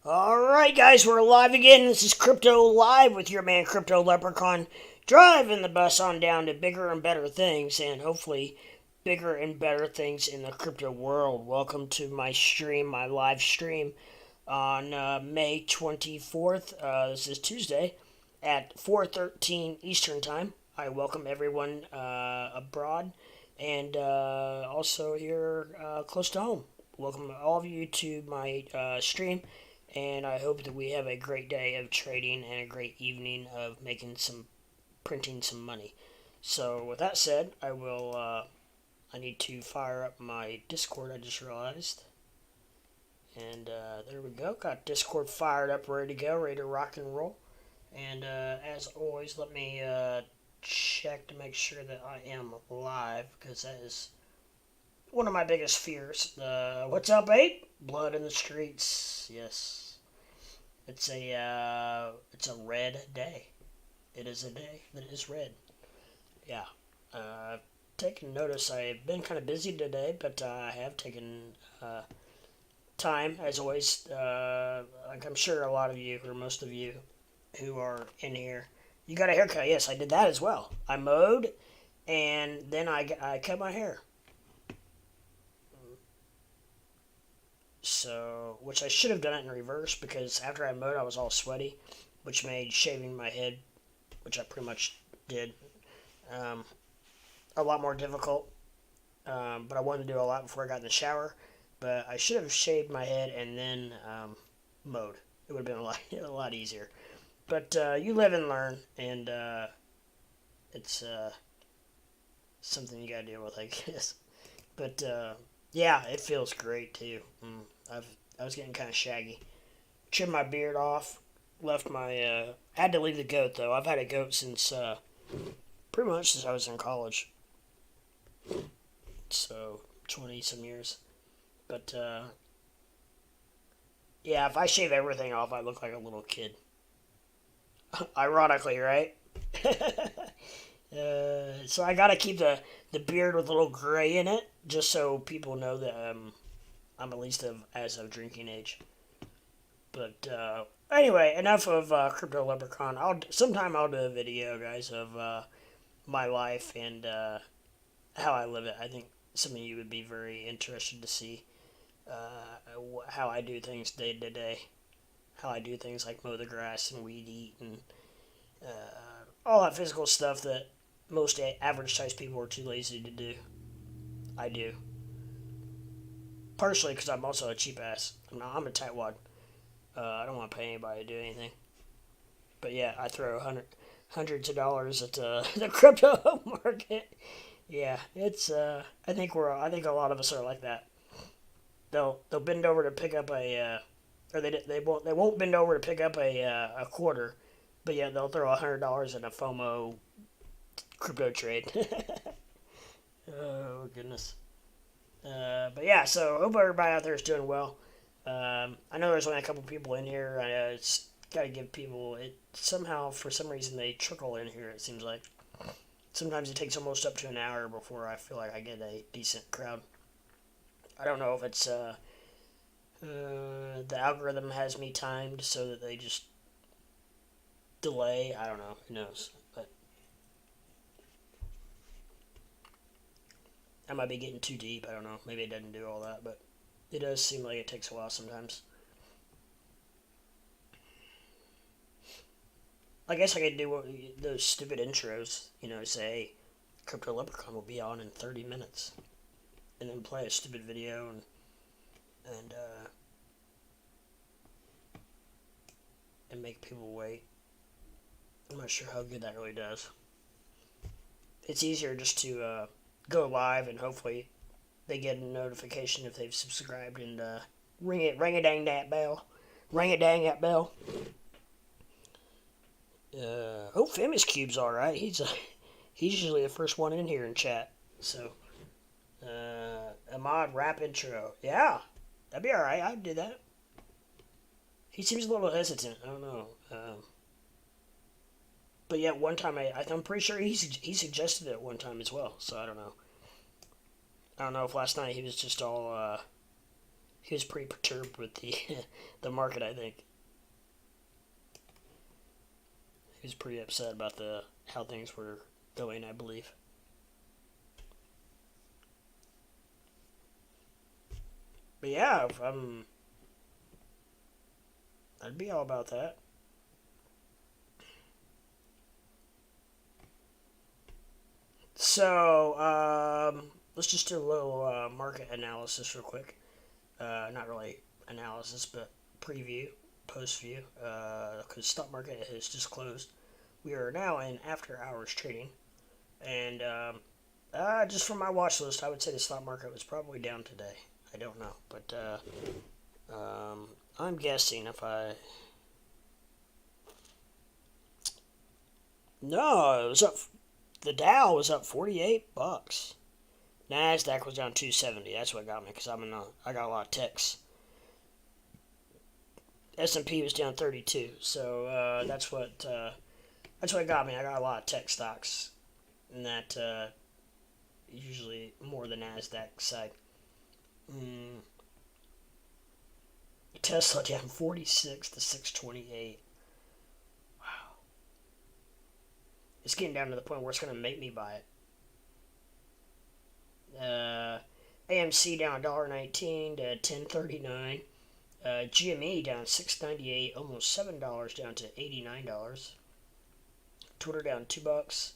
Alright, guys, we're live again. This is Crypto Live with your man, Crypto Leprechaun, driving the bus on down to bigger and better things, and hopefully bigger and better things in the crypto world. Welcome to my stream, my live stream on May 24th. This is Tuesday at 4:13 Eastern Time. I welcome everyone abroad and also here close to home. Welcome all of you to my stream. And I hope that we have a great day of trading and a great evening of printing some money. So with that said, I need to fire up my Discord, I just realized. And there we go, got Discord fired up, ready to go, ready to rock and roll. And as always, let me check to make sure that I am live, because that is one of my biggest fears. What's up, Ape? Blood in the streets, yes. It's a red day. It is a day that is red. Yeah. Taken notice. I've been kind of busy today, but I have taken time, as always. Like I'm sure a lot of you, or most of you, who are in here, you got a haircut. Yes, I did that as well. I mowed, and then I cut my hair. So, which I should have done it in reverse, because after I mowed I was all sweaty, which made shaving my head, which I pretty much did, a lot more difficult. But I wanted to do a lot before I got in the shower. But I should have shaved my head and then mowed. It would have been a lot easier. But you live and learn, and it's something you gotta deal with, I guess. But yeah, it feels great too. I was getting kind of shaggy. Trimmed my beard off. Left my. Had to leave the goat though. I've had a goat since pretty much since I was in college. So 20 some years. But yeah, if I shave everything off, I look like a little kid. Ironically, right? So I gotta keep the beard with a little gray in it, just so people know that I'm at least as of drinking age. But anyway, enough of Crypto Leprechaun. Sometime I'll do a video, guys, of my life and how I live it. I think some of you would be very interested to see how I do things day to day. How I do things like mow the grass and weed eat and all that physical stuff that most average sized people are too lazy to do. I do. Partially because I'm also a cheap ass. I'm a tightwad. I don't want to pay anybody to do anything. But yeah, I throw hundreds of dollars at the crypto market. Yeah, it's. I think a lot of us are like that. They'll bend over to pick up or they won't bend over to pick up a quarter, but yeah, they'll throw $100 in a FOMO crypto trade. Oh goodness. But yeah, so hope everybody out there is doing well. I know there's only a couple people in here. It's got to give people it somehow. For some reason, they trickle in here. It seems like sometimes it takes almost up to an hour before I feel like I get a decent crowd. I don't know if it's the algorithm has me timed so that they just delay. I don't know. Who knows? But I might be getting too deep. I don't know. Maybe it doesn't do all that, but it does seem like it takes a while sometimes. I guess I could do those stupid intros. Say, hey, Crypto Leprechaun will be on in 30 minutes. And then play a stupid video and make people wait. I'm not sure how good that really does. It's easier just to go live and hopefully they get a notification if they've subscribed and ring a dang that bell. Ring it dang that bell. Famous Cube's alright. He's usually the first one in here in chat. So a mod rap intro. Yeah. That'd be alright. I'd do that. He seems a little hesitant. I don't know. But yeah, one time I'm pretty sure he suggested it at one time as well. So I don't know. I don't know if last night he was just all he was pretty perturbed with the the market. I think he was pretty upset about the how things were going, I believe. But yeah, I'd be all about that. So, let's just do a little market analysis real quick. Not really analysis, but preview, post view, because stock market has just closed. We are now in after hours trading, and just from my watch list, I would say the stock market was probably down today. I don't know, but I'm guessing if I. No, it was up. The Dow was up $48. Nasdaq was down 270. That's what got me because I got a lot of techs. S&P was down 32. So that's what got me. I got a lot of tech stocks, and that usually more the Nasdaq side. Mm. Tesla down 46 to 628. Wow. It's getting down to the point where it's going to make me buy it. AMC down $1.19 to $10.39. GME down $6.98, almost $7 down to $89. Twitter down $2.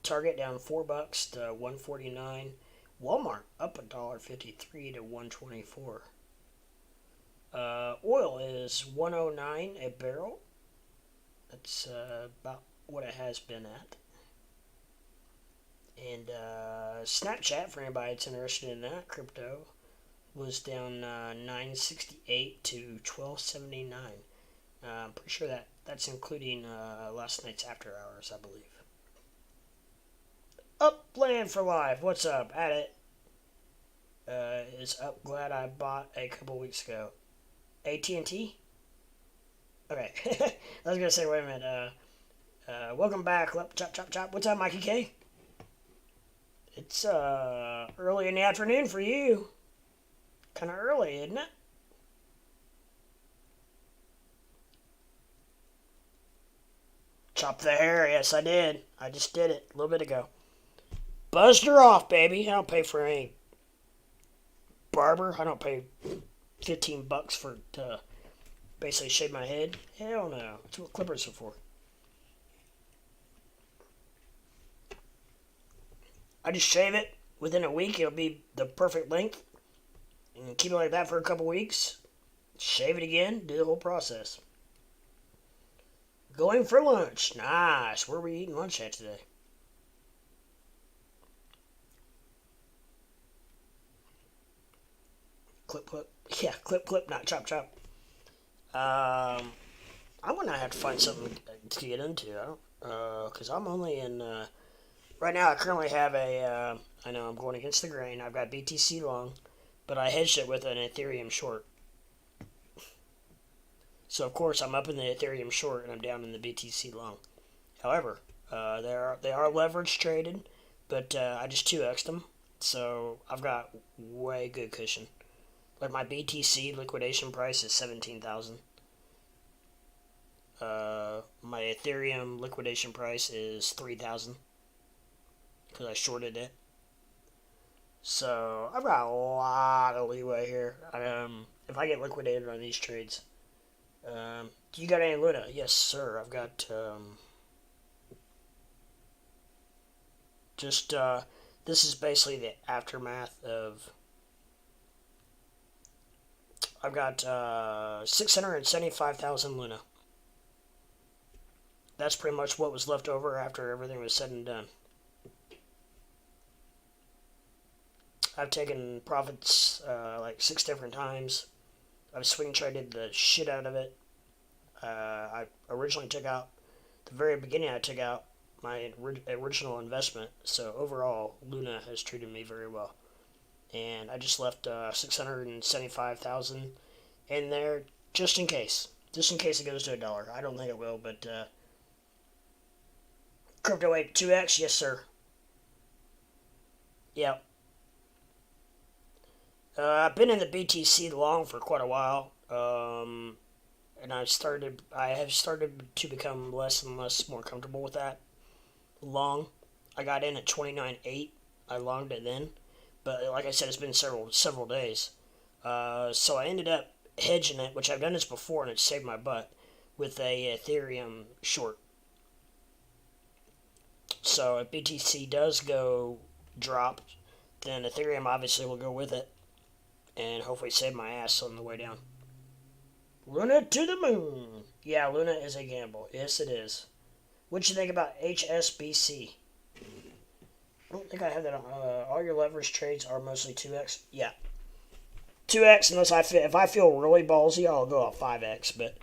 Target down $4 to $149. Walmart up $1.53 to $124. Oil is $109 a barrel. That's about what it has been at. And Snapchat, for anybody that's interested in that, crypto, was down $9.68 to $12.79. I'm pretty sure that's including last night's after hours, I believe. Upland for life. What's up? At it. Is up. Glad I bought a couple weeks ago. AT&T? Okay. I was going to say, wait a minute. Welcome back. Chop, chop, chop. What's up, Mikey K? It's early in the afternoon for you. Kind of early, isn't it? Chop the hair. Yes, I did. I just did it a little bit ago. Buzzed her off, baby. I don't pay for any barber. I don't pay $15 for to basically shave my head. Hell no. That's what clippers are for. I just shave it. Within a week, it'll be the perfect length. And keep it like that for a couple weeks. Shave it again. Do the whole process. Going for lunch. Nice. Where are we eating lunch at today? Clip, clip. Yeah, clip, clip, not chop, chop. I'm gonna have to find something to get into. Because I'm only in. Right now, I currently have a. I know I'm going against the grain. I've got BTC long, but I hedged it with an Ethereum short. So of course I'm up in the Ethereum short and I'm down in the BTC long. However, they are leverage traded, but I just 2x'd them, so I've got way good cushion. Like my BTC liquidation price is 17,000. My Ethereum liquidation price is 3,000 because I shorted it. So I've got a lot of leeway here. If I get liquidated on these trades. Do you got any Luna? Yes, sir. I've got just this is basically the aftermath of. I've got 675,000 Luna. That's pretty much what was left over after everything was said and done. I've taken profits like 6 different times. I've swing traded the shit out of it. I originally took out, the very beginning I took out my original investment. So overall, Luna has treated me very well. And I just left 675,000 in there just in case. Just in case it goes to $1. I don't think it will, but crypto 8 2x, yes sir. Yep. I've been in the BTC long for quite a while, and I have started to become less and less more comfortable with that long. I got in at 29.8. I longed it then, but like I said, it's been several days. So I ended up hedging it, which I've done this before, and it saved my butt with a Ethereum short. So if BTC does go drop, then Ethereum obviously will go with it, and hopefully save my ass on the way down. Luna to the moon. Yeah, Luna is a gamble. Yes, it is. What you think about HSBC? I don't think I have that on. All your leverage trades are mostly 2x. Yeah, 2x unless if I feel really ballsy, I'll go up 5x. But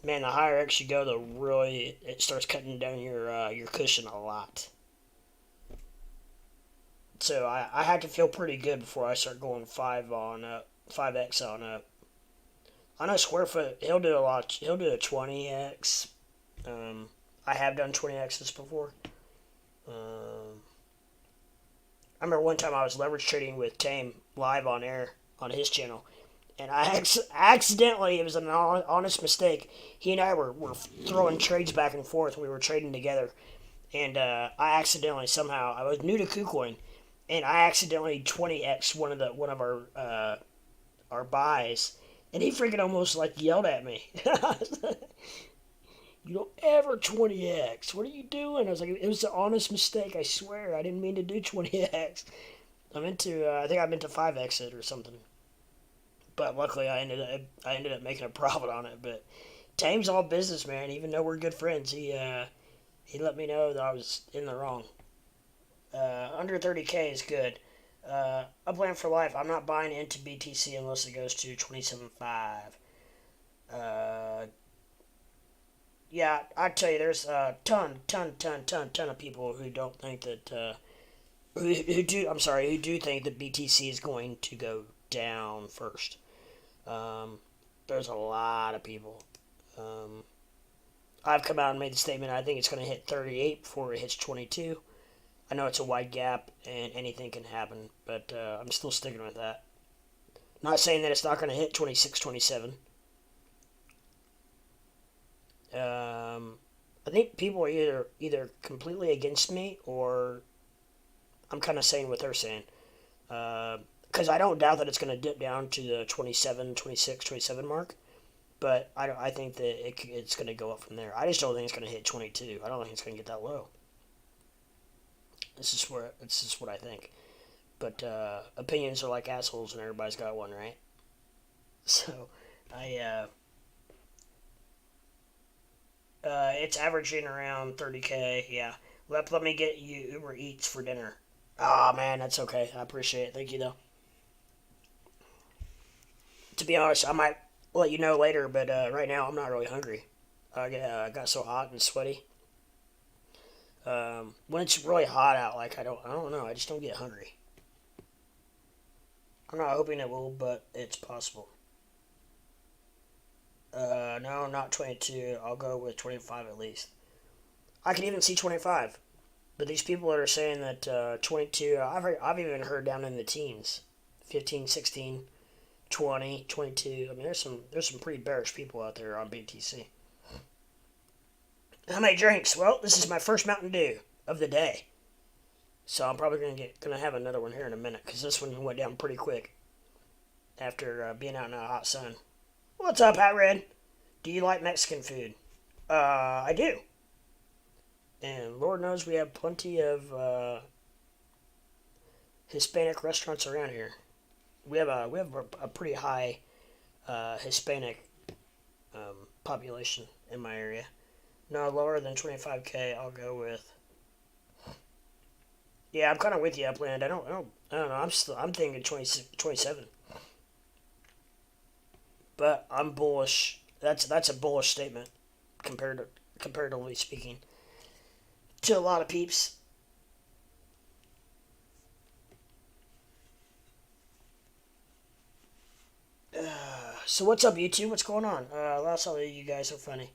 man, the higher x you go, the really it starts cutting down your cushion a lot. So I have to feel pretty good before I start going 5x on up. I know Squarefoot, he'll do a lot. He'll do a 20x. I have done 20x's before. I remember one time I was leverage trading with Tame live on air on his channel, and I accidentally, it was an honest mistake. He and I were throwing trades back and forth. We were trading together, and I accidentally somehow I was new to KuCoin, and I accidentally 20x one of our buys, and he freaking almost like yelled at me. You don't ever 20x. What are you doing? I was like, it was an honest mistake. I swear, I didn't mean to do 20x. I think I meant to 5x it or something. But luckily, I ended up making a profit on it. But Tame's all business, man. Even though we're good friends, he let me know that I was in the wrong. Under 30K is good. Upland for life. I'm not buying into BTC unless it goes to 27.5. Yeah, I tell you, there's a ton of people who don't think that who do think that BTC is going to go down first. There's a lot of people. I've come out and made the statement. I think it's going to hit 38 before it hits 22. I know it's a wide gap and anything can happen, but I'm still sticking with that. Not saying that it's not going to hit 26, 27. I think people are either completely against me or I'm kind of saying what they're saying. Because I don't doubt that it's going to dip down to the 27, 26, 27 mark. But I think that it's going to go up from there. I just don't think it's going to hit 22. I don't think it's going to get that low. This is what I think. But opinions are like assholes and everybody's got one, right? So, it's averaging around 30K, yeah. Let me get you Uber Eats for dinner. Oh man, that's okay. I appreciate it. Thank you though. To be honest, I might let you know later, but right now I'm not really hungry. I got so hot and sweaty. When it's really hot out, like I don't know. I just don't get hungry. I'm not hoping it will, but it's possible. No, not 22. I'll go with 25 at least. I can even see 25. But these people that are saying that 22, I've even heard down in the teens. 15, 16, 20, 22. I mean, there's some pretty bearish people out there on BTC. How many drinks? Well, this is my first Mountain Dew of the day. So I'm probably gonna have another one here in a minute because this one went down pretty quick after being out in the hot sun. What's up, Hat Red? Do you like Mexican food? I do. And Lord knows we have plenty of Hispanic restaurants around here. We have a pretty high Hispanic population in my area. No, lower than 25K. I'll go with. Yeah, I'm kind of with you, Upland. I don't know. I'm thinking 26, 27. But I'm bullish. That's a bullish statement comparatively speaking to a lot of peeps. So what's up, YouTube? What's going on? Last all of you guys are funny.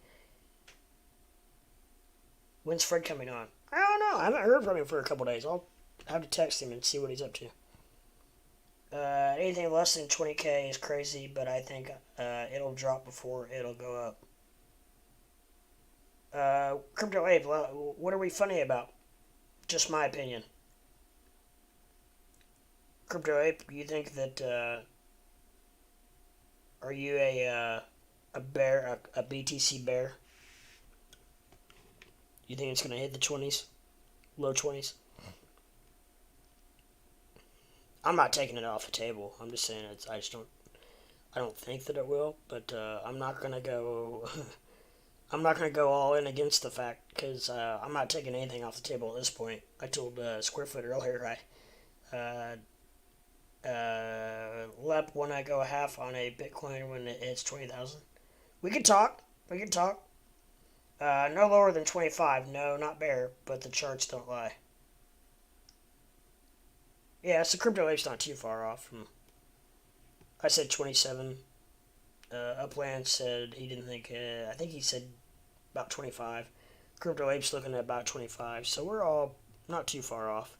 When's Fred coming on? I don't know. I haven't heard from him for a couple days. I'll have to text him and see what he's up to. Anything less than 20K is crazy, but I think it'll drop before it'll go up. Crypto Ape, what are we funny about? Just my opinion. Crypto Ape, you think that are you a bear, a BTC bear? You think it's gonna hit the 20s, low 20s? I'm not taking it off the table. I'm just saying it's. I just don't. I don't think that it will, but I'm not gonna go. I'm not gonna go all in against the fact because I'm not taking anything off the table at this point. I told Squarefoot earlier Lep when I go half on a Bitcoin when it hits 20,000. We can talk. We can talk. No lower than 25. No, not bear, but the charts don't lie. Yeah, so Crypto Ape's not too far off from. I said 27. Upland said he didn't think. I think he said about 25. Crypto Ape's looking at about 25. So we're all not too far off.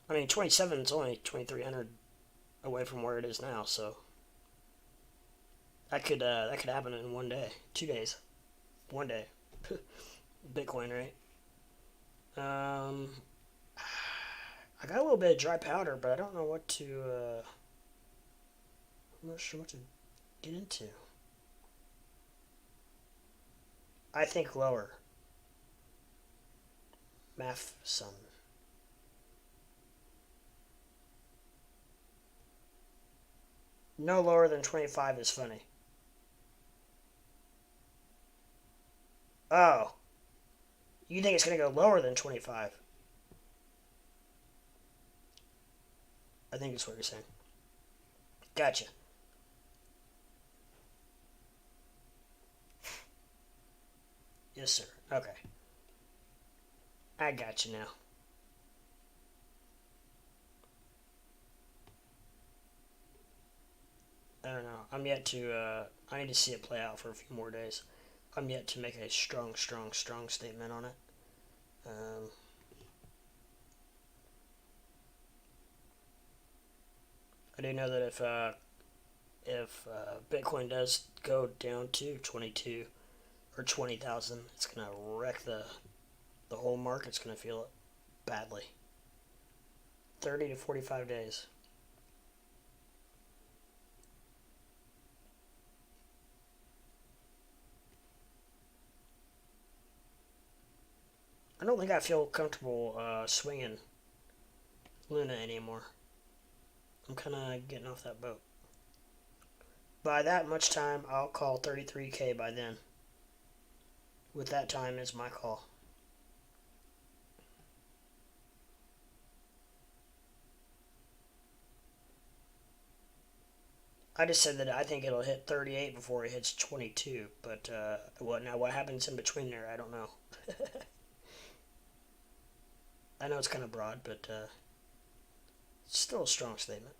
I mean, 27 is only 2,300 away from where it is now, so that could happen in one day, 2 days, one day. Bitcoin, right? Um, I got a little bit of dry powder, but I don't know what to. I'm not sure what to get into. I think lower. Math some. No lower than 25 is funny. Oh, you think it's gonna go lower than 25? I think that's what you're saying. Gotcha. Yes, sir. Okay. I got you now. I don't know. I'm yet to. I need to see it play out for a few more days. I'm yet to make a strong statement on it. Um, I do know that if Bitcoin does go down to 22 or 20,000, it's gonna wreck the whole market's gonna feel it badly. 30 to 45 days. I don't think I feel comfortable swinging Luna anymore. I'm kind of getting off that boat. By that much time, I'll call 33K by then. With that time is my call. I just said that I think it'll hit 38 before it hits 22, but what happens in between there, I don't know. I know it's kind of broad, but it's still a strong statement.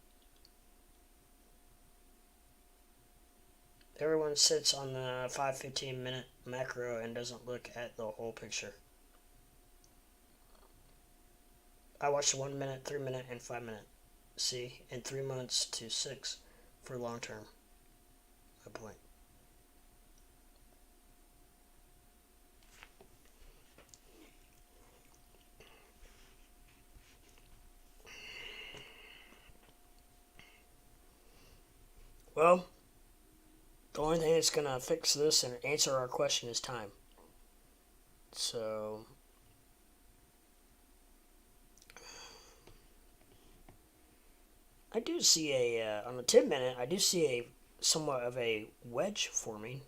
Everyone sits on the 5-15 minute macro and doesn't look at the whole picture. I watched 1 minute, 3 minute, and 5 minute. See, in 3 months to 6 for long term. My point. Well, the only thing that's gonna fix this and answer our question is time. So I do see on the 10 minute. I do see a somewhat of a wedge forming.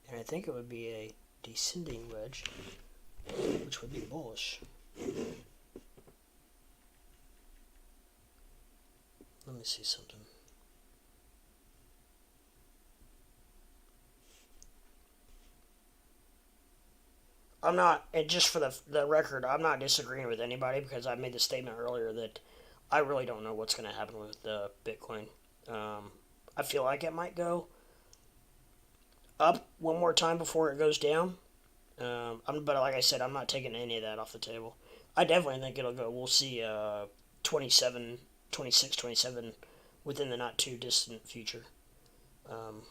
And I think it would be a descending wedge, which would be bullish. Let me see something. I'm not, and just for the record, I'm not disagreeing with anybody because I made the statement earlier that I really don't know what's going to happen with Bitcoin. I feel like it might go up one more time before it goes down. But like I said, I'm not taking any of that off the table. I definitely think it'll go. We'll see 27, 26, 27 within the not too distant future. Um,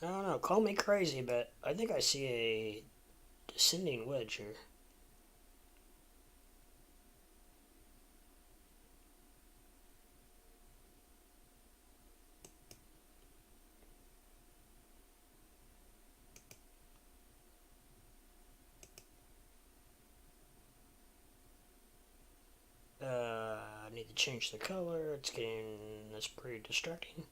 I don't know. Call me crazy, but I think I see a descending wedge here. I need to change the color. That's pretty distracting.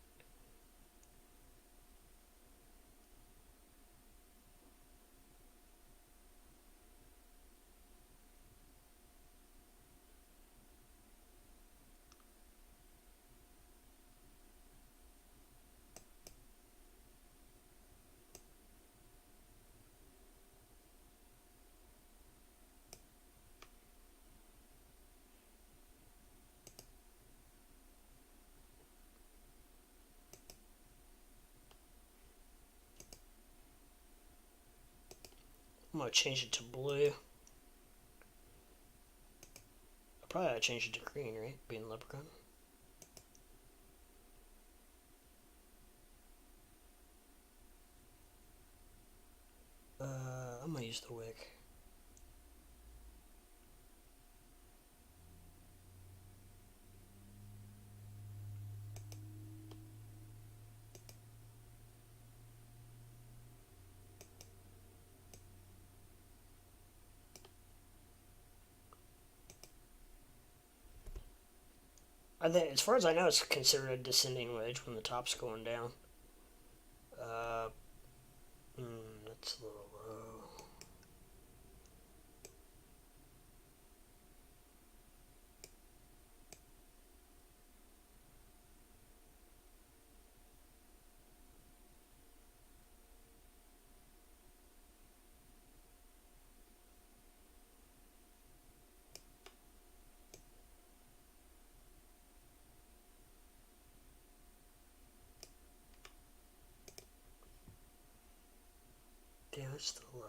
I'm gonna change it to blue. I probably ought to change it to green, right? Being leprechaun. I'm gonna use the wick. I think, as far as I know, it's considered a descending wedge when the top's going down. Uh, that's a little low. Damn, it's still low.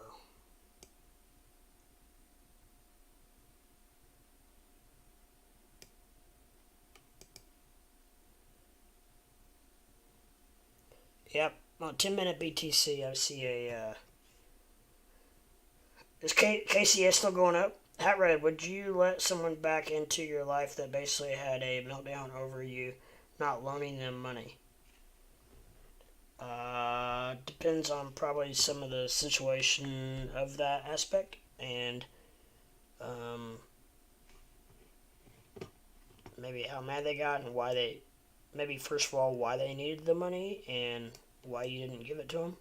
Yep, on 10-minute BTC, I see is KCS still going up? Hat Red, would you let someone back into your life that basically had a meltdown over you not loaning them money? Depends on probably some of the situation of that aspect, and um, maybe how mad they got and why they, maybe first of all, why they needed the money and why you didn't give it to them.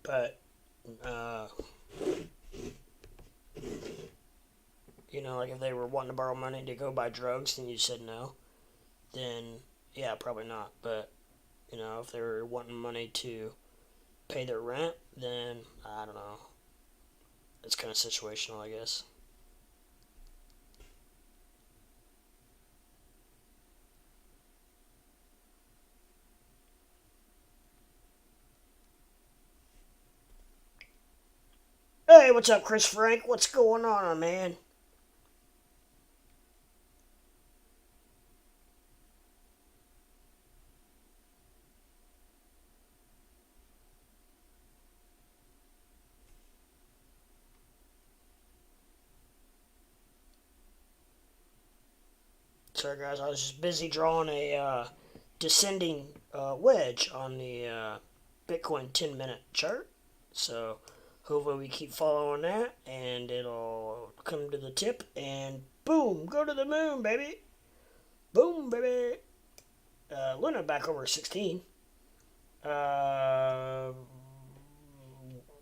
But, uh, like if they were wanting to borrow money to go buy drugs and you said no, then yeah, probably not. But, if they were wanting money to pay their rent, then I don't know. It's kind of situational, I guess. Hey, what's up, Chris Frank? What's going on, man? Sorry, guys, I was just busy drawing a descending wedge on the Bitcoin 10-minute chart. So hopefully we keep following that and it'll come to the tip and boom, go to the moon, baby. Boom, baby. Luna back over 16. Uh,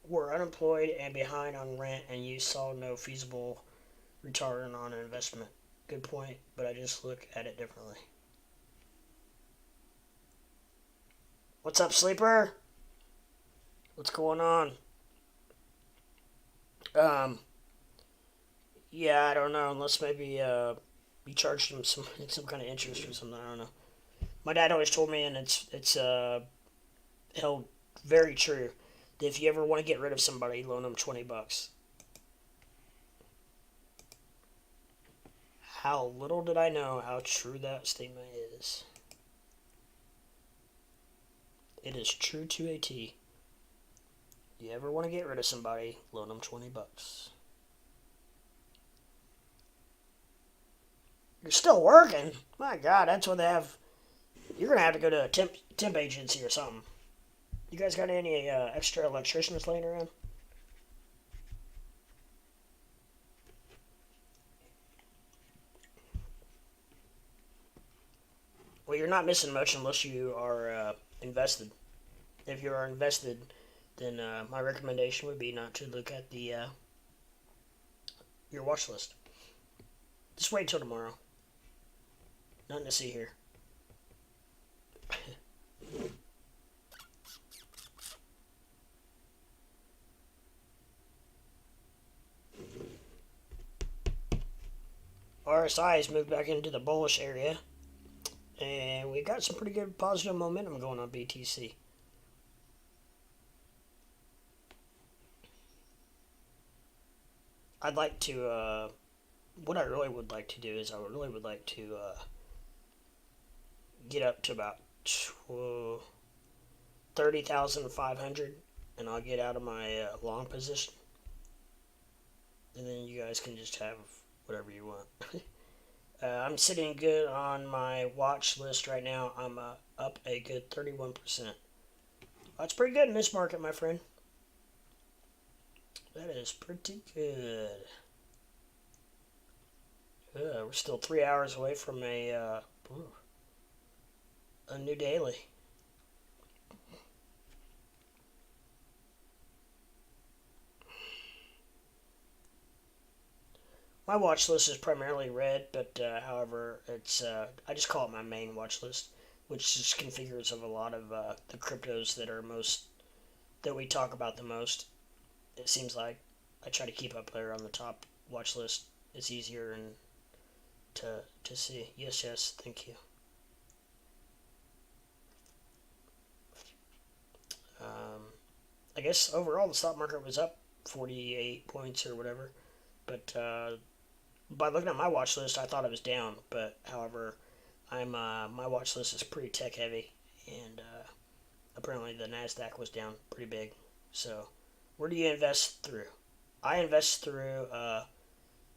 we're unemployed and behind on rent, and you saw no feasible return on investment. Good point, but I just look at it differently. What's up, sleeper? What's going on? Um, yeah, I don't know. Unless maybe you charged him some kind of interest or something. I don't know. My dad always told me, and it's held very true, that if you ever want to get rid of somebody, loan them $20. How little did I know how true that statement is. It is true to a T. You ever want to get rid of somebody, loan them $20. You're still working? My God, that's what they have. You're gonna have to go to a temp agency or something. You guys got any extra electricians laying around? Well, you're not missing much unless you are invested. If you are invested, then my recommendation would be not to look at the your watch list. Just wait till tomorrow. Nothing to see here. RSI has moved back into the bullish area, and we got some pretty good positive momentum going on BTC. I'd like to, what I really would like to do is I really would like to get up to about 30,500, and I'll get out of my long position, and then you guys can just have whatever you want. I'm sitting good on my watch list right now. I'm up a good 31%. That's pretty good in this market, my friend. That is pretty good. We're still 3 hours away from a new daily. My watch list is primarily red, but however, it's I just call it my main watch list, which just configures of a lot of the cryptos that we talk about the most. It seems like I try to keep up there on the top watch list. It's easier and to see. Yes, thank you. I guess overall the stock market was up 48 points or whatever, but by looking at my watch list, I thought it was down. But however, my watch list is pretty tech heavy, and apparently the Nasdaq was down pretty big. So, where do you invest through? I invest through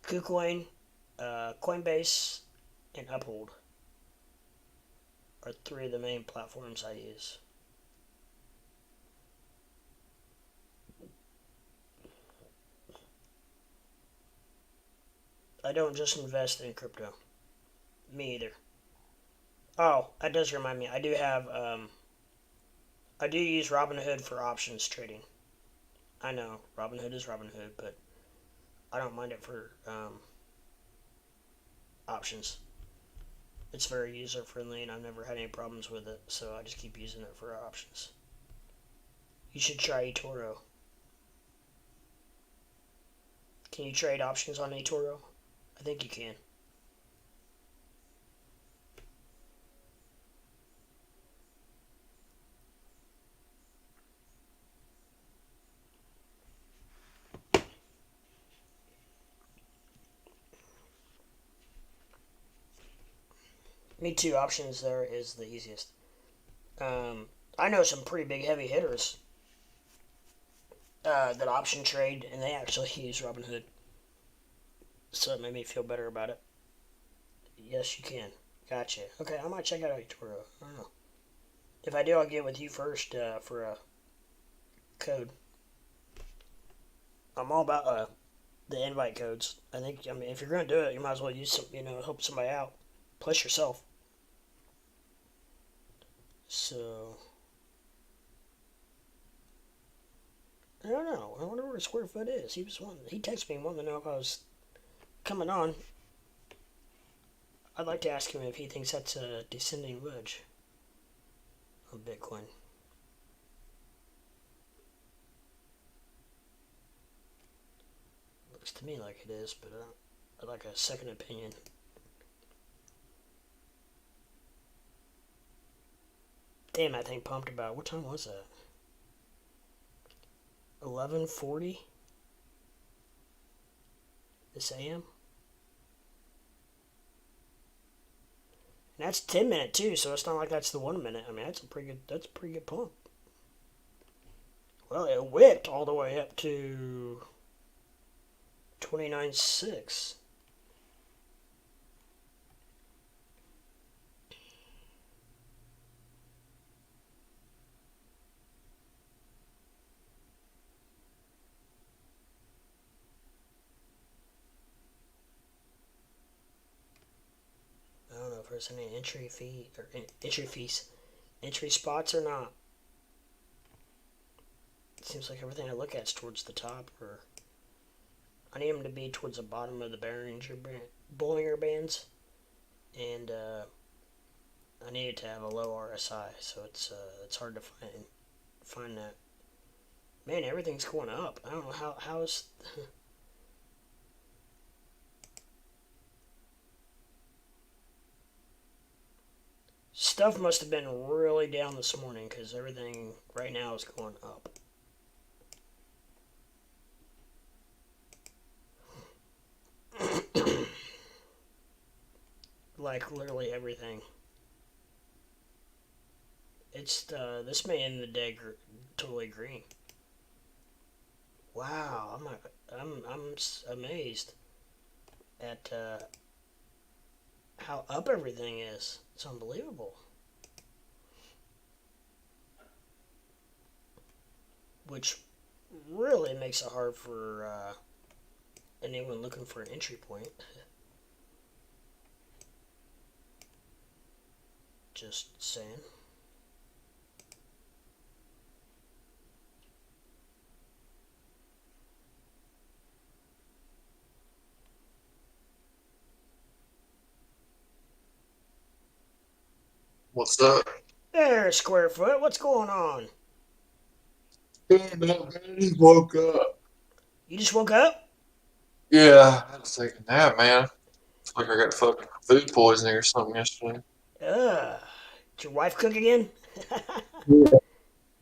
KuCoin, Coinbase, and Uphold are three of the main platforms I use. I don't just invest in crypto. Me either. Oh, that does remind me. I do use Robinhood for options trading. I know Robinhood is Robinhood, but I don't mind it for options. It's very user friendly, and I've never had any problems with it, so I just keep using it for options. You should try Etoro. Can you trade options on Etoro? I think you can. Me too. Options there is the easiest. I know some pretty big heavy hitters that option trade, and they actually use Robinhood, so it made me feel better about it. Yes, you can. Gotcha. Okay, I might check out Etoro. I don't know. If I do, I'll get with you first for a code. I'm all about the invite codes. I think. I mean, if you're gonna do it, you might as well use some. Help somebody out. plus yourself. So I don't know. I wonder where square foot is. He texted me wanting to know if I was coming on. I'd like to ask him if he thinks that's a descending wedge of Bitcoin. Looks to me like it is, but I'd like a second opinion. Damn, that thing pumped about. What time was that? 11:40 this AM. And that's 10-minute too, so it's not like that's the 1 minute. I mean, that's a pretty good pump. Well, it whipped all the way up to 29.6. I don't know if there's any entry spots or not. It seems like everything I look at is towards the top, or I need them to be towards the bottom of the Bollinger Bands, and I need it to have a low RSI, so it's hard to find that. Man, everything's going up. I don't know how's. Stuff must have been really down this morning because everything right now is going up. Like literally everything. It's this may end the day totally green. Wow, I'm amazed at how up everything is. It's unbelievable. Which really makes it hard for anyone looking for an entry point. Just saying. What's up? There, square foot. What's going on? Yeah, no, man, I just woke up. You just woke up? Yeah, I had to take a nap, man. It's like I got fucking food poisoning or something yesterday. Ugh. Did your wife cook again? Yeah.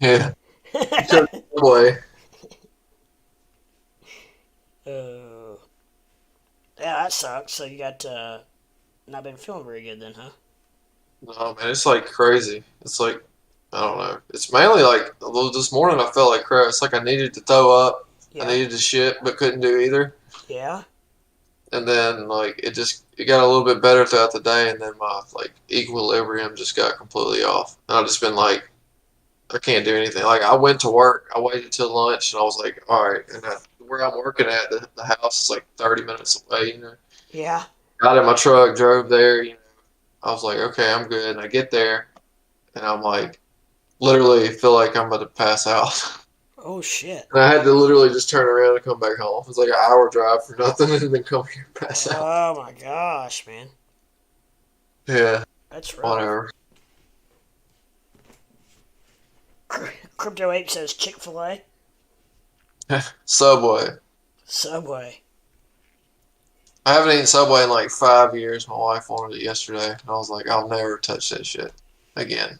Yeah, you took it away. uh, yeah, that sucks. So you got not been feeling very good then, huh? No, man, it's like crazy. It's like, I don't know. It's mainly like, although this morning I felt like crap. It's like I needed to throw up. I Yeah. needed to shit, but couldn't do either. Yeah. And then, like, it got a little bit better throughout the day, and then my, like, equilibrium just got completely off. And I've just been like, I can't do anything. Like I went to work, I waited till lunch, and I was like, all right. And where I'm working at, the house is like 30 minutes away. Yeah. Got in my truck, drove there. I was like, okay, I'm good. And I get there, and I'm like, literally feel like I'm about to pass out. Oh shit. And I had to literally just turn around and come back home. It was like an hour drive for nothing, and then come here and pass out. Oh my gosh, man. Yeah, That's rough. whatever. Crypto Ape says Chick-fil-A. Subway. Subway. I haven't eaten Subway in like 5 years. My wife wanted it yesterday, and I was like, I'll never touch that shit again.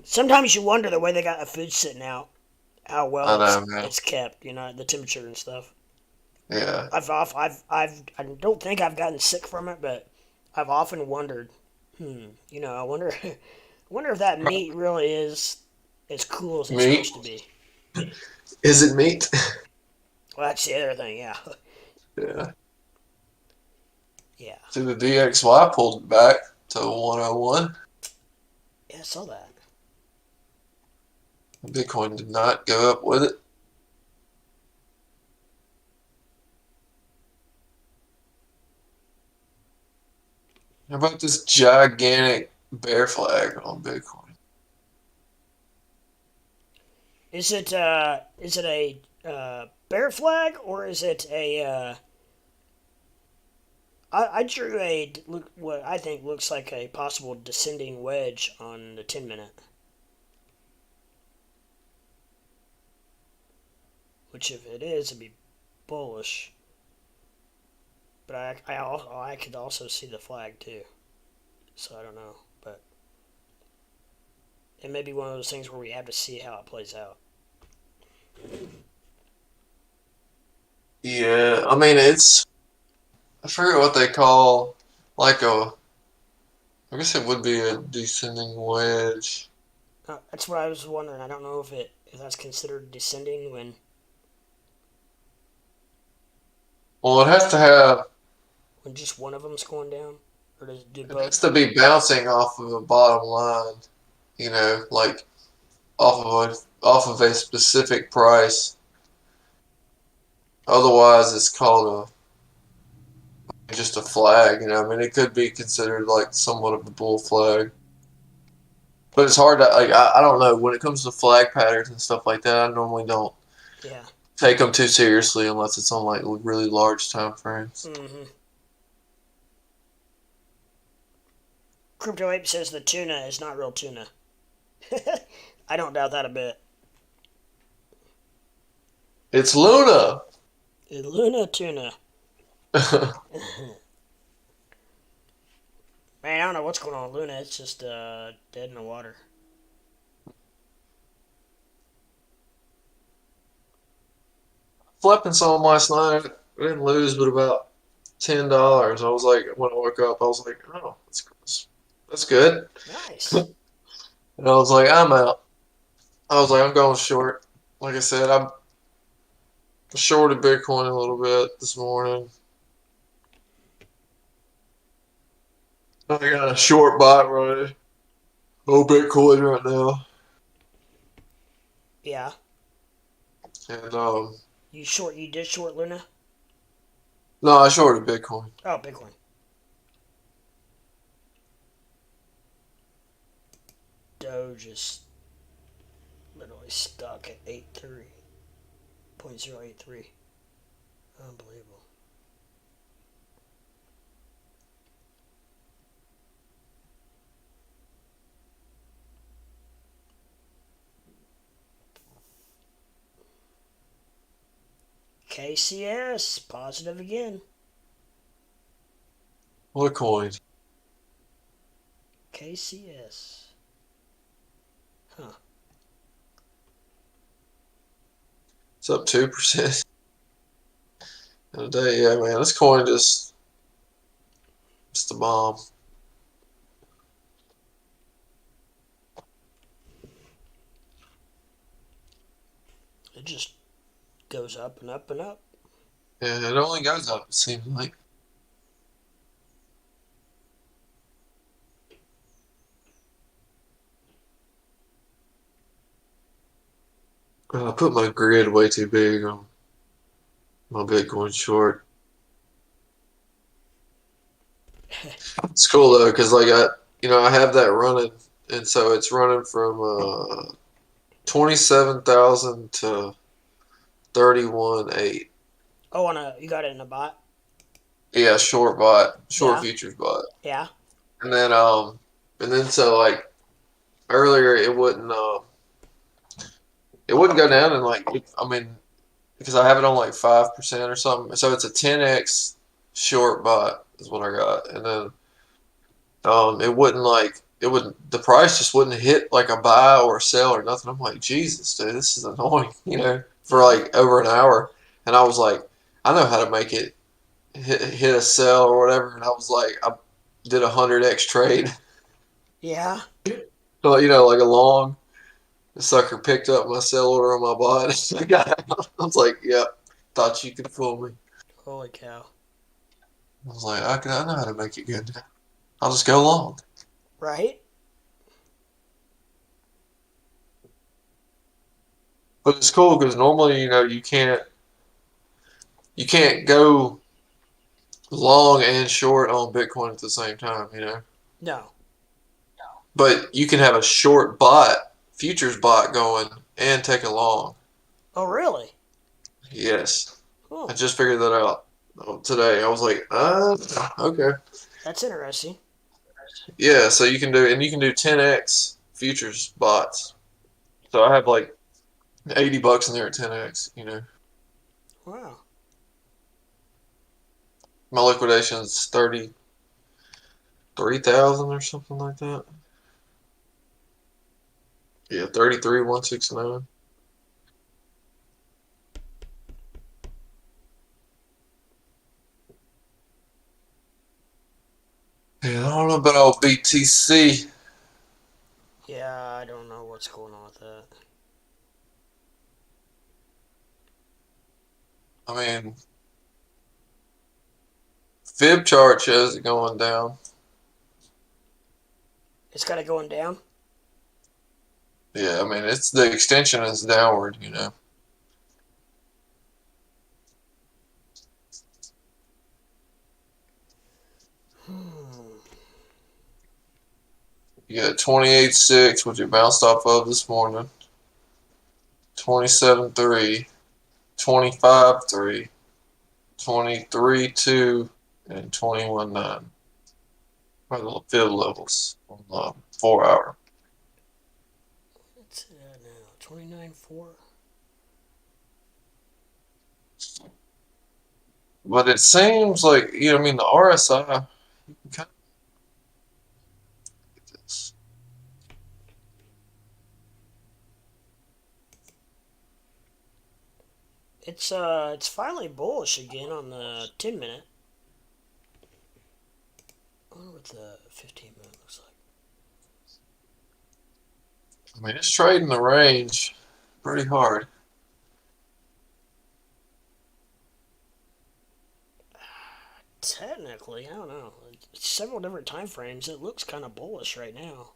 Sometimes you wonder the way they got the food sitting out, how well I it's know, man. it's kept. The temperature and stuff. Yeah. I don't think I've gotten sick from it, but I've often wondered. I wonder, I wonder if that meat really is as cool as it's Meat? supposed to be. Is it meat? Well, that's the other thing. Yeah. Yeah. Yeah. See, the DXY pulled it back to 101. Yeah, I saw that. Bitcoin did not go up with it. How about this gigantic bear flag on Bitcoin? Is it a bear flag or is it a I drew what I think looks like a possible descending wedge on the 10 minute, which if it is, it'd be bullish. But I could also see the flag too, so I don't know. But it may be one of those things where we have to see how it plays out. Yeah, I mean I forget what they call like I guess it would be a descending wedge. That's what I was wondering. I don't know if that's considered descending Well, it has to have when just one of them's going down, or does it do it has both? to be bouncing off of a bottom line, like off of a specific price. Otherwise, it's called just a flag. I mean, it could be considered like somewhat of a bull flag. But it's hard to like. I don't know when it comes to flag patterns and stuff like that. I normally don't Yeah. take them too seriously unless it's on like really large time frames. Mm-hmm. Crypto Ape says the tuna is not real tuna. I don't doubt that a bit. It's Luna. Luna tuna. Man, I don't know what's going on with Luna. It's just dead in the water. Flipping some last night. I didn't lose, but about $10. I was like, when I woke up, I was like, oh, that's good. Nice. And I was like, I'm out. I was like, I'm going short. Like I said, I shorted Bitcoin a little bit this morning. I got a short bot right. Oh, Bitcoin right now. Yeah. And You did short Luna? no, I shorted Bitcoin. Oh, Bitcoin. Doge is literally stuck at 83.083. Unbelievable. KCS, positive again. What coin? KCS. Huh. It's up 2% in a day. Yeah, man, this coin just a bomb. It just goes up and up and up. Yeah, it only goes up, it seems like. I put my grid way too big on my Bitcoin short. It's cool though, because like I have that running, and so it's running from 27,000 to 31.8. Oh, you got it in a bot? Yeah, short Yeah. futures bot, Yeah. and then so like earlier it wouldn't go down and like I mean because I have it on like 5% or something, so it's a 10x short bot is what I got, and then it wouldn't the price just wouldn't hit like a buy or a sell or nothing. I'm like, Jesus, dude, this is annoying, for Yeah. like over an hour. And I was like, I know how to make it hit a sell or whatever. And I was like, I did a 100x trade. Yeah. So, like a long the sucker picked up my sell order on my bot. I got out. I was like, yep, thought you could fool me. Holy cow. I was like, I know how to make it good. I'll just go long. Right? But it's cool because normally, you can't go long and short on Bitcoin at the same time, you know. No. But you can have a short bot, futures bot going and take a long. Oh, really? Yes. I Oh, just figured that out today. I was like, okay. that's interesting. Yeah, so you can do, and you can do 10x futures bots. So I have like $80 in there at 10x, you know. Wow. My liquidation is 33,000 or something like that. Yeah, 33,169. Yeah, I don't know about old BTC. Yeah, I don't know what's going on with that. I mean, Fib chart shows it going down. It's kind of going down. Yeah, I mean, it's the extension is downward, you know. Hmm. You got 28.6, which it bounced off of this morning, 27.3, 25.3, 23.2, and 21.9. Are the Fib levels on the 4 hour. What's that now? 29.4? But it seems like, you know, I mean, the RSI, you can kind of get this. It's finally bullish again on the 10 minute. I wonder what the 15 minute looks like. I mean, it's trading the range pretty hard. Technically, I don't know. It's several different time frames. It looks kind of bullish right now.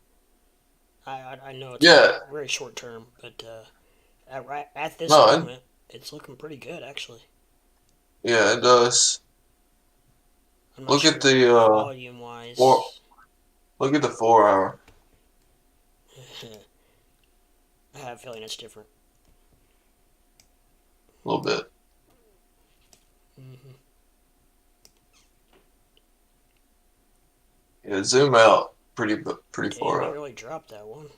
I know it's Yeah, very short term, but at this no, moment, it's looking pretty good actually. yeah, it does. I'm not Look at sure the volume four. wise. Look at the 4 hour. I have a feeling it's different. A little bit. Hmm. Yeah, zoom out pretty Damn, far he out. really dropped that one.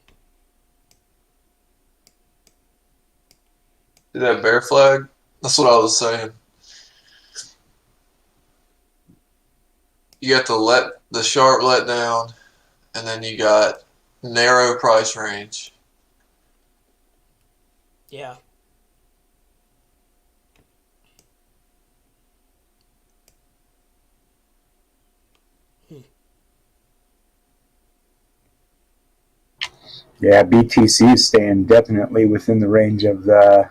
See that bear flag? That's what I was saying. You got the sharp let down, and then you got narrow price range. Yeah. Hmm. Yeah, BTC is staying definitely within the range of the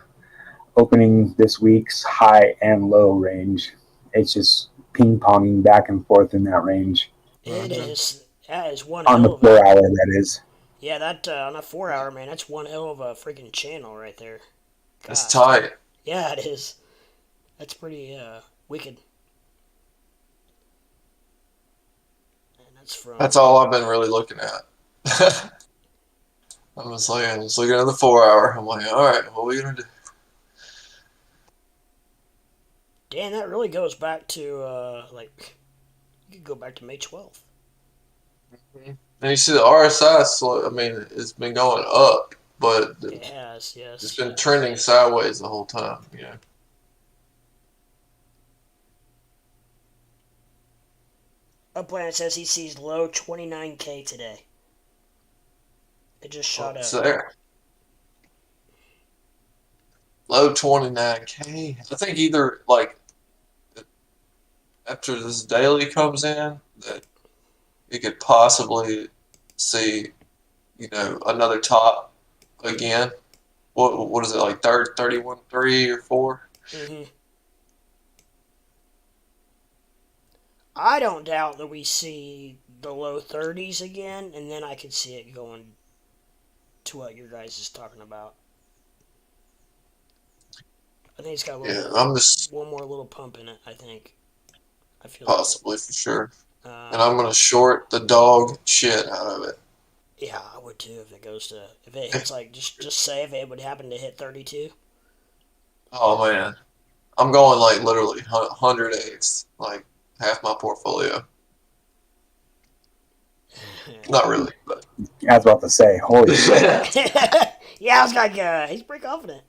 opening this week's high and low range. It's just ping ponging back and forth in that range. It Mm-hmm. is. That is one On hell the of a. 4 hour, that is. Yeah, that on a 4 hour man, that's one hell of a freaking channel right there. It's Gosh dang. tight. Yeah, it is. That's pretty wicked. And that's That's from. all I've been really looking at. I'm just looking at the 4 hour. I'm like, all right, what are we gonna do? Damn, that really goes back to like you could go back to May 12th. And you see the RSI, I mean, it's been going up, but It has, it's yes. been trending sideways the whole time. You know. Upland says he sees low 29K today. It just shot What's up. there? Low 29K. I think either like after this daily comes in, that you could possibly see, you know, another top again. What is it like 31.3 or 4? Hmm. I don't doubt that we see the low 30s again, and then I could see it going to what your guys is talking about. I think it's got a Yeah, little I'm just one more little pump in it. I think. I feel possibly for sure. like And I'm gonna short the dog shit out of it. yeah, I would too if it goes to if it hits like just say if it would happen to hit 32. Oh man, I'm going like literally 100x, like half my portfolio. Not really, but I was about to say, holy shit. Yeah, I was like, he's pretty confident.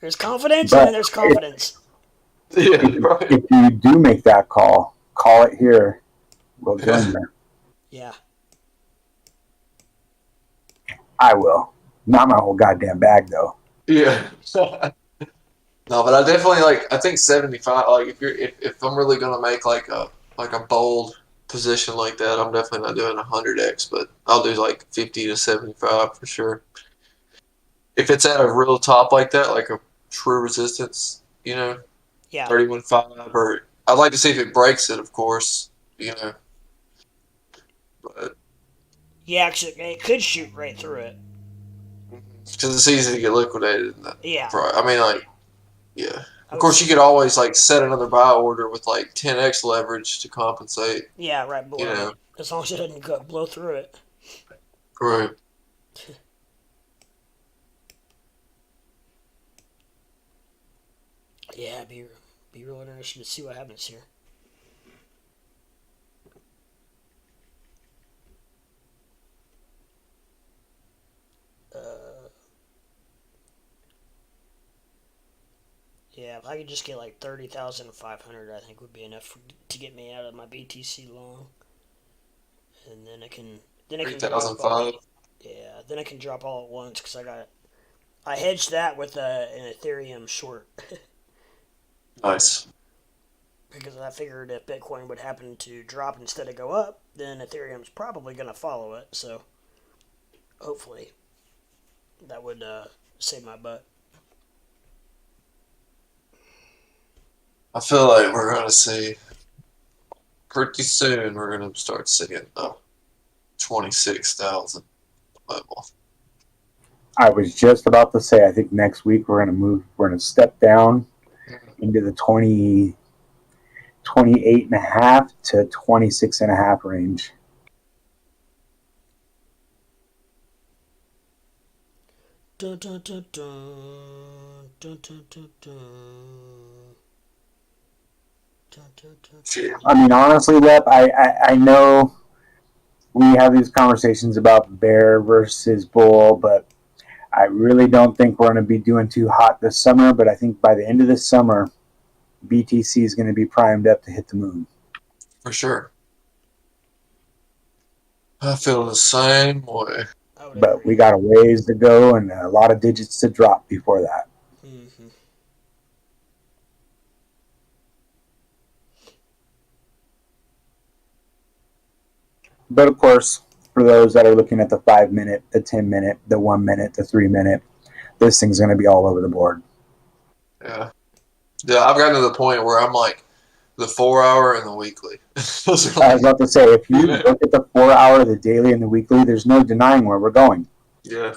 There's confidence and But then there's confidence. yeah, right. if you do make that call it here. We'll join you. Yeah. I will. Not my whole goddamn bag, though. Yeah. No, but I definitely like. I think 75. Like, if I'm really gonna make like a bold position like that, I'm definitely not doing 100x, but I'll do like 50 to 75 for sure. If it's at a real top like that, like a true resistance, Yeah. 31.5, or I'd like to see if it breaks it, of course, but Yeah, actually, it could shoot right through it. because it's easy to get liquidated in that Yeah. price. I mean, like, yeah. I Of would course, you say, could always like set another buy order with like 10x leverage to compensate. yeah, right You below it. know, As long as it doesn't blow through it. right? Yeah, be real interested to see what happens here. Uh, yeah, if I could just get like 30,500, I think would be enough to get me out of my BTC long, and then it can drop all. 3005. Yeah, then it can drop all at once because I hedged that with an Ethereum short Nice. because I figured if Bitcoin would happen to drop instead of go up, then Ethereum's probably gonna follow it. So hopefully that would save my butt. I feel like we're gonna see pretty soon. We're gonna start seeing the 26,000 level. I was just about to say, I think next week we're going to step down into the 28.5 to 26.5 range. Dun, dun, dun, dun, dun, dun, dun, dun. Dun, dun, dun, Shit. I mean, honestly, Lep, I know we have these conversations about bear versus bull, but I really don't think we're going to be doing too hot this summer. But I think by the end of this summer, BTC is going to be primed up to hit the moon. For sure. I feel the same way. I would But agree. we got a ways to go and a lot of digits to drop before that. Mm-hmm. But of course, for those that are looking at the 5 minute, the 10 minute, the 1 minute, the 3 minute, this thing's going to be all over the board. Yeah. Yeah, I've gotten to the point where I'm like the 4 hour and the weekly. Those are I was like, about to say, if you look at the 4 hour, the daily, and the weekly, there's no denying where we're going. yeah.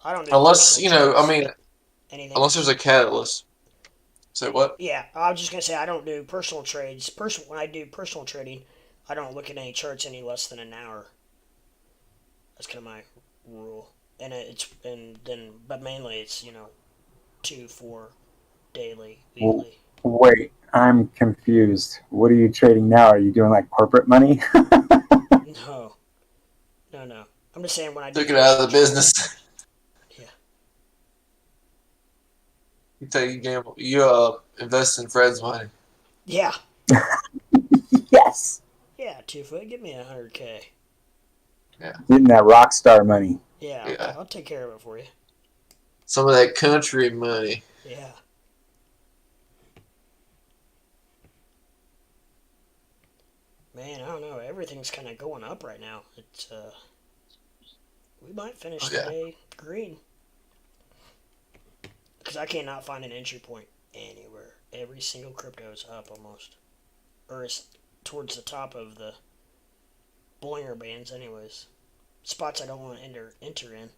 I don't do Unless, personal trades. I mean, Anything. unless there's a catalyst. Say what? Yeah, I was just gonna say I don't do personal trades. When I do personal trading, I don't look at any charts any less than an hour. That's kind of my rule. But mainly it's 2, 4, daily, weekly. Wait, I'm confused. What are you trading now? Are you doing like corporate money? No, no, no. I'm just saying when I do Took it out personal of the trading. business. Yeah, You take you gamble. You invest in Fred's money. yeah, Yes. yeah. 2 foot, give me 100K. Yeah. Getting that rock star money. Yeah, Yeah. I'll take care of it for you. Some of that country money. Yeah. Man, I don't know. Everything's kind of going up right now. We might finish Oh, the yeah. day green because I cannot find an entry point anywhere. Every single crypto is up almost, or is towards the top of the Bollinger Bands, anyways. Spots I don't want to enter in.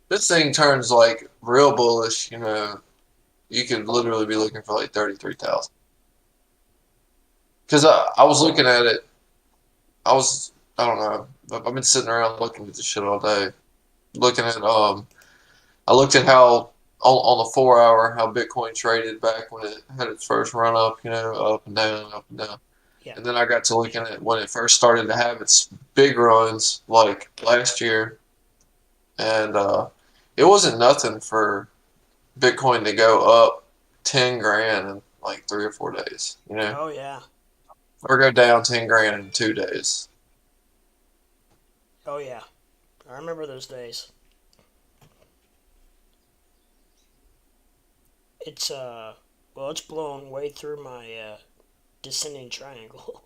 This thing turns like real bullish, you could literally be looking for like 33,000. Because I was looking at it, I don't know, I've been sitting around looking at this shit all day. Looking at I looked at how on the 4 hour how Bitcoin traded back when it had its first run up, up and down, up and down. Yeah. And then I got to looking at when it first started to have its big runs, like last year, and it wasn't nothing for Bitcoin to go up 10 grand in like 3 or 4 days, Oh yeah. or go down 10 grand in 2 days. Oh yeah. I remember those days. It's well, it's blown way through my descending triangle.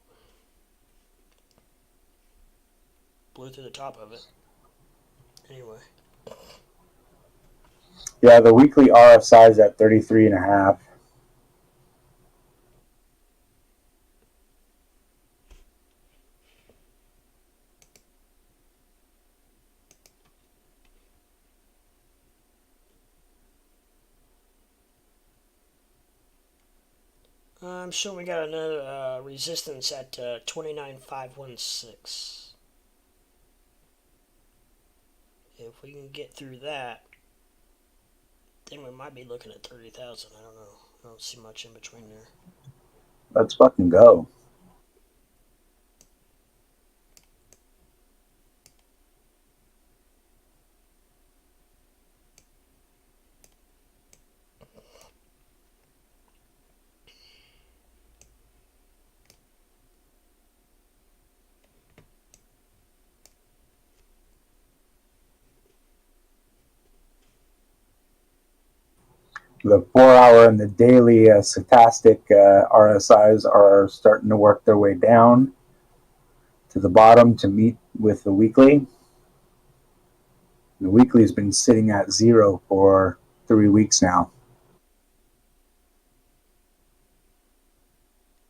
Blew through the top of it. Anyway. Yeah, the weekly RSI is at 33.5. I'm sure we got another resistance at 29,516. If we can get through that, then we might be looking at 30,000. I don't know. I don't see much in between there. Let's fucking go. The 4 hour and the daily stochastic RSIs are starting to work their way down to the bottom to meet with the weekly. The weekly has been sitting at 0 for 3 weeks now.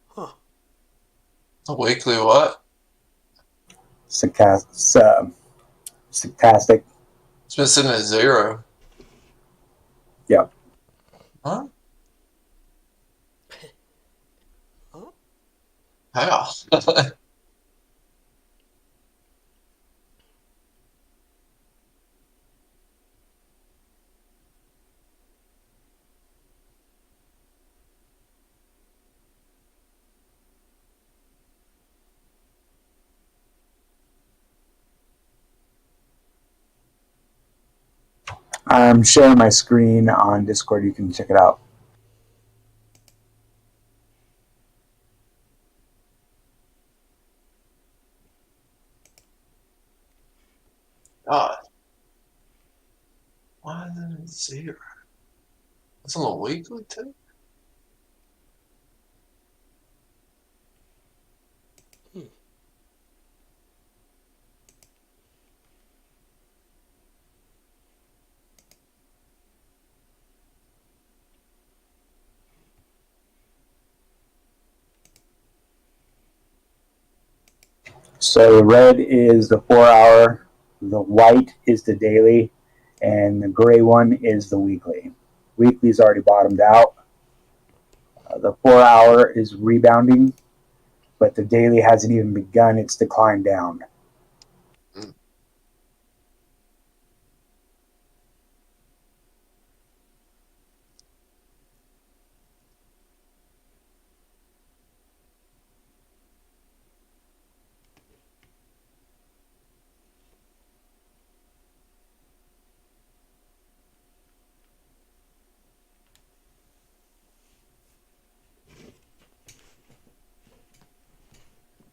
Huh. A weekly what? Stochastic. It's been sitting at 0. Yep. Huh? Oh. How? I'm sharing my screen on Discord. You can check it out. God. Why is it at 0? It's on the weekly too? Hmm. So the red is the 4 hour, the white is the daily, and the gray one is the weekly. Weekly's already bottomed out. The 4 hour is rebounding, but the daily hasn't even begun its decline down. Mm.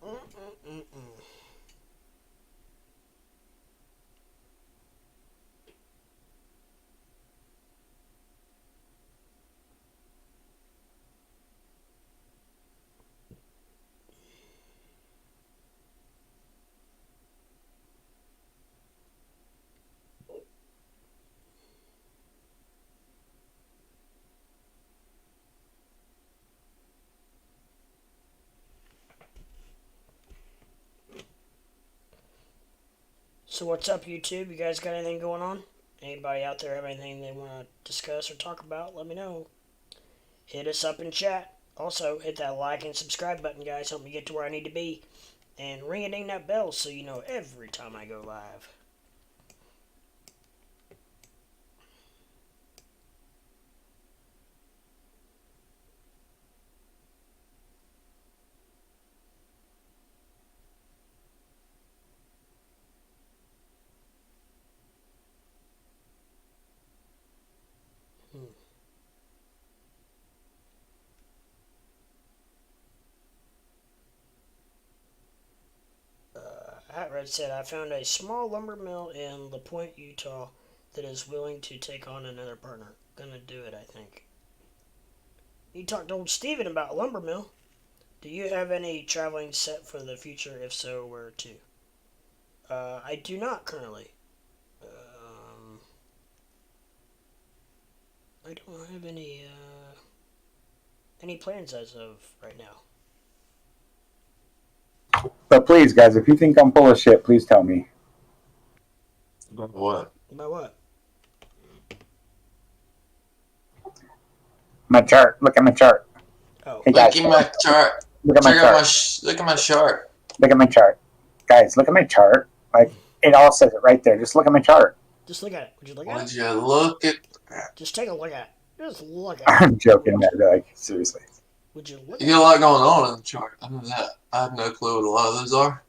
Mm-mm-mm-mm. So what's up, YouTube? You guys got anything going on? Anybody out there have anything they want to discuss or talk about? Let me know. hit us up in chat. Also, hit that like and subscribe button, guys. Help me get to where I need to be. And ring a ding that bell so you know every time I go live. Red said, I found a small lumber mill in La Pointe, Utah that is willing to take on another partner. Gonna do it, I think. You talked to old Steven about lumber mill. Do you have any traveling set for the future? If so, where to? I do not currently. I don't have any plans as of right now. But please, guys, if you think I'm full of shit, please tell me. About what? About what? My chart. Look at my chart. Oh. Hey guys, Look at my chart. look at my Check out chart. look at my chart. Look at my chart. Guys, look at my chart. Like, it all says it right there. Just look at my chart. Just look at it. Would you look at Would it? you look at? Just take a look at it. Just look at it. I'm joking, man. Like, seriously. Would you look You at got a it? lot going on in the chart. I know that. I have no clue what a lot of those are.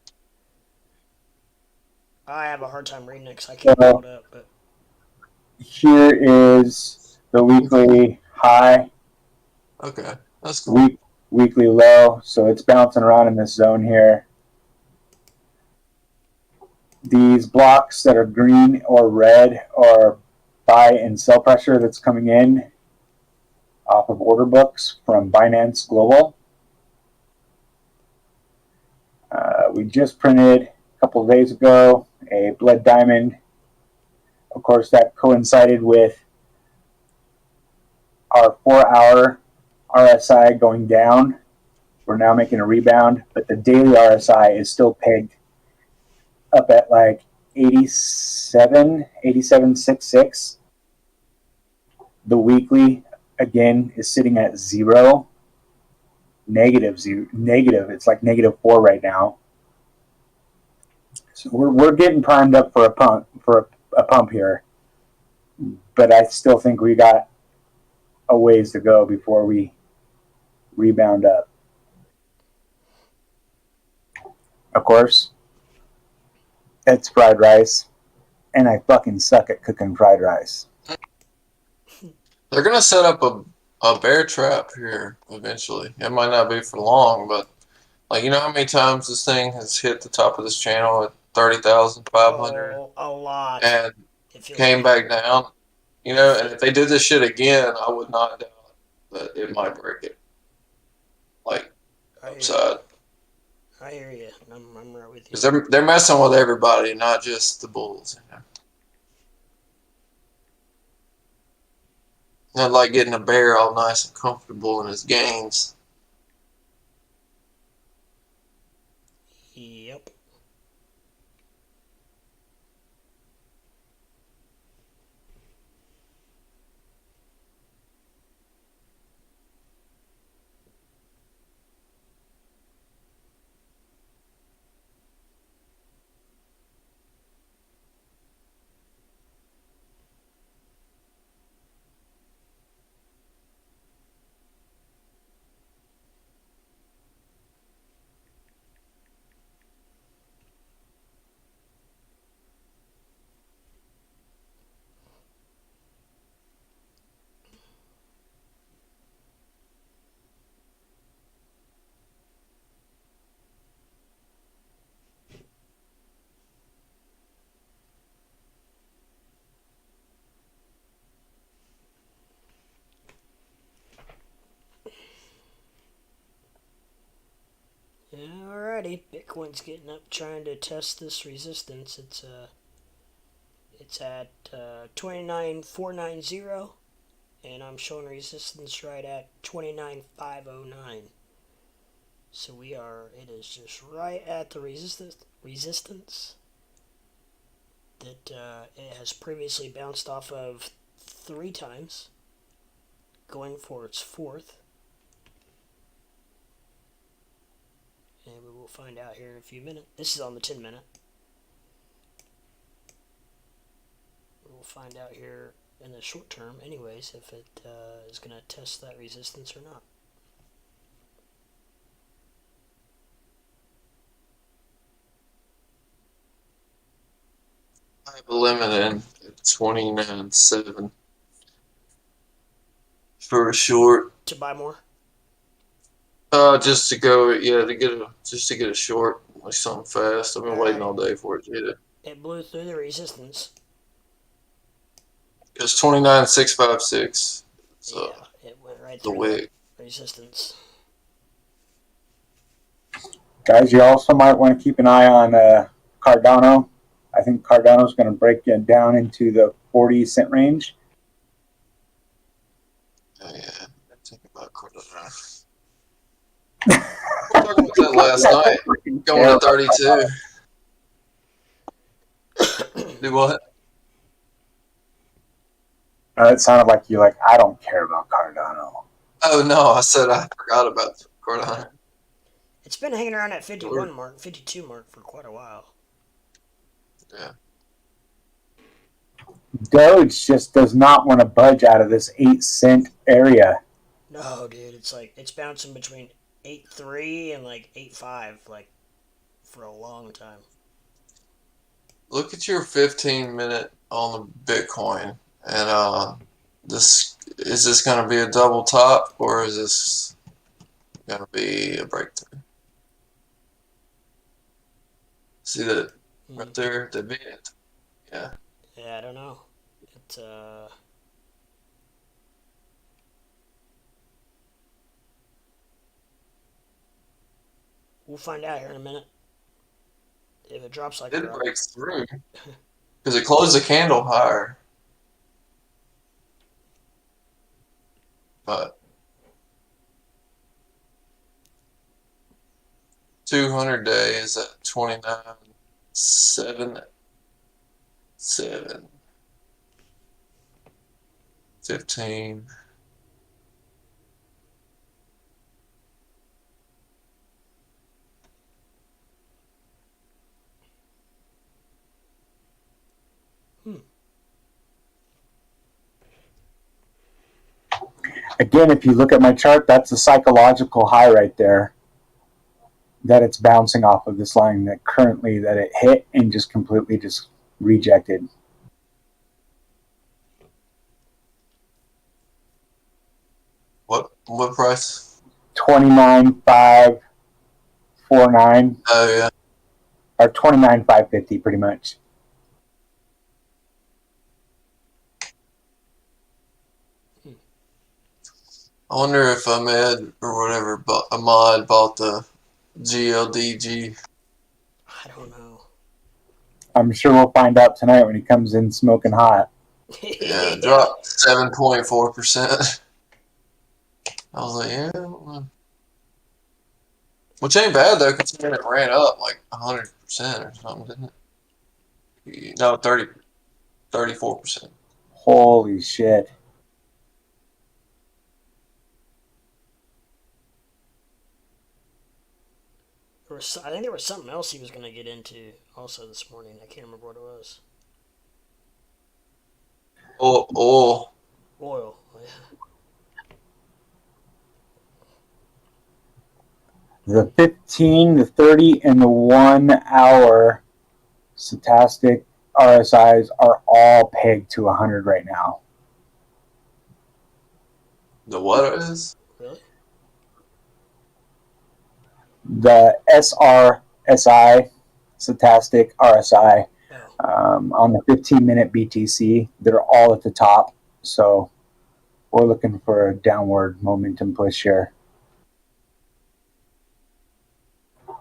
I have a hard time reading it because I can't pull it up. But Here is the weekly high, Okay, that's cool. weekly low. So it's bouncing around in this zone here. These blocks that are green or red are buy and sell pressure that's coming in off of order books from Binance Global. We just printed a couple of days ago a blood diamond. Of course, that coincided with our 4-hour RSI going down. We're now making a rebound, but the daily RSI is still pegged up at like 87.66. The weekly, again, is sitting at zero. Negative. It's like -4 right now. So we're getting primed up for a pump here, but I still think we got a ways to go before we rebound up. Of course, it's fried rice, and I fucking suck at cooking fried rice. They're gonna set up a bear trap here eventually. It might not be for long, but like you know how many times this thing has hit the top of this channel at 30,500 a lot. and came like back down. You know, and if they did this shit again, I would not doubt that it might break it. Like upside. I hear you. I'm right with you. Because they're messing with everybody, not just the bulls. You know? Not like getting a bear all nice and comfortable in his gains. Yep. Alrighty, Bitcoin's getting up, trying to test this resistance. It's at 29,490, and I'm showing resistance right at 29,509. So it is just right at the resistance that it has previously bounced off of 3 times. going for its fourth. And we will find out here in a few minutes. This is on the 10-minute. We'll find out here in the short term, anyways, if it is going to test that resistance or not. I have a limit in at 29.7 for a short. To buy more? Just to go, just to get a short, like something fast. I've been waiting all day for it to hit it. It blew through the resistance. It's 29.656. So yeah, it went right the through wick. resistance. Guys, you also might want to keep an eye on Cardano. I think Cardano's going to break it down into the 40-cent range. Oh, yeah, I'm thinking about Cardano. We were talking about that last night, going to 32. Do what? It sounded like you're like, I don't care about Cardano. Oh, no, I said I forgot about Cardano. It's been hanging around that 51 mark, 52 mark for quite a while. Yeah. Doge just does not want to budge out of this 8-cent area. No, dude, it's bouncing between 8.3 and like 8.5 like for a long time. Look at your 15-minute on the Bitcoin, and this is this going to be a double top, or is this going to be a breakthrough? See that right there, the bit. Yeah. Yeah, I don't know. It we'll find out here in a minute. If it drops like It breaks through because it closed the candle higher, but 200-day is at 29.77. 15. Again, if you look at my chart, that's a psychological high right there that it's bouncing off of this line that currently that it hit and just completely just rejected. What price? 29,549. Oh yeah. Or 29,550 pretty much. I wonder if Ahmed or whatever Ahmad bought the GLDG. I don't know. I'm sure we'll find out tonight when he comes in smoking hot. Yeah, it dropped 7.4%. I was like, yeah. Which ain't bad though, considering it ran up like 100% or something, didn't it? No, 34%. Holy shit. I think there was something else he was going to get into also this morning. I can't remember what it was. Oil. Oil. The 15, the 30, and the 1 hour stochastic RSIs are all pegged to 100 right now. The what is? Really? The SRSI, stochastic RSI, on the 15-minute BTC, they're all at the top. So we're looking for a downward momentum push here,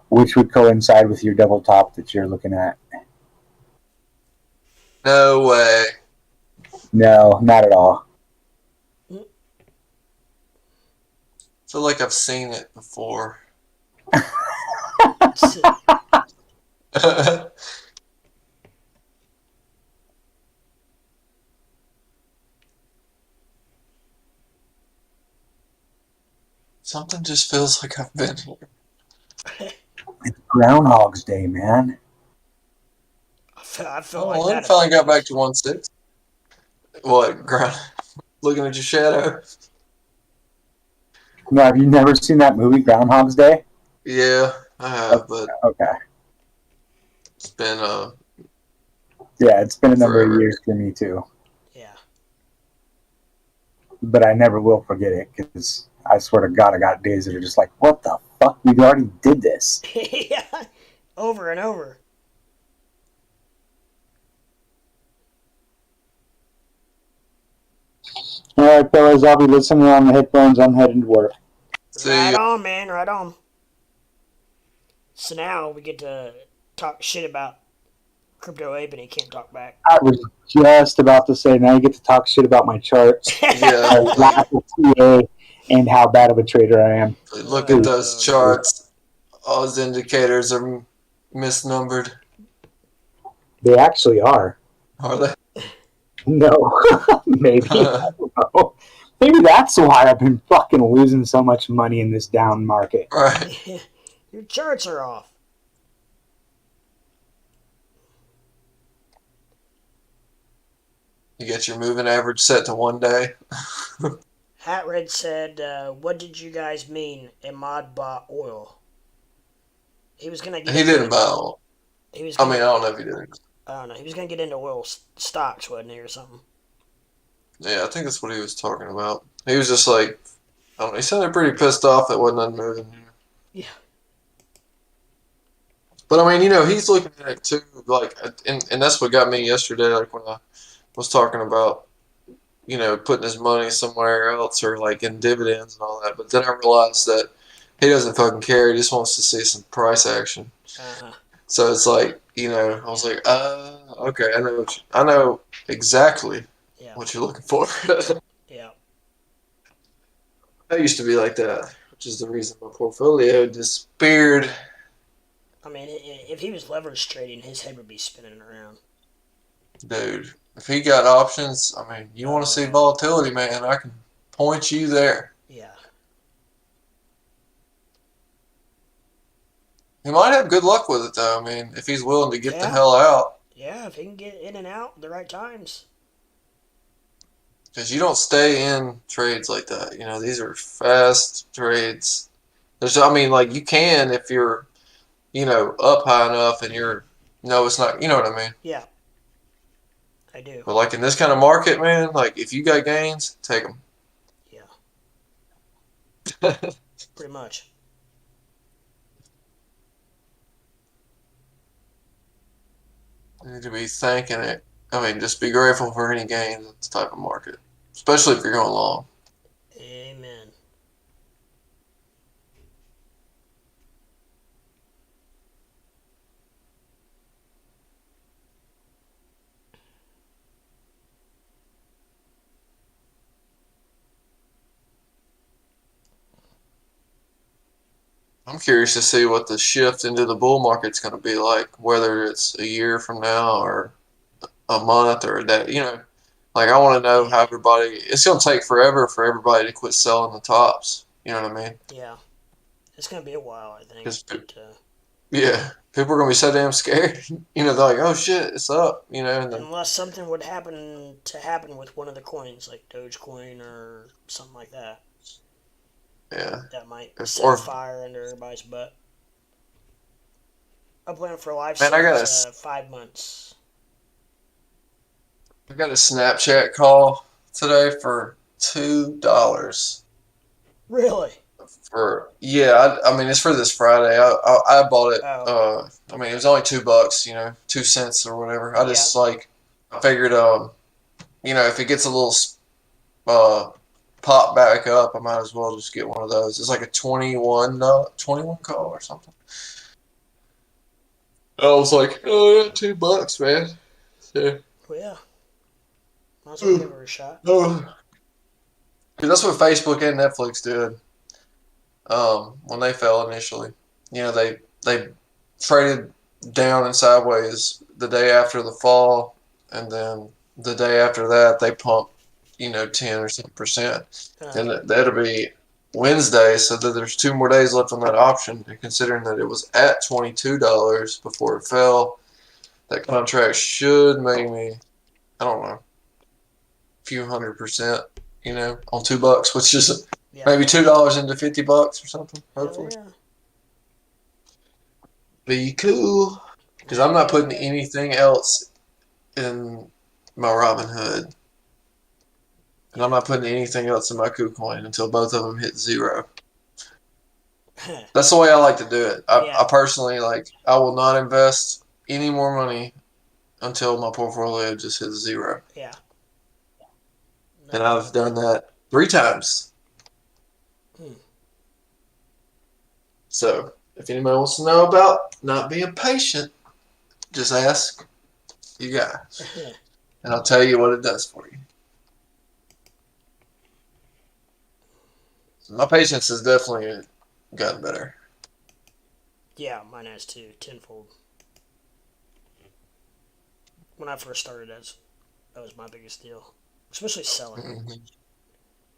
which would coincide with your double top that you're looking at. No way. No, not at all. I feel like I've seen it before. Something just feels like I've been here. It's Groundhog's Day, man. I feel Oh, like well, that it a finally few got back days. to 1.6. What, ground? Looking at your shadow? No, have you never seen that movie, Groundhog's Day? Yeah, I have, but Okay. it's been Yeah, it's been a number of forever. years for me too. Yeah. But I never will forget it because I swear to God, I got days that are just like, what the fuck? We already did this. Yeah. Over and over. All right, fellas, I'll be listening on the headphones. I'm heading to work. See Right you. on, man. Right on. So now we get to talk shit about Crypto Ape and he can't talk back. I was just about to say, now you get to talk shit about my charts, Yeah, my like lack of TA, and how bad of a trader I am. look at Please. those God. charts. All his indicators are misnumbered. They actually are. Are they? No, maybe. I don't know. Maybe that's why I've been fucking losing so much money in this down market. Right. Your charts are off. You get your moving average set to 1 day. Hat Red said, what did you guys mean? Imad bought oil. He was gonna get He into didn't buy all. he was I mean, gonna I don't know if he did. I don't know. He was gonna get into oil stocks, wasn't he, or something? Yeah, I think that's what he was talking about. He was just like, I don't know, he sounded pretty pissed off that wasn't unmoving. Yeah. But I mean, he's looking at it too, like, and that's what got me yesterday, like when I was talking about, putting his money somewhere else or like in dividends and all that. But then I realized that he doesn't fucking care. He just wants to see some price action. Uh-huh. So it's like, I was like, okay, I know exactly Yeah. what you're looking for. Yeah. I used to be like that, which is the reason my portfolio disappeared. I mean, if he was leverage trading, his head would be spinning around. Dude, if he got options, I mean, you want to Oh, see yeah. volatility, man, I can point you there. Yeah. He might have good luck with it, though. I mean, if he's willing to get the Yeah. hell out. Yeah, if he can get in and out at the right times. Because you don't stay in trades like that. These are fast trades. I mean, like, you can if you're, up high enough and no, it's not, you know what I mean? Yeah. I do. But, like, in this kind of market, man, like, if you got gains, take them. Yeah. Pretty much. You need to be thanking it. I mean, just be grateful for any gains in this type of market, especially if you're going long. Amen. I'm curious to see what the shift into the bull market's going to be like, whether it's a year from now or a month or a day. Like, I want to know how it's going to take forever for everybody to quit selling the tops. You know what I mean? Yeah. It's going to be a while, I think. But, yeah, people are going to be so damn scared. They're like, oh shit, it's up. And then, unless something would happen with one of the coins, like Dogecoin or something like that. Yeah. That might set fire under everybody's butt. Upland for Life says 5 months. I got a Snapchat call today for $2. Really? I mean, it's for this Friday. I bought it. Oh. I mean, it was only $2, 2 cents or whatever. I just I figured, if it gets a little pop back up, I might as well just get one of those. It's like a 21 call or something. I was like, oh yeah, $2, man. Yeah. Well, yeah. Might as well give her a shot. Oh. That's what Facebook and Netflix did. When they fell initially, they traded down and sideways the day after the fall, and then the day after that they pumped, 10 or something percent. And Wednesday, so that there's 2 more days left on that option. And considering that it was at $22 before it fell, that contract should make me, I don't know, a few $100%, on $2, which is maybe $2 into $50 or something. Hopefully, be cool. Because I'm not putting anything else in my Robinhood. And I'm not putting anything else in my KuCoin until both of them hit 0. That's the way I like to do it. I personally, I will not invest any more money until my portfolio just hits 0. Yeah. And I've done that 3 times. So, if anybody wants to know about not being patient, just ask you guys. And I'll tell you what it does for you. My patience has definitely gotten better. Yeah, mine has too, tenfold. When I first started, that was my biggest deal, especially selling. Mm-hmm.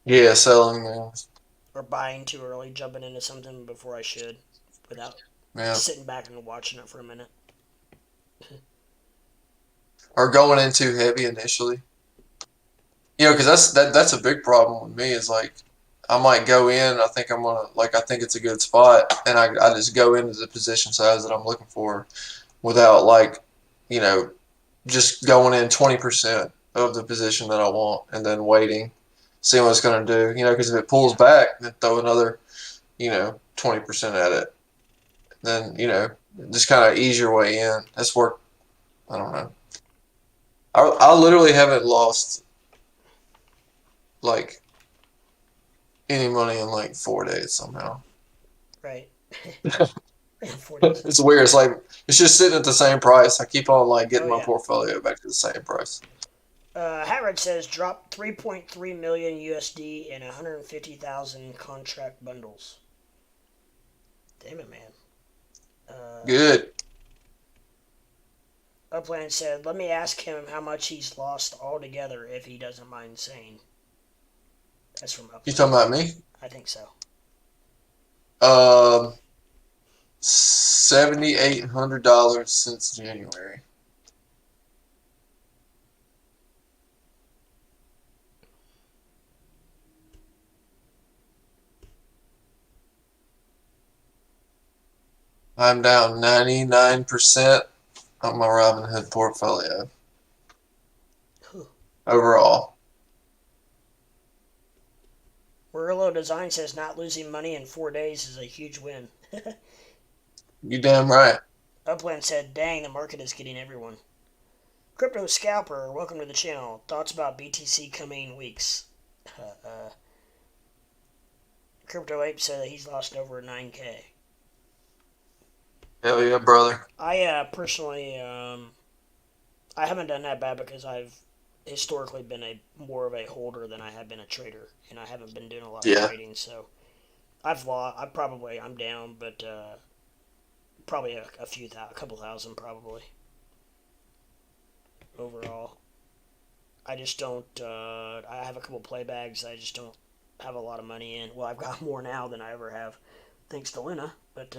Yeah, selling. Or buying too early, jumping into something before I should, without sitting back and watching it for a minute. Or going in too heavy initially. Because that's a big problem with me is I might go in, I think I'm gonna I think it's a good spot, and I just go into the position size that I'm looking for without just going in 20% of the position that I want and then waiting, seeing what it's gonna do. Because if it pulls back, then throw another 20% at it. Then just kind of ease your way in. That's worked. I don't know. I literally haven't lost any money in 4 days somehow. Right. It's weird. It's just sitting at the same price. I keep on getting my portfolio back to the same price. Harrod says drop 3.3 million USD in 150,000 contract bundles. Damn it, man. Good. Upland said, let me ask him how much he's lost altogether if he doesn't mind saying. That's from Upland. You talking about me? I think so. $7,800 since January. I'm down 99% on my Robinhood portfolio. Overall. Murillo Design says not losing money in 4 days is a huge win. You damn right. Upland said, dang, the market is getting everyone. Crypto Scalper, welcome to the channel. Thoughts about BTC coming weeks? Crypto Ape said that he's lost over 9K. Hell yeah, brother. I personally, I haven't done that bad because I've historically been more of a holder than I have been a trader, and I haven't been doing a lot of trading, so I've lost. I'm down, but probably a couple thousand probably overall. I just don't. I have a couple play bags. I just don't have a lot of money in. Well, I've got more now than I ever have, thanks to Lena. But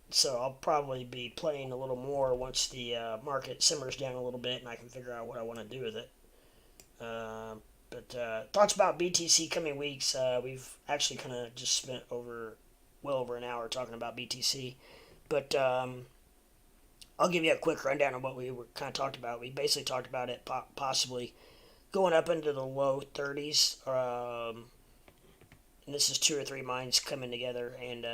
so I'll probably be playing a little more once the market simmers down a little bit and I can figure out what I want to do with it. But thoughts about BTC coming weeks. We've actually kind of just spent well over an hour talking about BTC. But I'll give you a quick rundown of what we were kind of talked about. We basically talked about it possibly going up into the low 30s. And this is 2 or 3 mines coming together, and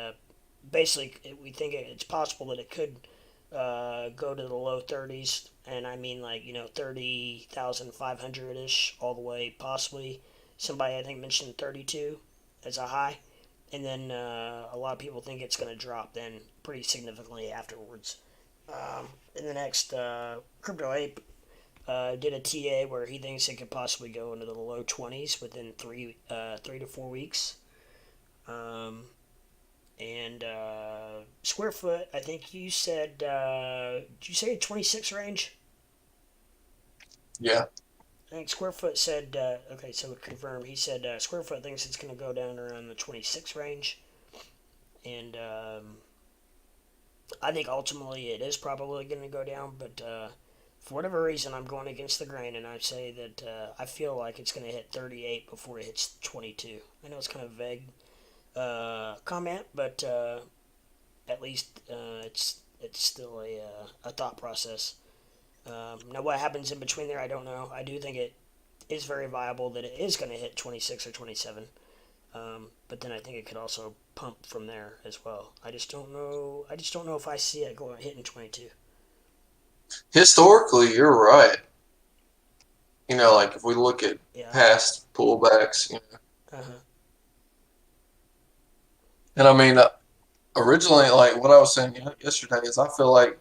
basically we think it's possible that it could go to the low 30s, and I mean 30,500-ish all the way, possibly. Somebody I think mentioned 32 as a high, and then a lot of people think it's going to drop then pretty significantly afterwards. In the next, Crypto Ape did a TA where he thinks it could possibly go into the low 20s within 3 to 4 weeks. And square foot, I think you said, did you say 26 range? Yeah. I think Squarefoot said, okay, so confirm. He said Squarefoot thinks it's going to go down around the 26 range. And I think ultimately it is probably going to go down, but for whatever reason, I'm going against the grain, and I say that I feel like it's going to hit 38 before it hits 22. I know it's kind of a vague comment, but at least it's still a thought process. Now, what happens in between there, I don't know. I do think it is very viable that it is going to hit 26 or 27. But then I think it could also pump from there as well. I just don't know. I just don't know if I see it going hitting 22. Historically, you're right. Like if we look at Yeah. past pullbacks. Uh huh. And I mean, originally, like what I was saying yesterday is I feel like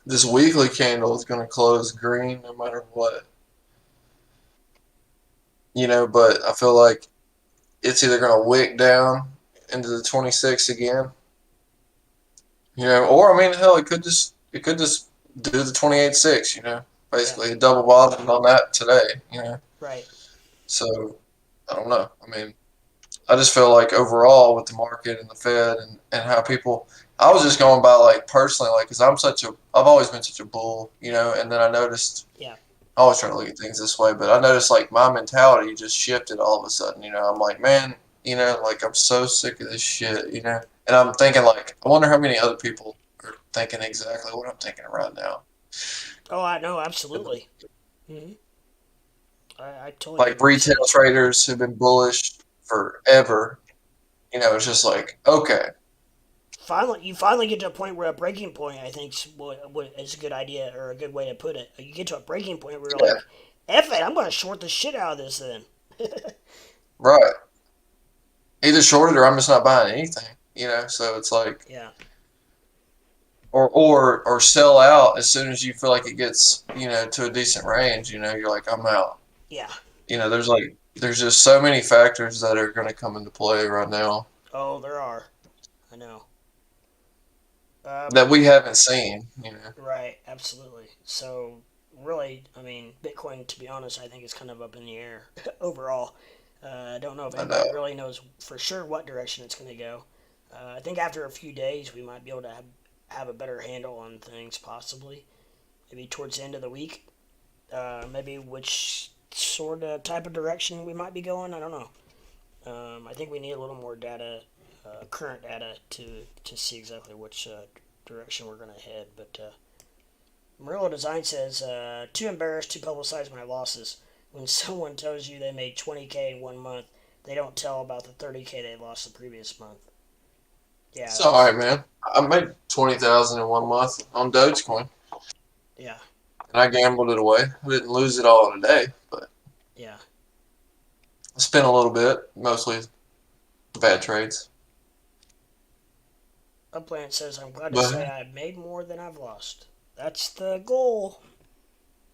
this weekly candle is going to close green no matter what. But I feel like it's either going to wick down into the 26 again, or I mean, hell, it could just do the 28.6, Yeah. basically double bottom on that today. Right. So I don't know. I mean, I just feel like overall with the market and the Fed and how people, I was just going by like personally, like, because I've always been such a bull, and then I noticed, Yeah. I always try to look at things this way, but I noticed like my mentality just shifted all of a sudden, I'm like, man, like I'm so sick of this shit. And I'm thinking like, I wonder how many other people are thinking exactly what I'm thinking right now. Oh, I know. Absolutely. Hmm. I totally get Like what you're retail saying. traders who've been bullish forever, it's just like, okay, Finally, you finally get to a point where a breaking point, I think, what is a good idea or a good way to put it. You get to a breaking point where you're yeah, like, "F it, I'm going to short the shit out of this." Then. right. Either shorted or I'm just not buying anything. So it's like, Yeah. or sell out as soon as you feel like it gets, to a decent range. You're like, I'm out. Yeah. There's just so many factors that are going to come into play right now Oh, there are. I know. that But we haven't seen. right, absolutely. So really, I mean, Bitcoin, to be honest, I think is kind of up in the air overall. I don't know if I know. anybody really knows for sure what direction it's going to go. I think after a few days, we might be able to have a better handle on things, possibly. Maybe towards the end of the week. Maybe which sort of type of direction we might be going. I don't know. I think we need a little more data, current data, to see exactly which direction we're going to head. But Murillo Design says, too embarrassed to publicize my losses. When someone tells you they made 20K in 1 month, they don't tell about the 30K they lost the previous month. Yeah, It's all right, man. I made 20,000 in 1 month on Dogecoin, yeah, and I gambled it away. I didn't lose it all in a day, but yeah. I spent a little bit, mostly bad trades. Upland says, I'm glad to say But I've made more than I've lost. That's the goal,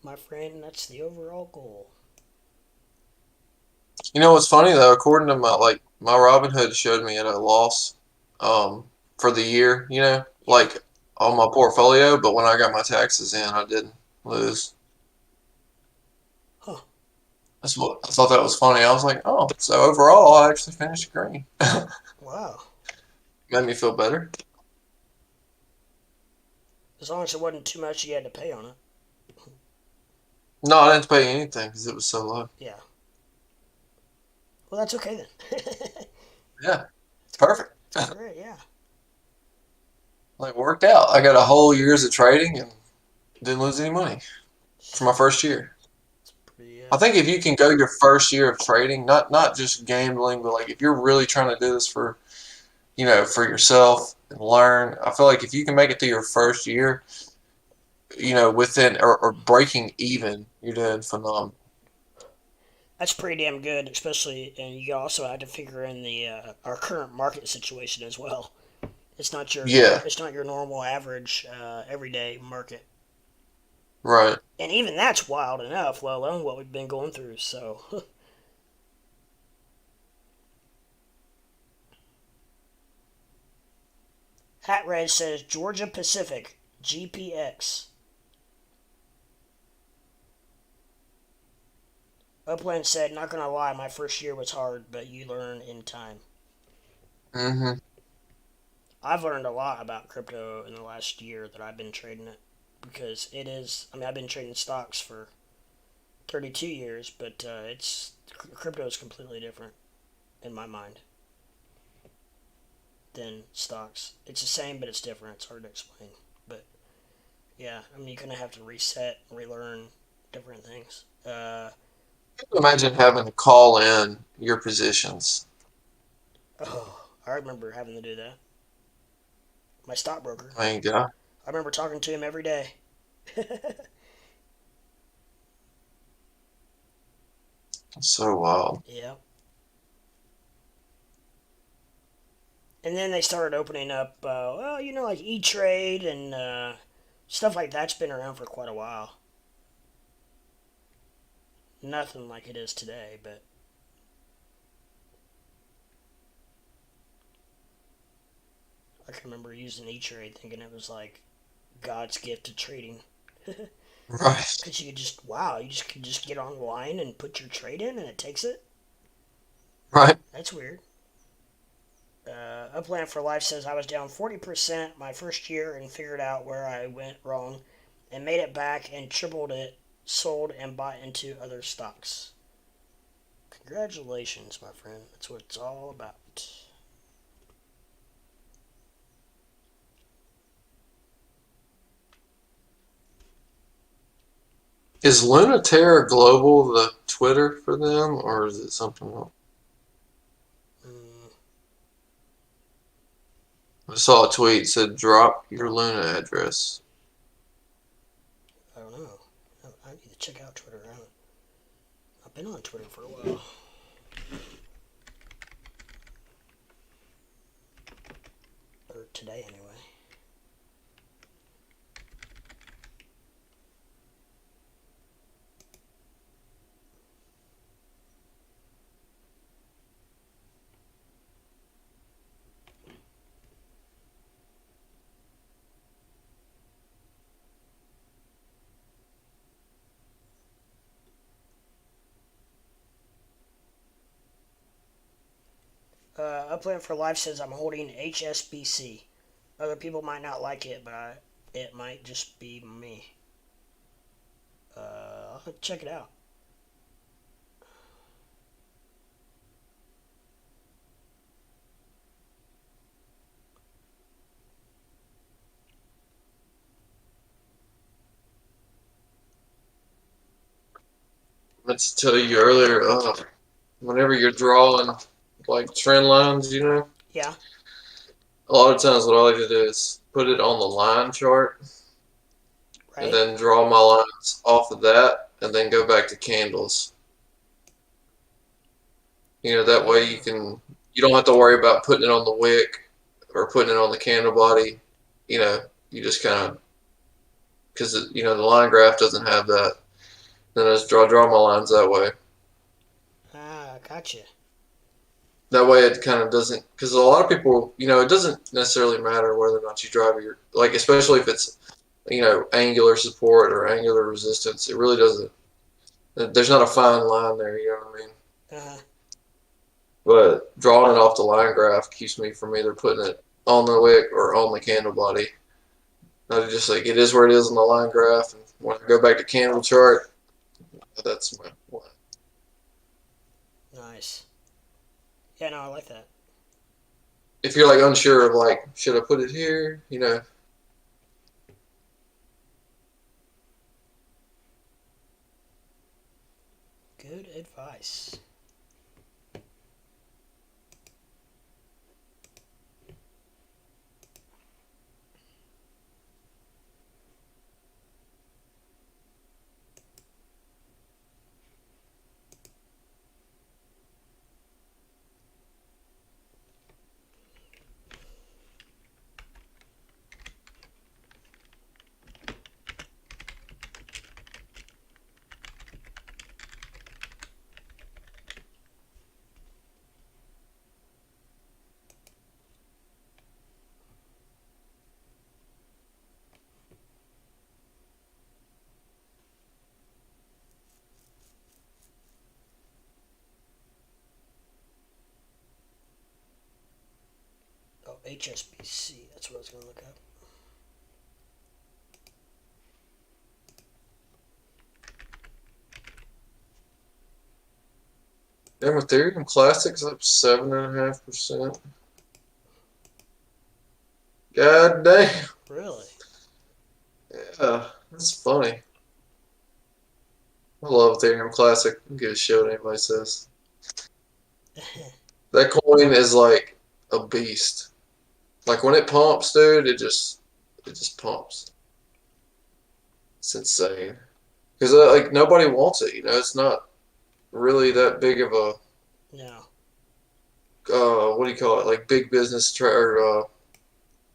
my friend. That's the overall goal. what's funny though? According to my Robinhood showed me at a loss, for the year. Yeah. Like on my portfolio, but when I got my taxes in, I didn't lose. Huh. That's what I thought that was funny. I was like, oh, so overall, I actually finished green. Wow. Made me feel better. As long as it wasn't too much you had to pay on it. No, I didn't pay anything because it was so low. Yeah. Well, that's okay then. Yeah, it's perfect. That's great, yeah. Like worked out. I got a whole year's of trading and didn't lose any money for my first year. It's pretty, I think if you can go your first year of trading, not just gambling, but like if you're really trying to do this for yourself and learn, I feel like if you can make it through your first year, within or breaking even, you're doing phenomenal. that's pretty damn good, especially, and you also have to figure in the our current market situation as well. Yeah, It's not your normal average everyday market, right. and even that's wild enough. Let alone what we've been going through. So, Hat Red says Georgia Pacific GPX. Upland said, "Not gonna lie, my first year was hard, but you learn in time." Mm-hmm. I've learned a lot about crypto in the last year that I've been trading it because it is. I mean, I've been trading stocks for 32 years, but crypto is completely different in my mind than stocks. It's the same, but it's different. It's hard to explain, but yeah, I mean, you're gonna have to reset and relearn different things. Imagine having to call in your positions. Oh, I remember having to do that. My stockbroker. I mean, God, I remember talking to him every day. it's so wild. Yeah. And then they started opening up, well, like E Trade and stuff like that's been around for quite a while. Nothing like it is today, but I can remember using E Trade thinking it was like God's gift to trading. Right. Because you could just, wow, you just could just get online and put your trade in and it takes it? Right. That's weird. Upland for Life says I was down 40% my first year and figured out where I went wrong and made it back and tripled it, sold and bought into other stocks. Congratulations, my friend. That's what it's all about. Is Luna Terra Global the Twitter for them, or is it something else? Mm, I saw a tweet said drop your Luna address. I don't know. I need to check out Twitter. I've been on Twitter for a while. Or today, anyway. Upland for Life says I'm holding HSBC. Other people might not like it, but it might just be me. I'll check it out. I meant to tell you earlier, whenever you're drawing like trend lines, Yeah, a lot of times what I like to do is put it on the line chart and right? then draw my lines off of that and then go back to candles. That way Uh, you don't have to worry about putting it on the wick or putting it on the candle body. You just kind of, because, the line graph doesn't have that. Then I just draw my lines that way. gotcha. That way it kind of doesn't, because a lot of people, it doesn't necessarily matter whether or not you drive your, like, especially if it's, angular support or angular resistance. It really doesn't, there's not a fine line there, you know what I mean? Uh, But drawing it off the line graph keeps me from either putting it on the wick or on the candle body. I just like, it is where it is on the line graph. And when I go back to candle chart, that's my line. nice. Yeah, no, I like that. If you're like unsure of like, should I put it here? Good advice. HSBC. That's what I was going to look up. Damn, Ethereum Classic's up 7.5%. God damn. Really? Yeah, that's funny. I love Ethereum Classic. I don't give a shit what anybody says. That coin is like a beast. Like when it pumps, dude, it just pumps. It's insane. Because like nobody wants it, It's not really that big of a No. what do you call it? Like big business or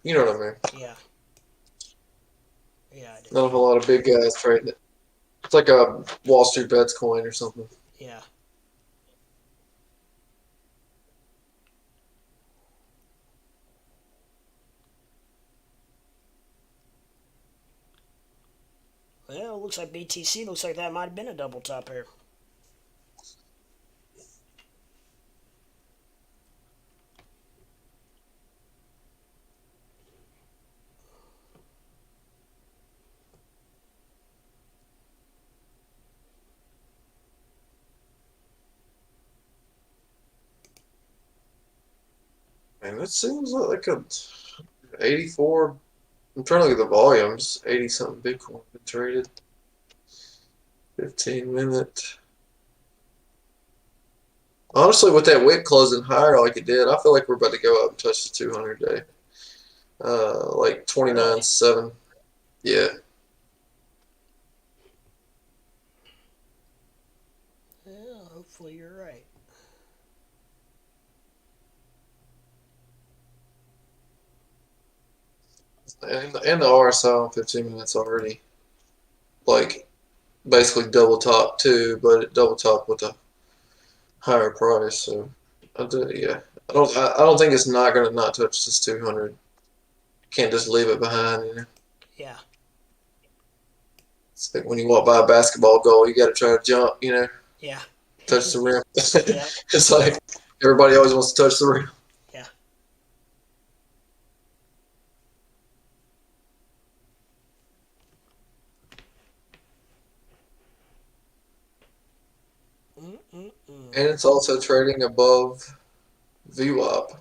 you know what I mean? Yeah. Yeah, I do. Not a whole lot of big guys trading it. It's like a Wall Street Bets coin or something. Yeah. Well, it looks like BTC looks like that might have been a double top here. And it seems like a 84. I'm trying to look at the volumes. 80 something Bitcoin been traded. 15 minute. Honestly, with that wick closing higher like it did, I feel like we're about to go up and touch the 200 day. Like 29.7. Yeah. Yeah, hopefully you're right. And the RSI on 15 minutes already, like, basically double top too, but it double top with a higher price. So, yeah. I don't think it's not going to not touch this 200. Can't just leave it behind. Yeah. It's like when you walk by a basketball goal, you got to try to jump, Yeah. touch the rim. Yep. It's like everybody always wants to touch the rim. Yeah. Mm-mm-mm. And it's also trading above VWAP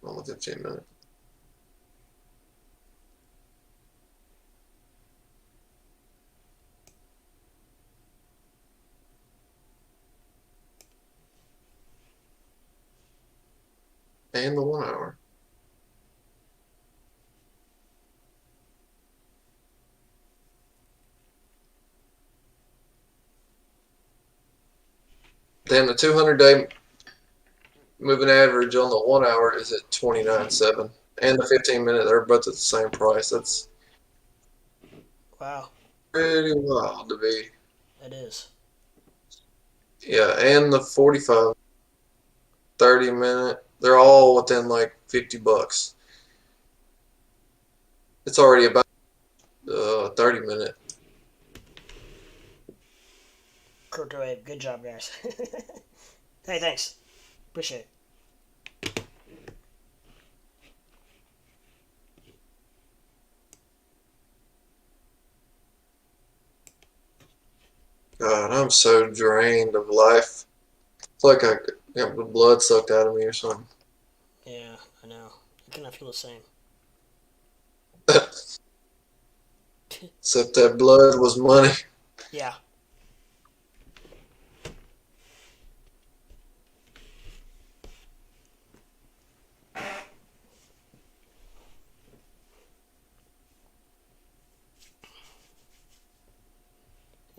on the 15 minute. And the 1 hour. Then the 200-day moving average on the 1 hour is at 29.7. And the 15 minute, they're both at the same price. That's Wow. pretty wild to be. That is. Yeah, and the 45, 30 minute, they're all within like $50. It's already about 30 minute. Crypto Ape, good job, guys. Hey, thanks. Appreciate it. God, I'm so drained of life. It's like I got the blood sucked out of me or something. Yeah, I know. I cannot feel the same. Except that blood was money. Yeah.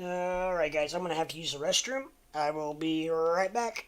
Alright, guys, I'm going to have to use the restroom. I will be right back.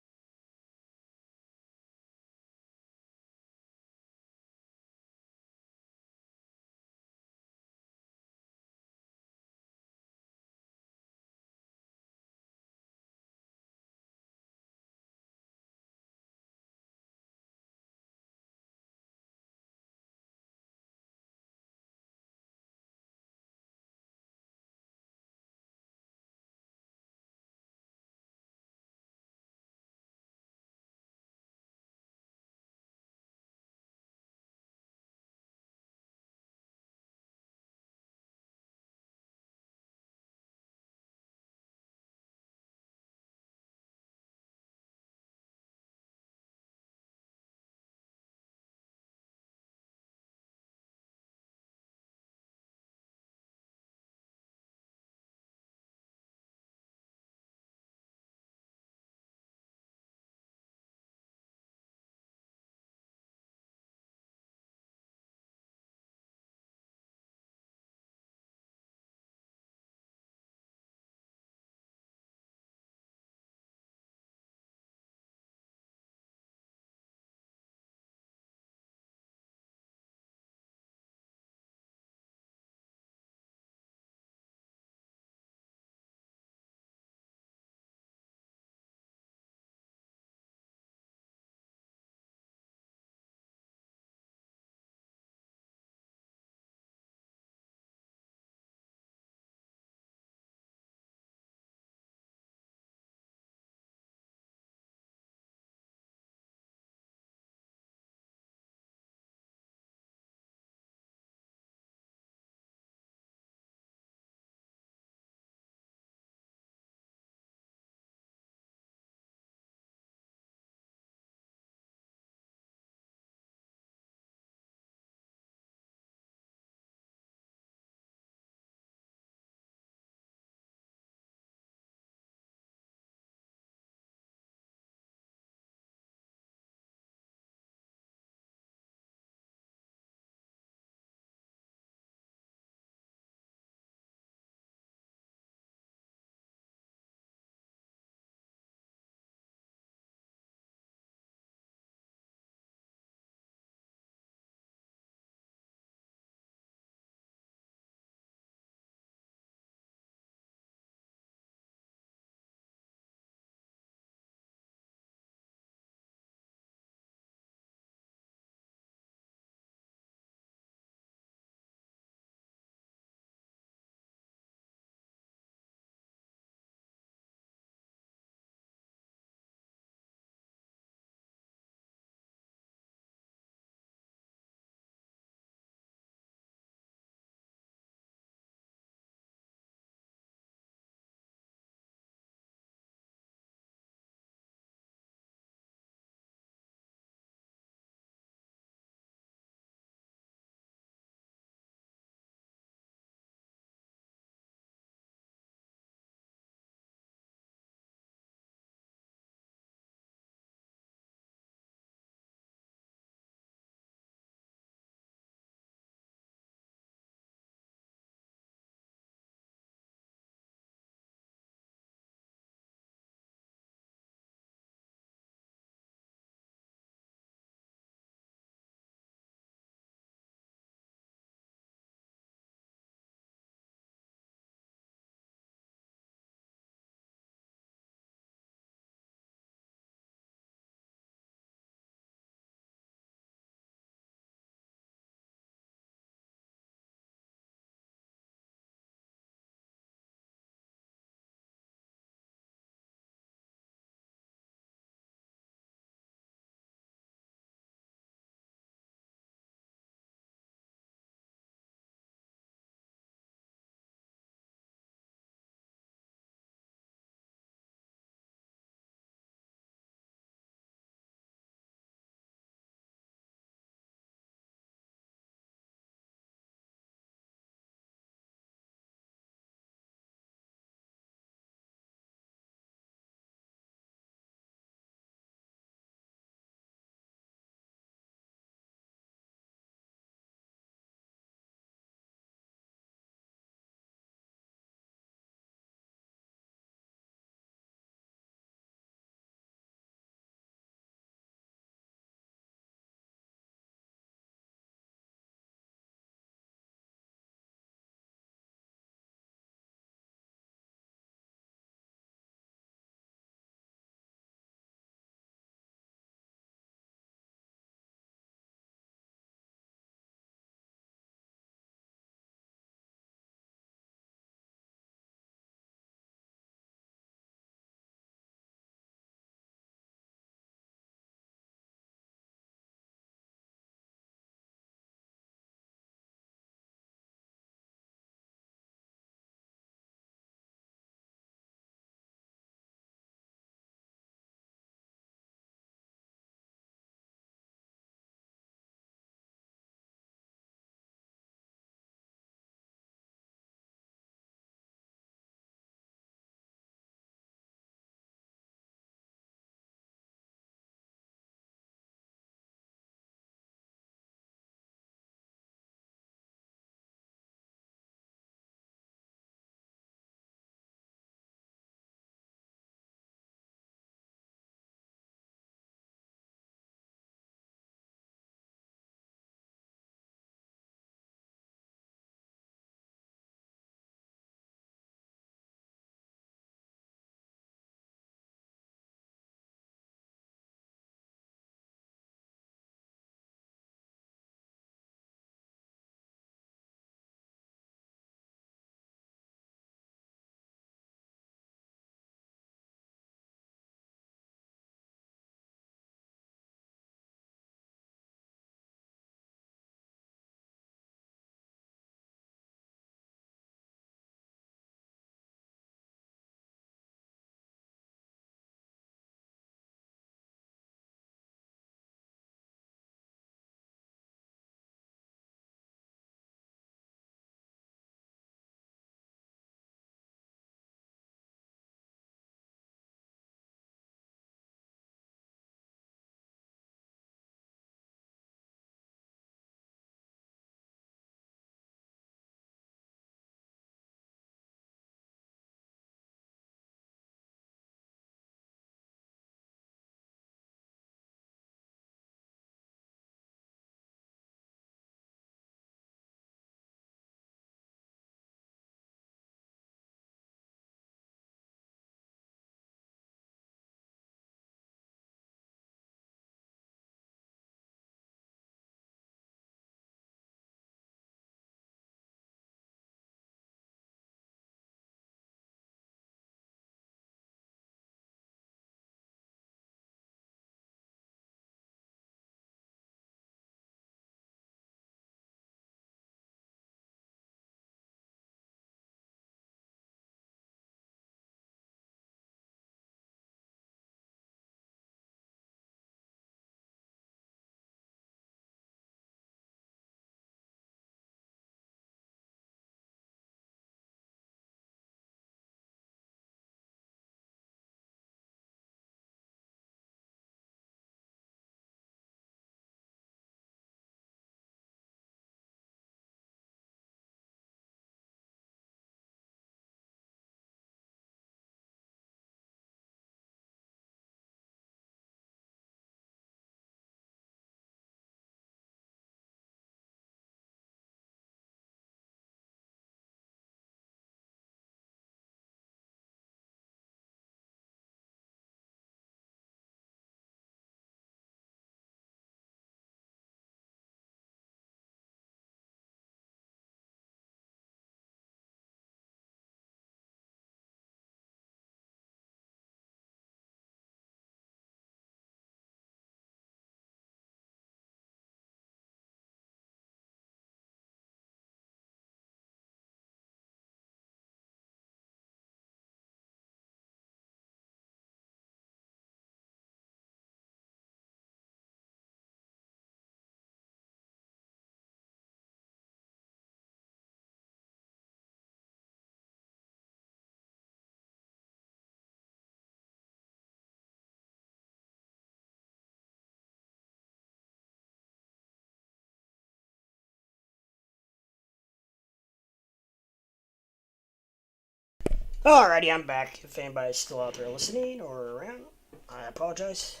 Alrighty, I'm back. If anybody's still out there listening or around, I apologize.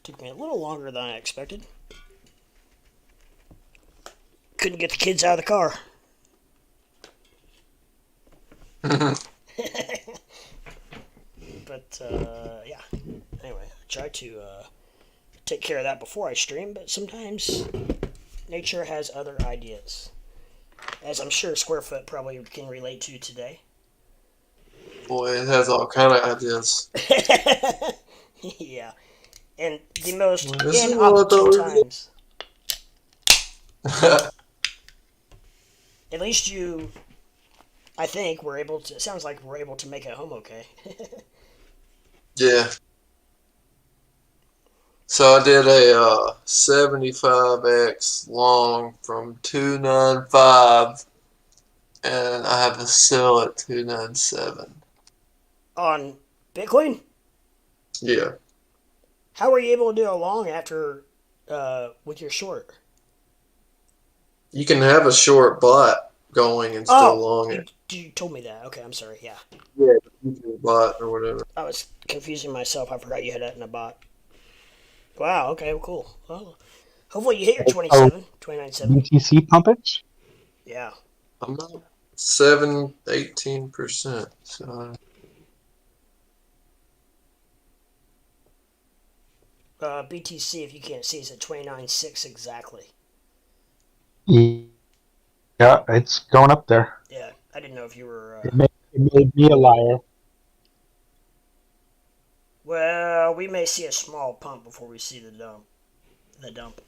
Took me a little longer than I expected. Couldn't get the kids out of the car. But, yeah. Anyway, I try to take care of that before I stream, but sometimes nature has other ideas. As I'm sure Squarefoot probably can relate to today. Boy, it has all kind of ideas. Yeah. And the most This is what I inopportune thought we times. At least you, I think, were able to. It sounds like we're able to make it home okay. Yeah. So I did a 75x long from 295, and I have a sell at 297. On Bitcoin? Yeah. How were you able to do a long after with your short? You can have a short bot going and still Oh, long you, it. you told me that. Okay, I'm sorry. Yeah. Yeah, bot or whatever. I was confusing myself. I forgot you had that in a bot. Wow, okay, well, cool. Well, hopefully you hit your Oh, 29.7. BTC pumpage? Yeah. I'm not 18%. So BTC, if you can't see, is at 29.6 exactly. Yeah, it's going up there. Yeah, I didn't know if you were. It made me a liar. Well, we may see a small pump before we see the dump. The dump.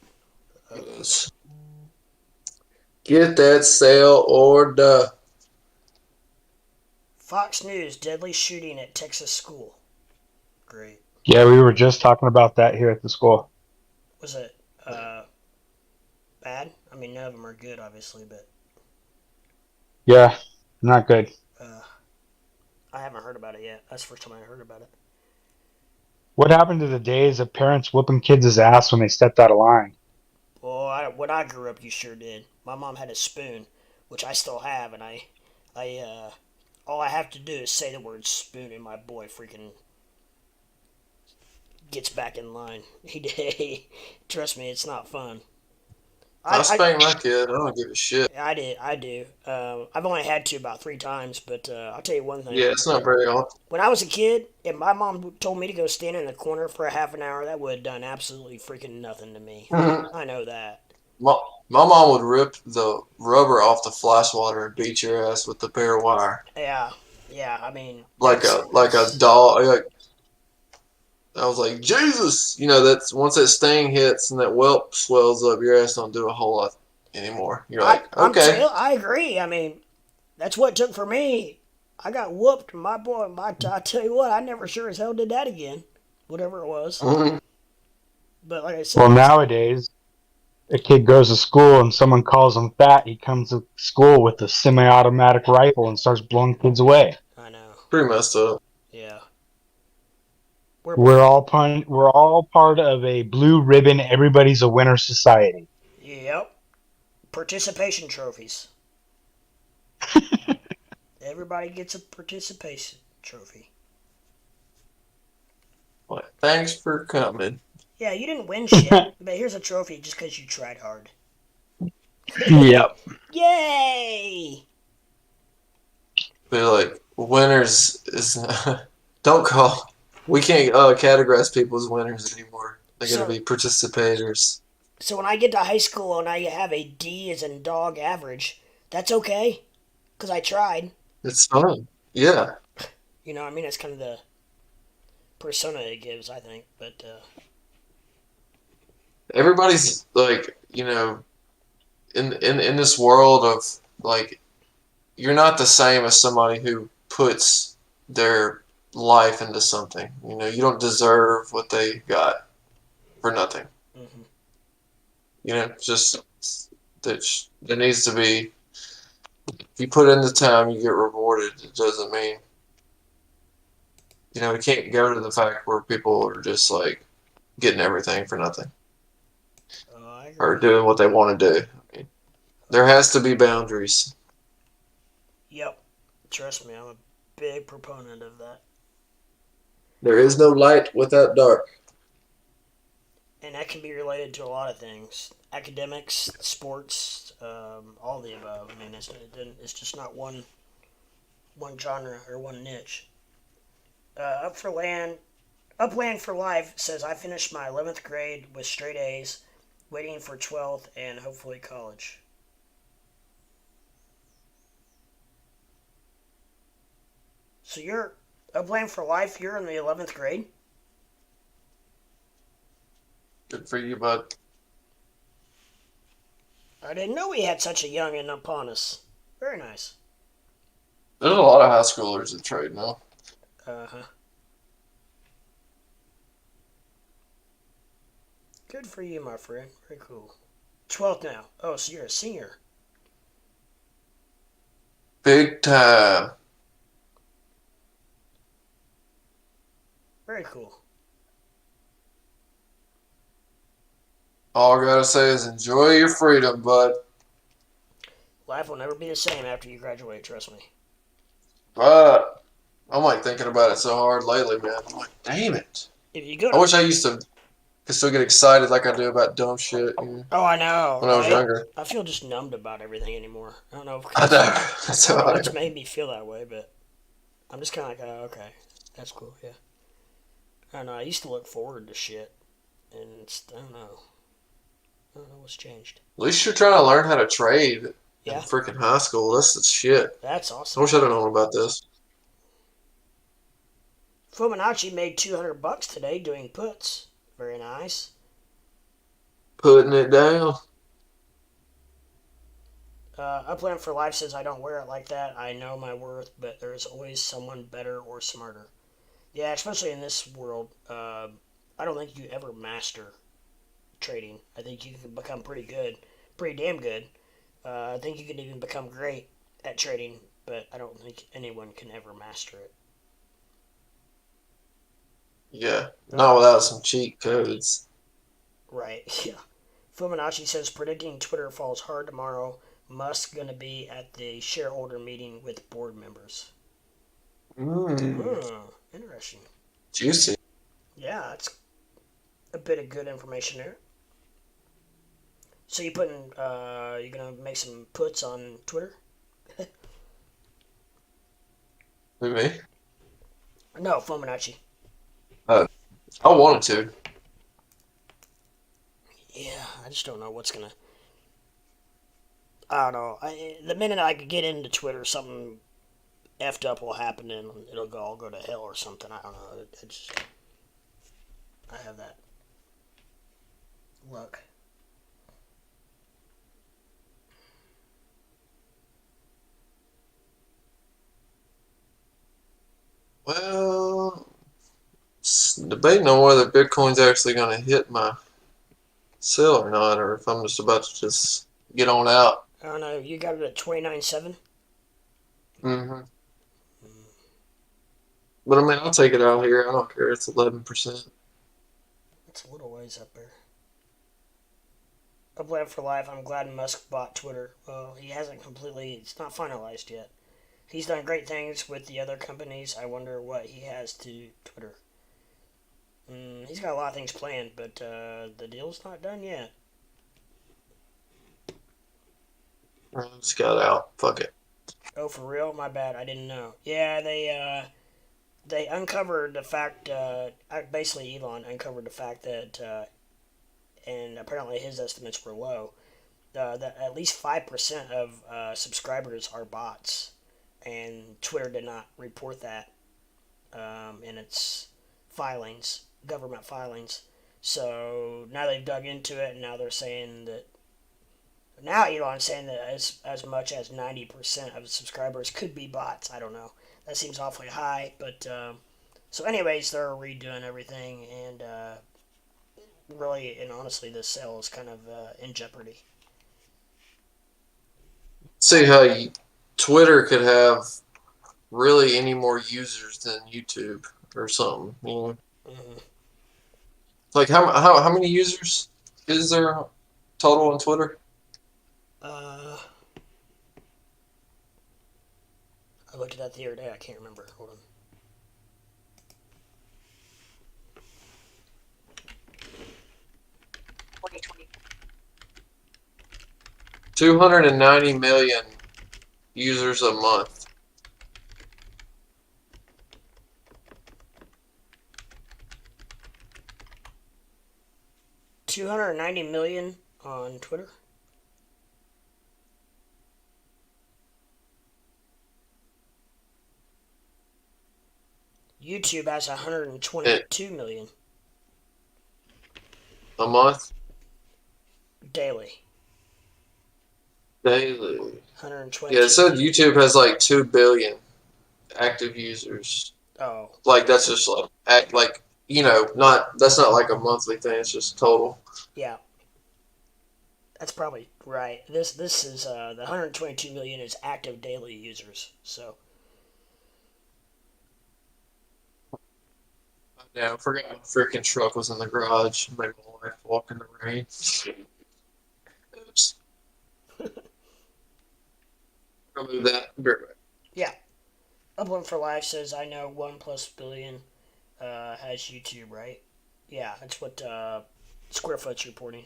yes. Get that sale order. Fox News: deadly shooting at Texas school. Great. Yeah, we were just talking about that here at the school. Was it bad? I mean, none of them are good, obviously, but Yeah, not good. I haven't heard about it yet. That's the first time I heard about it. What happened to the days of parents whooping kids' ass when they stepped out of line? Well, when I grew up, you sure did. My mom had a spoon, which I still have, and all I have to do is say the word spoon, and my boy freaking gets back in line. He trust me, it's not fun. I spank my kid. I don't give a shit. I do. I've only had to about 3 times, but I'll tell you one thing. Yeah, it's not very often. When I was a kid, if my mom told me to go stand in the corner for a half an hour, that would have done absolutely freaking nothing to me. I know that. My mom would rip the rubber off the flash water and beat your ass with the bare wire. Yeah, yeah. I mean, Like a doll. Like, I was like, Jesus! You know, that's once that sting hits and that whelp swells up, your ass don't do a whole lot anymore. You're like, okay. I agree. I mean, that's what it took for me. I got whooped. My boy, I tell you what, I never sure as hell did that again. Whatever it was. Mm-hmm. But like I said, Well, nowadays, a kid goes to school and someone calls him fat. He comes to school with a semi-automatic rifle and starts blowing kids away. I know. Pretty messed up. Yeah. We're all part of a blue ribbon. Everybody's a winner society. Yep. Participation trophies. Everybody gets a participation trophy. Well, thanks for coming. Yeah, you didn't win shit, but here's a trophy just because you tried hard. Yep. Yay! They're like, winners is don't call. We can't categorize people as winners anymore. They're So- gonna be participators. So when I get to high school and I have a D as in dog average, that's okay, because I tried. It's fun. Yeah. You know, I mean, that's kind of the persona it gives, I think. But Everybody's like, you know, in this world of like, you're not the same as somebody who puts their life into something. You know, you don't deserve what they got for nothing. mhm. You know, just there needs to be. If you put in the time, you get rewarded. It doesn't mean, you know, we can't go to the fact where people are just like getting everything for nothing I agree. or doing what they want to do. I mean, there has to be boundaries. Yep. Trust me, I'm a big proponent of that. There is no light without dark. And that can be related to a lot of things: academics, sports, all the above. I mean, it's just not one genre or one niche. Upland for Life says, I finished my 11th grade with straight A's, waiting for 12th and hopefully college. So you're Upland for Life, you're in the 11th grade? Good for you, bud. I didn't know we had such a young and upon us. Very nice. There's a lot of high schoolers that trade now. Uh-huh. Good for you, my friend. Very cool. 12th now. Oh, so you're a senior. Big time. Very cool. All I gotta say is enjoy your freedom, bud. Life will never be the same after you graduate, trust me. But I'm like thinking about it so hard lately, man. I'm like, damn it. If you go I wish I used to could still get excited like I do about dumb shit, you know, Oh, I know, when I was right? younger. I feel just numbed about everything anymore. I don't know if I know. That's how I what's am. made me feel that way, but I'm just kind of like, oh, okay, that's cool, yeah. I don't know. I used to look forward to shit, and I don't know. I don't know what's changed. At least you're trying to learn how to trade in Yeah, freaking high school. That's the shit. that's I awesome. wish I'd have known about this. Fibonacci made $200 today doing puts. Very nice. Putting it down. Upland for Life says, I don't wear it like that. I know my worth, but there is always someone better or smarter. Yeah, especially in this world. I don't think you ever master trading. I think you can become pretty good, pretty damn good. I think you can even become great at trading, but I don't think anyone can ever master it. Yeah. Not without some cheat codes. Right, yeah. Fibonacci says, predicting Twitter falls hard tomorrow. Musk gonna be at the shareholder meeting with board members. Interesting. Juicy. Yeah, that's a bit of good information there. So you you gonna make some puts on Twitter? Who, me? No, Fibonacci. I wanted to. Yeah, I just don't know what's gonna. I don't know. The minute I could get into Twitter, something effed up will happen and it'll all go to hell or something. I don't know. I have that luck. Well, debating on whether Bitcoin's actually going to hit my sell or not, or if I'm just about to just get on out. I don't know. You got it at 29.7. Mm-hmm. But I mean, I'll take it out here. I don't care. It's 11%. That's a little ways up there. Upland for Life. I'm glad Musk bought Twitter. Well, he hasn't completely. It's not finalized yet. He's done great things with the other companies. I wonder what he has to Twitter. He's got a lot of things planned, but the deal's not done yet. I just got out. Fuck it. Oh, for real? My bad. I didn't know. Yeah, they uncovered the fact. Basically, Elon uncovered the fact that, and apparently his estimates were low. That at least 5% of subscribers are bots, and Twitter did not report that in its filings, government filings. So now they've dug into it, and now they're saying that. Now Elon's saying that as much as 90% of subscribers could be bots. I don't know. That seems awfully high, but so anyways, they're redoing everything, and really and honestly, this sale is kind of in jeopardy. See how Twitter could have really any more users than YouTube or something. You know? Mm-hmm. Like how many users is there total on Twitter? I looked at that the other day. I can't remember. Hold on. $290 million users a month. $290 million on Twitter. YouTube has 122 million A month? daily. Daily. 122. Yeah, it said YouTube has like 2 billion active users. Oh, Like that's just like that's not like a monthly thing. It's just total. yeah. That's probably right. This is the 122 million is active daily users. So Yeah, I forgot my freaking truck was in the garage. Made my wife walk in the rain. Oops. I'll move that. Be right back. yeah, Upland for Life says I know 1+ billion has YouTube, right? Yeah, that's what Squarefoot's reporting.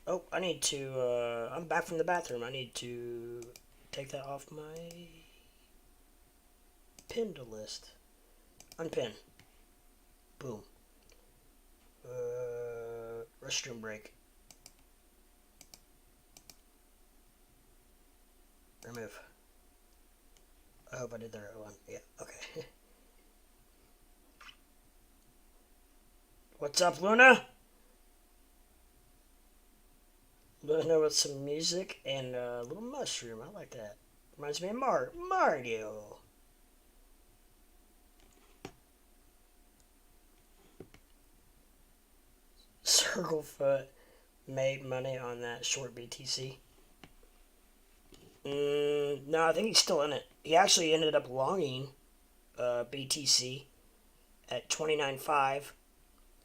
Oh, I need to. I'm back from the bathroom. I need to take that off my pinned list. Unpin. Boom. Restroom break. Remove. I hope I did the right one. Yeah, okay. What's up, Luna? Luna with some music and a little mushroom. I like that. Reminds me of Mario. Circlefoot made money on that short BTC. No, I think he's still in it. He actually ended up longing BTC at 29.5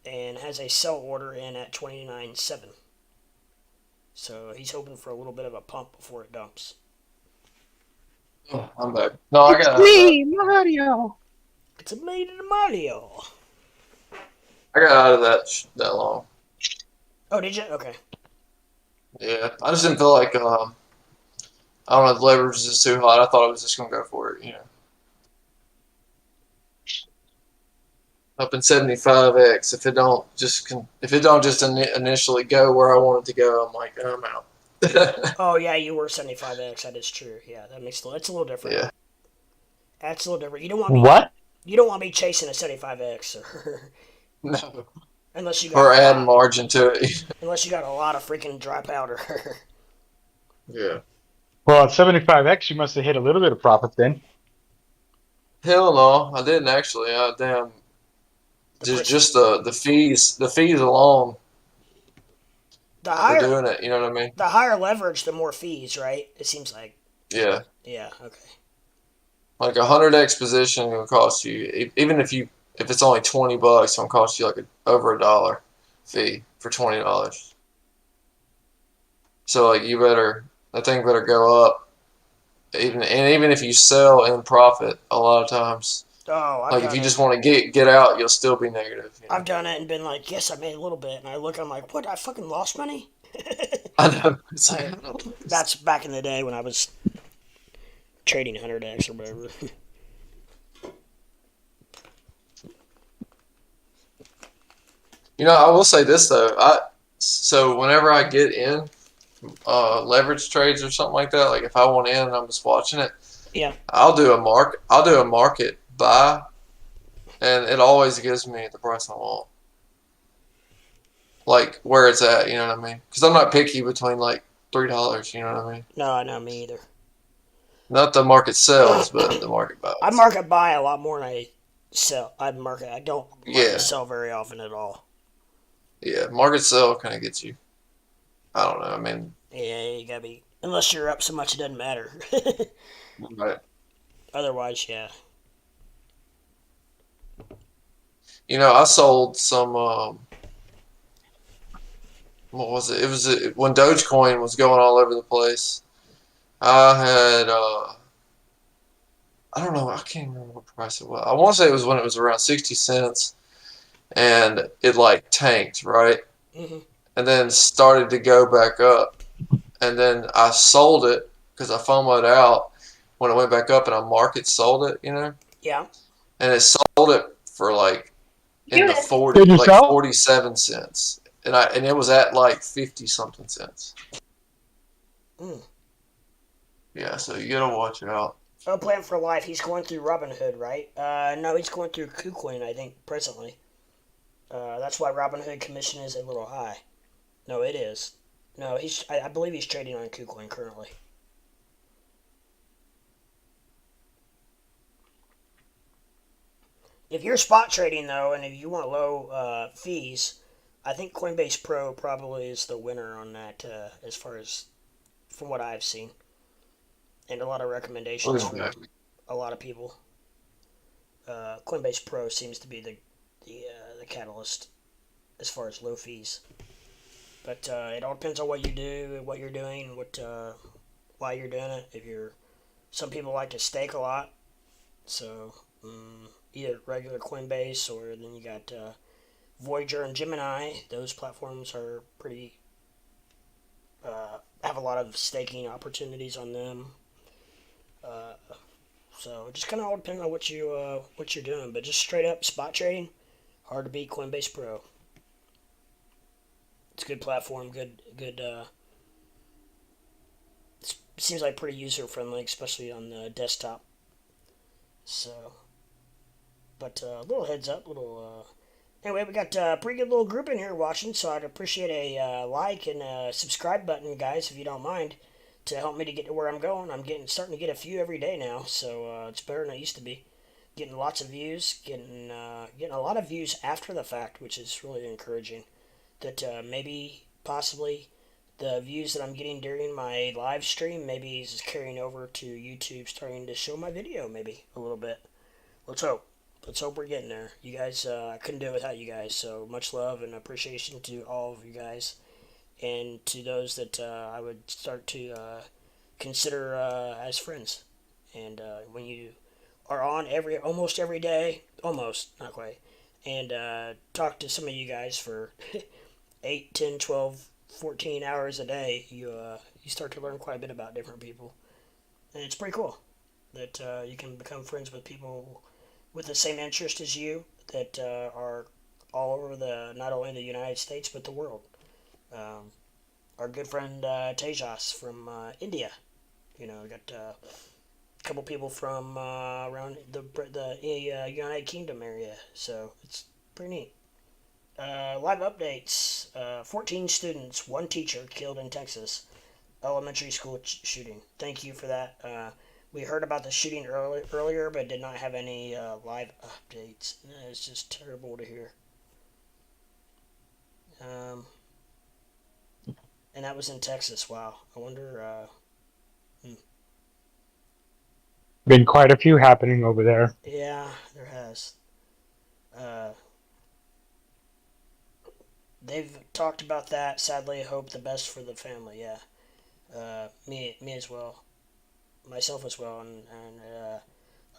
and has a sell order in at 29.7. So he's hoping for a little bit of a pump before it dumps. Oh, I'm back. No, I got Me, Mario. It's a made in Mario. out of that long. Oh, did you? Okay. Yeah, I just didn't feel like I don't know, the leverage was just too hot. I thought I was just gonna go for it, Up in 75x. If it don't just initially go where I want it to go, I'm like, I'm out. Oh yeah, you were 75x. That is true. Yeah, that's a little different. Yeah. That's a little different. You don't want me. What? You don't want me chasing a 75x, No. unless you got Or a adding lot, margin to it. unless you got a lot of freaking dry powder. Yeah. Well, at 75x, you must have hit a little bit of profit then. Hell no, I didn't actually. Damn. Just the fees alone The for higher doing it. You know what I mean? the higher leverage, the more fees, right? It seems like. Yeah. Yeah. Okay. Like 100x position will cost you, even if it's only $20, it's gonna cost you like over $1 fee for $20. So like that thing better go up. Even if you sell in profit, a lot of times, Oh, I've like if done you it. just want to get out, you'll still be negative. I've done it and been like, yes, I made a little bit, and I look, I'm like, what? I fucking lost money. I know. It's like, I don't know. That's back in the day when I was trading 100x or whatever. I will say this though. So whenever I get in leverage trades or something like that, like if I want in and I'm just watching it, Yeah. I'll do a market buy, and it always gives me the price I want, like where it's at. You know what I mean? Because I'm not picky between like $3. You know what I mean? No, I know me either. Not the market sells, but the market buys. I market buy a lot more than I sell. I don't market Yeah. sell very often at all. Yeah, market sell kind of gets you. I don't know. I mean, Yeah, you gotta be, unless you're up so much it doesn't matter. right. Otherwise, yeah. I sold some what was it? It was when Dogecoin was going all over the place. I had I don't know. I can't remember what price it was. I want to say it was when it was around 60 cents, and it like tanked, right? Hmm. And then started to go back up. And then I sold it because I FOMO'd out when it went back up, and I market sold it, Yeah. and it sold it for like in the Did you like sell? 47 cents, and it was at like 50 something cents. Mm. Yeah, so you gotta watch it out. Upland for life. He's going through Robinhood, right? No, he's going through KuCoin, I think, presently. That's why Robinhood commission is a little high. No, it is. No, I believe he's trading on KuCoin currently. If you're spot trading though, and if you want low fees, I think Coinbase Pro probably is the winner on that, as far as from what I've seen, and a lot of recommendations from Okay. a lot of people. Coinbase Pro seems to be the catalyst as far as low fees. But it all depends on what you do, what you're doing, why you're doing it. If you're Some people like to stake a lot, so either regular Coinbase or then you got Voyager and Gemini. Those platforms are pretty have a lot of staking opportunities on them. Uh, so it just kind of all depends on what you're doing. But just straight up spot trading, hard to beat Coinbase Pro. It's a good platform, good. It seems like pretty user friendly, especially on the desktop. So, but little heads up, little. Anyway, we got a pretty good little group in here watching, so I'd appreciate a like and a subscribe button, guys, if you don't mind, to help me to get to where I'm going. I'm starting to get a few every day now, so it's better than it used to be. Getting lots of views, getting a lot of views after the fact, which is really encouraging. That maybe possibly the views that I'm getting during my live stream maybe is carrying over to YouTube, starting to show my video maybe a little bit. Let's hope. Let's hope we're getting there. You guys, I couldn't do it without you guys. So much love and appreciation to all of you guys, and to those that I would start to consider as friends. And when you are on almost every day, almost not quite, and talk to some of you guys for 8, 10, 12, 14 hours a day, you start to learn quite a bit about different people, and it's pretty cool that you can become friends with people with the same interest as you that are all over not only the United States but the world. Um, our good friend Tejas from India, we got a couple people from around the United Kingdom area, so it's pretty neat. Live updates: 14 students, one teacher killed in Texas elementary school shooting. Thank you for that. We heard about the shooting earlier, but did not have any live updates. It's just terrible to hear. Um, and that was in Texas. Wow. I wonder. Been quite a few happening over there. Yeah, there has. Uh, they've talked about that. Sadly, I hope the best for the family. Yeah. Me as well. Myself as well, and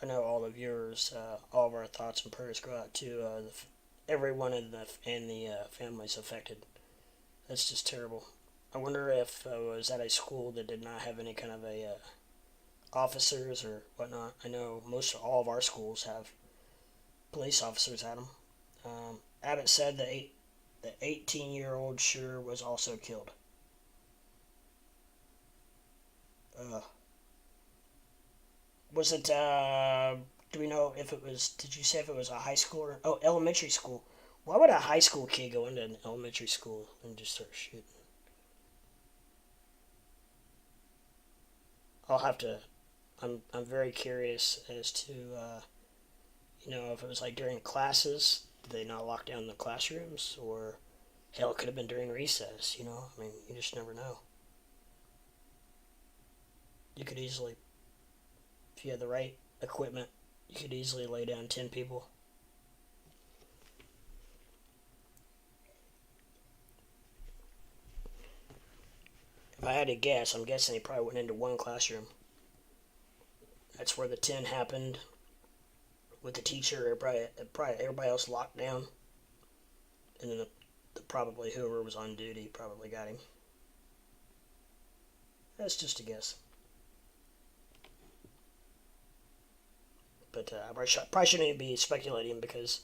I know all the viewers, all of our thoughts and prayers go out to everyone in the families affected. That's just terrible. I wonder if it was at a school that did not have any kind of a officers or whatnot. I know all of our schools have police officers at them. Abbott said the 18-year-old shooter was also killed. Uh, was it? Do we know if it was? Did you say if it was a high school or elementary school? Why would a high school kid go into an elementary school and just start shooting? I'll have to. I'm very curious as to if it was like during classes. Did they not lock down the classrooms, or hell, it could have been during recess? I mean, you just never know. You could easily, if you had the right equipment, you could easily lay down 10 people. If I had to guess, I'm guessing he probably went into one classroom. That's where the 10 happened with the teacher. Probably everybody else locked down, and then probably whoever was on duty probably got him. That's just a guess. But I probably shouldn't even be speculating because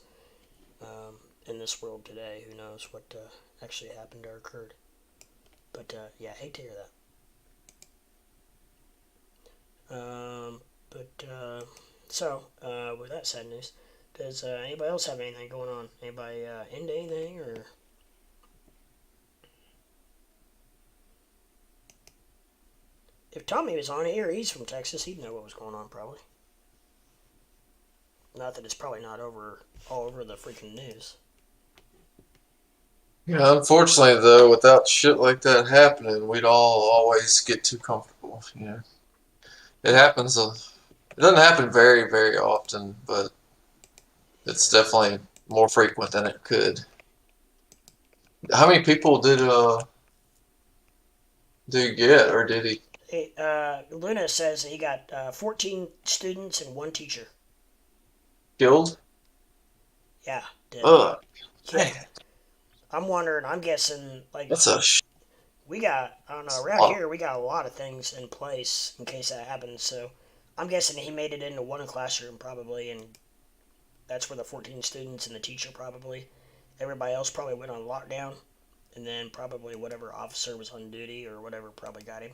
in this world today, who knows what actually happened or occurred. But yeah, I hate to hear that. With that sad news, does anybody else have anything going on? Anybody into anything or? If Tommy was on here, he's from Texas. He'd know what was going on, probably. Not that it's probably not all over the freaking news. Yeah, unfortunately though, without shit like that happening, we'd all always get too comfortable. It happens. It doesn't happen very, very often, but it's definitely more frequent than it could. How many people did you get, or did he? Hey, Luna says he got 14 students and one teacher. Killed? Yeah, did. Ugh, Yeah. man, I'm guessing, like, that's a we got, I don't know, around here we got a lot of things in place in case that happens, so I'm guessing he made it into one classroom probably, and that's where the 14 students and the teacher probably. Everybody else probably went on lockdown, and then probably whatever officer was on duty or whatever probably got him.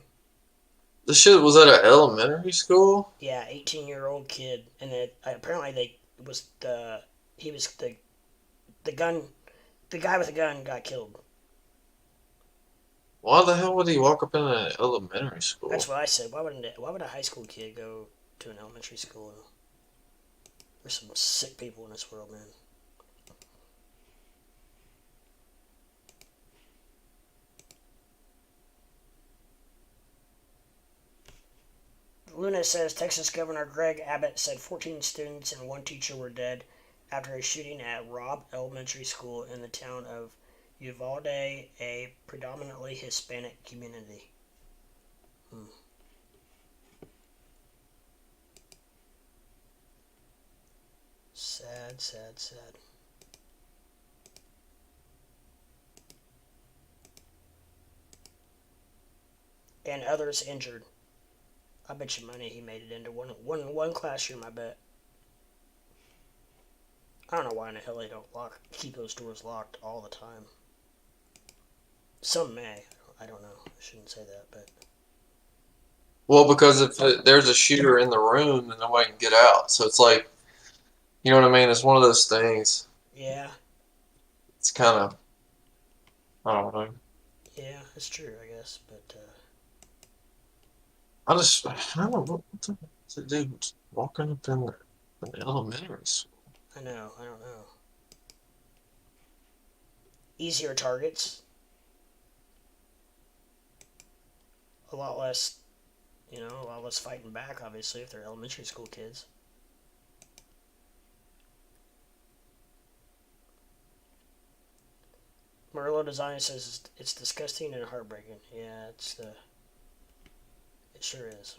This shit was at an elementary school? Yeah, 18-year-old kid, and then apparently he was the gun, the guy with the gun got killed. Why the hell would he walk up in an elementary school? That's what I said. Why would a high school kid go to an elementary school? There's some sick people in this world, man. Luna says Texas Governor Greg Abbott said 14 students and one teacher were dead after a shooting at Robb Elementary School in the town of Uvalde, a predominantly Hispanic community. Sad, sad, sad. And others injured. I bet you money he made it into one classroom, I bet. I don't know why in the hell they don't keep those doors locked all the time. Some may. I don't know. I shouldn't say that, but. Well, because if there's a shooter in the room, then nobody can get out. So it's like, you know what I mean? It's one of those things. Yeah. It's kind of, I don't know. Yeah, it's true, I guess, but. I don't know what the dude walking up in an elementary school. I know. I don't know. Easier targets. A lot less fighting back, obviously, if they're elementary school kids. Merlot Design says it's disgusting and heartbreaking. Yeah, it sure is.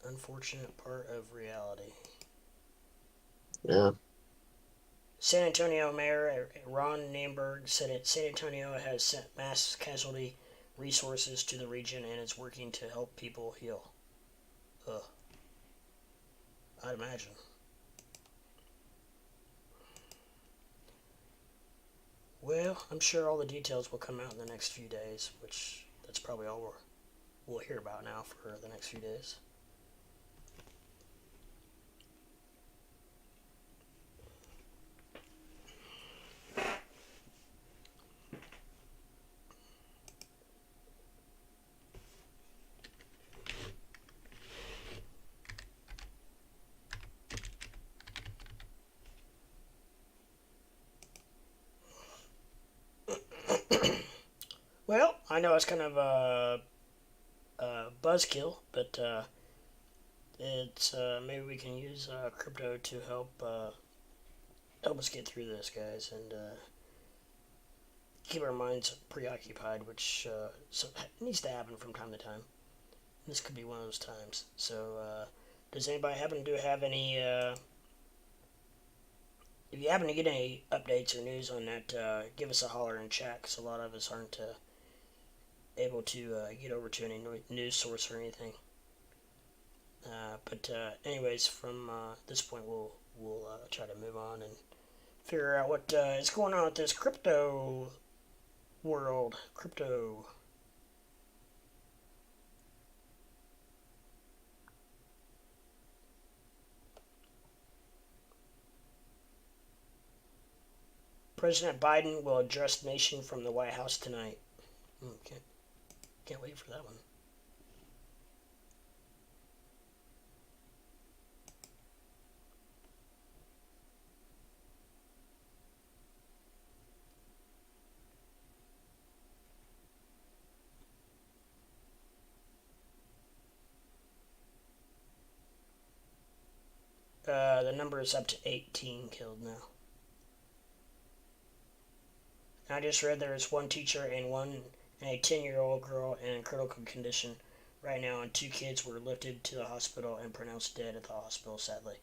Unfortunate part of reality. Yeah. San Antonio Mayor Ron Nienberg said San Antonio has sent mass casualty resources to the region and is working to help people heal. Ugh. I'd imagine. Well, I'm sure all the details will come out in the next few days, which that's probably all we'll hear about now for the next few days. Well, I know it's kind of a buzzkill, but it's maybe we can use crypto to help us get through this, guys. And keep our minds preoccupied, which so needs to happen from time to time. This could be one of those times. So, does anybody happen to have any? If you happen to get any updates or news on that, give us a holler in chat, because a lot of us aren't able to get over to any news source or anything. But anyways, from this point, we'll try to move on and figure out what is going on with this crypto world. Crypto. President Biden will address the nation from the White House tonight. Can't wait for that one. The number is up to 18 killed now. I just read there is one teacher and a 10-year-old girl in critical condition right now, and 2 kids were lifted to the hospital and pronounced dead at the hospital. Sadly,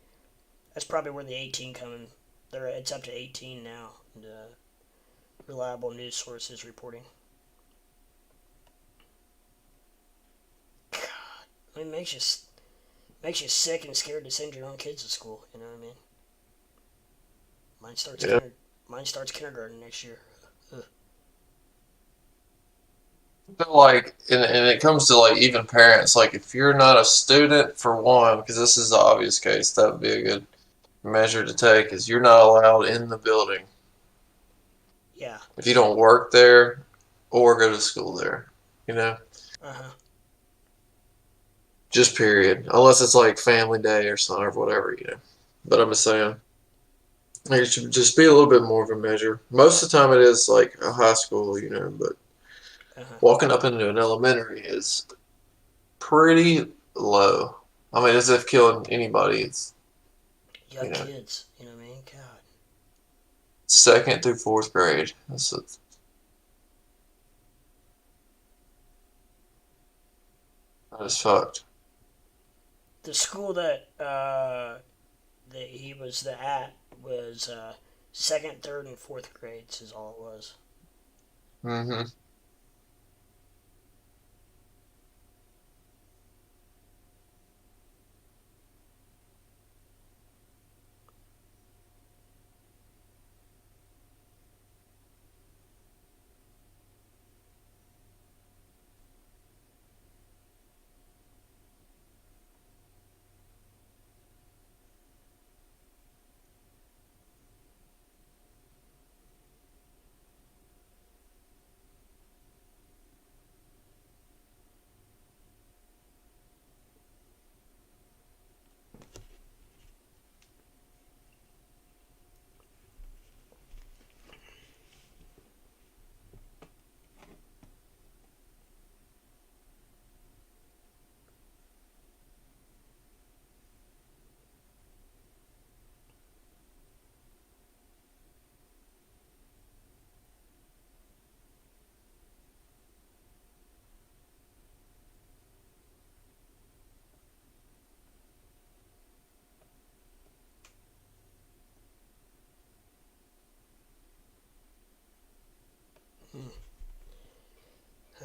that's probably where the 18 coming. It's up to 18 now. The reliable news sources reporting. God, it makes you sick and scared to send your own kids to school. You know what I mean? Mine starts kindergarten next year. Ugh. I feel like, and it comes to like even parents, like if you're not a student for one, because this is the obvious case, that would be a good measure to take, is you're not allowed in the building. Yeah. If you don't work there or go to school there, you know? Just period. Unless it's like family day or something or whatever, you know. But I'm just saying, like, it should just be a little bit more of a measure. Most of the time it is like a high school, you know, but walking up into an elementary is pretty low. I mean, as if killing anybody. It's young kids, you know what I mean? God. 2nd through 4th grade. That is fucked. The school that he was at was 2nd, 3rd, and 4th grades is all it was. Mm-hmm.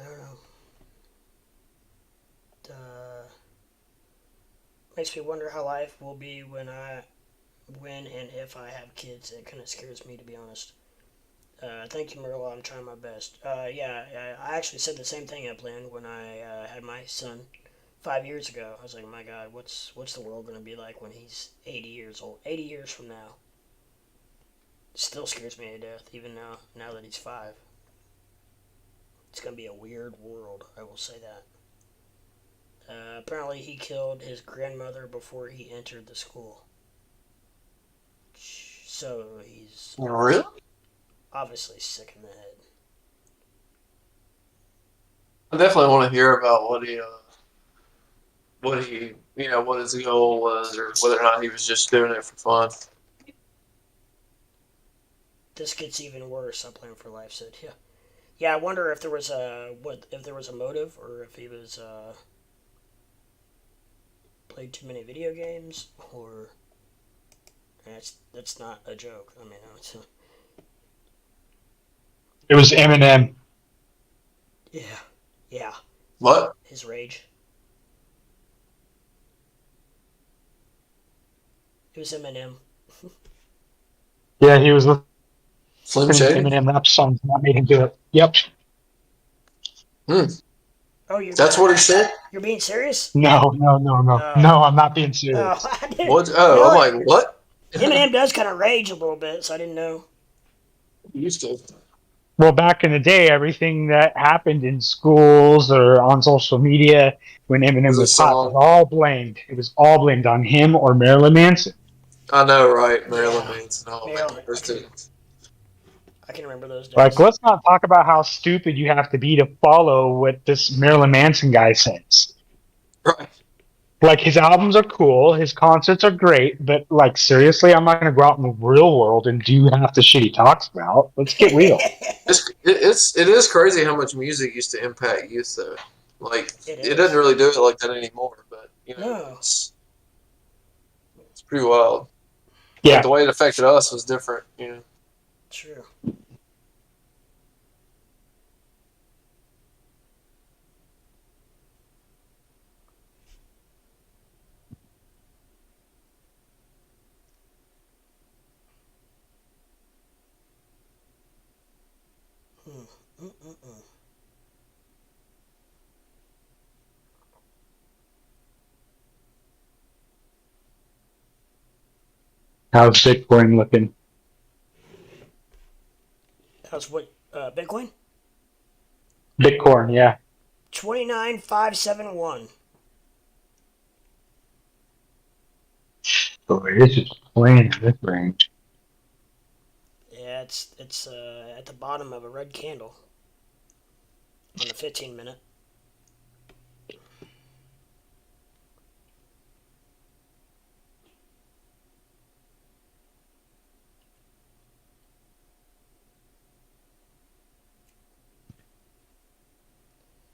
I don't know. Makes me wonder how life will be when and if I have kids. It kind of scares me, to be honest. Thank you, Merla. I'm trying my best. Yeah, I actually said the same thing, Upland, when I had my son 5 years ago. I was like, my God, what's the world going to be like when he's 80 years old? 80 years from now. It still scares me to death, even now that he's 5. It's going to be a weird world, I will say that. Apparently, he killed his grandmother before he entered the school. So he's Really? obviously sick in the head. I definitely want to hear about what his goal was, or whether or not he was just doing it for fun. This gets even worse, I'm playing for life said. Yeah. Yeah, I wonder if there was a motive, or if he was played too many video games, or that's not a joke. I mean, it's It was Eminem. yeah, yeah, What? his rage. It was Eminem. Yeah, he was Slim listening to Shady? Eminem rap songs, and that made him do it. Yep. Hmm. Oh, That's what he said? you're being serious? No, no, no, no, Oh, no. I'm not being oh, serious. I didn't. What? You Oh, know I'm what? like, what? Eminem does kind of rage a little bit, so I didn't know. Used to. Well, back in the day, everything that happened in schools or on social media when Eminem Was a was hot was song. all blamed. It was all blamed on him or Marilyn Manson. I know, right? Marilyn Yeah, Manson. Oh, man. Marilyn. There's two. I can remember those Like, days. let's not talk about how stupid you have to be to follow what this Marilyn Manson guy says. Right. Like, his albums are cool, his concerts are great, but, like, seriously, I'm not going to go out in the real world and do half the shit he talks about. Let's get real. It is crazy how much music used to impact youth, though. Like, It it doesn't is. really do it like that anymore, but, No, it's pretty wild. Like, Yeah. the way it affected us was different. true. Hmm. Mm-mm-mm. How's Bitcoin looking? How's what? Bitcoin? Bitcoin, yeah. 29,571. So it's just playing in this range. Yeah, it's at the bottom of a red candle on the 15 minute.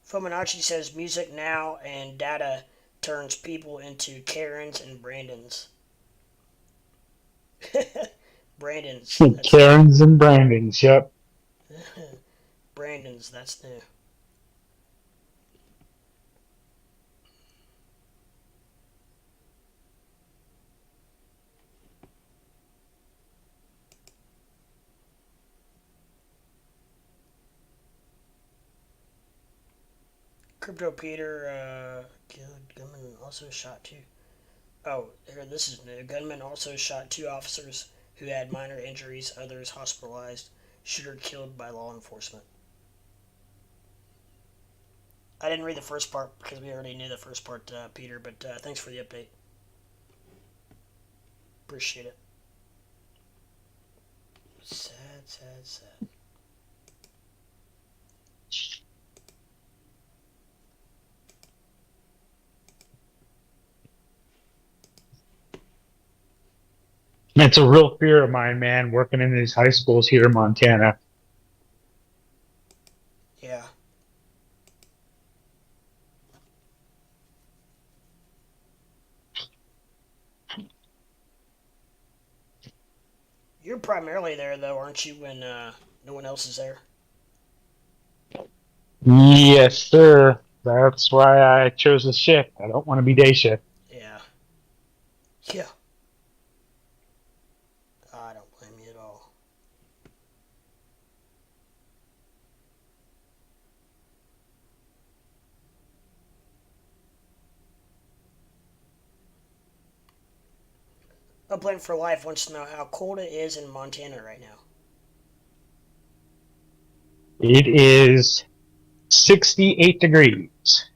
Fibonacci says music now and data turns people into Karens and Brandons. Brandons, that's new. Karens and Brandons, yep. Brandons, that's new. Crypto Peter, gunman also shot two. Oh, here, this is new. Gunman also shot two officers who had minor injuries, others hospitalized. Shooter killed by law enforcement. I didn't read the first part because we already knew the first part, Peter, but thanks for the update. Appreciate it. Sad, sad, sad. It's a real fear of mine, man, working in these high schools here in Montana. Yeah. You're primarily there, though, aren't you, when no one else is there? Yes, sir. That's why I chose the shift. I don't want to be day shift. Yeah. Yeah. I don't blame you at all. Upland for Life wants to know how cold it is in Montana right now. It is 68 degrees.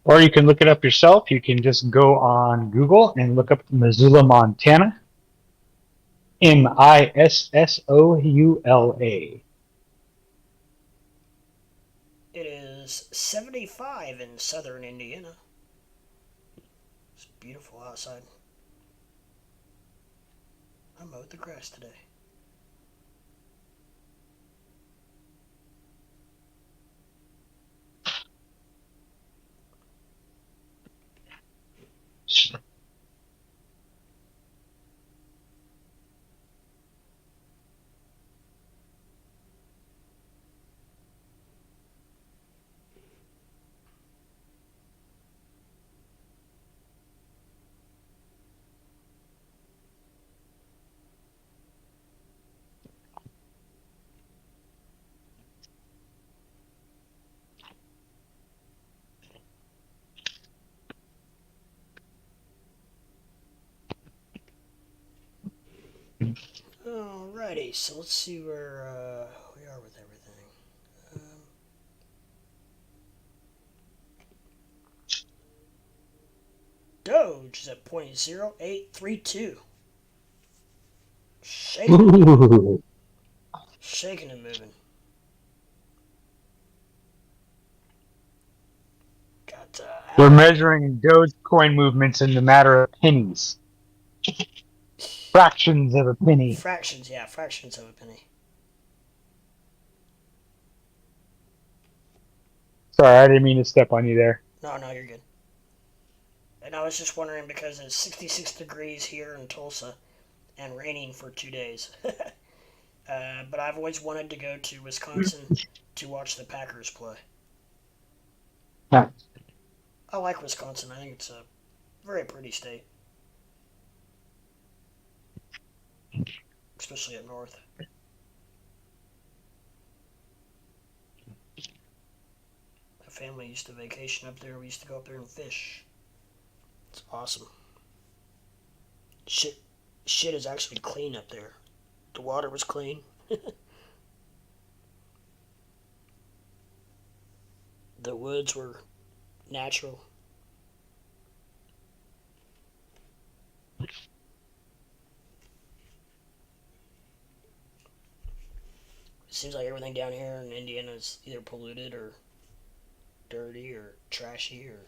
Or you can look it up yourself. You can just go on Google and look up Missoula, Montana. Missoula. It is 75 in southern Indiana. It's beautiful outside. I mowed the grass today. Alrighty, so let's see where we are with everything. Doge is at 0.0832. Shaking, Ooh. shaking and moving. Got We're measuring Dogecoin movements in the matter of pennies, fractions of a penny. fractions, yeah, fractions of a penny. Sorry, I didn't mean to step on you there. No, no, you're good. And I was just wondering because it's 66 degrees here in Tulsa and raining for 2 days. But I've always wanted to go to Wisconsin to watch the Packers play. Huh. I like Wisconsin. I think it's a very pretty state, especially up north. My family used to vacation up there. We used to go up there and fish. It's awesome. Shit is actually clean up there. The water was clean. The woods were natural. It seems like everything down here in Indiana is either polluted or dirty or trashy or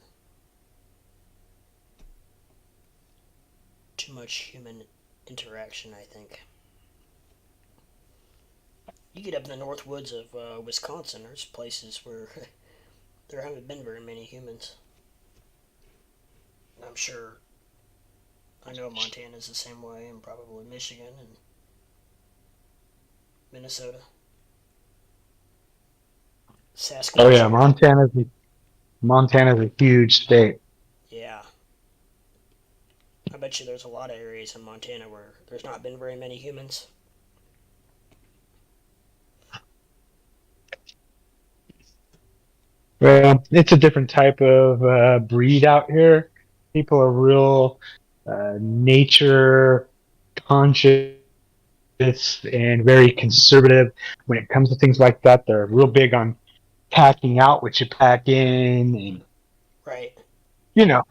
too much human interaction, I think. You get up in the north woods of Wisconsin, there's places where there haven't been very many humans. I'm sure, I know Montana's the same way, and probably Michigan and Minnesota. Saskatchewan. Oh yeah, Montana's a huge state. Yeah. I bet you there's a lot of areas in Montana where there's not been very many humans. Well, it's a different type of breed out here. People are real nature conscious and very conservative when it comes to things like that. They're real big on packing out what you pack in, and Right. you know,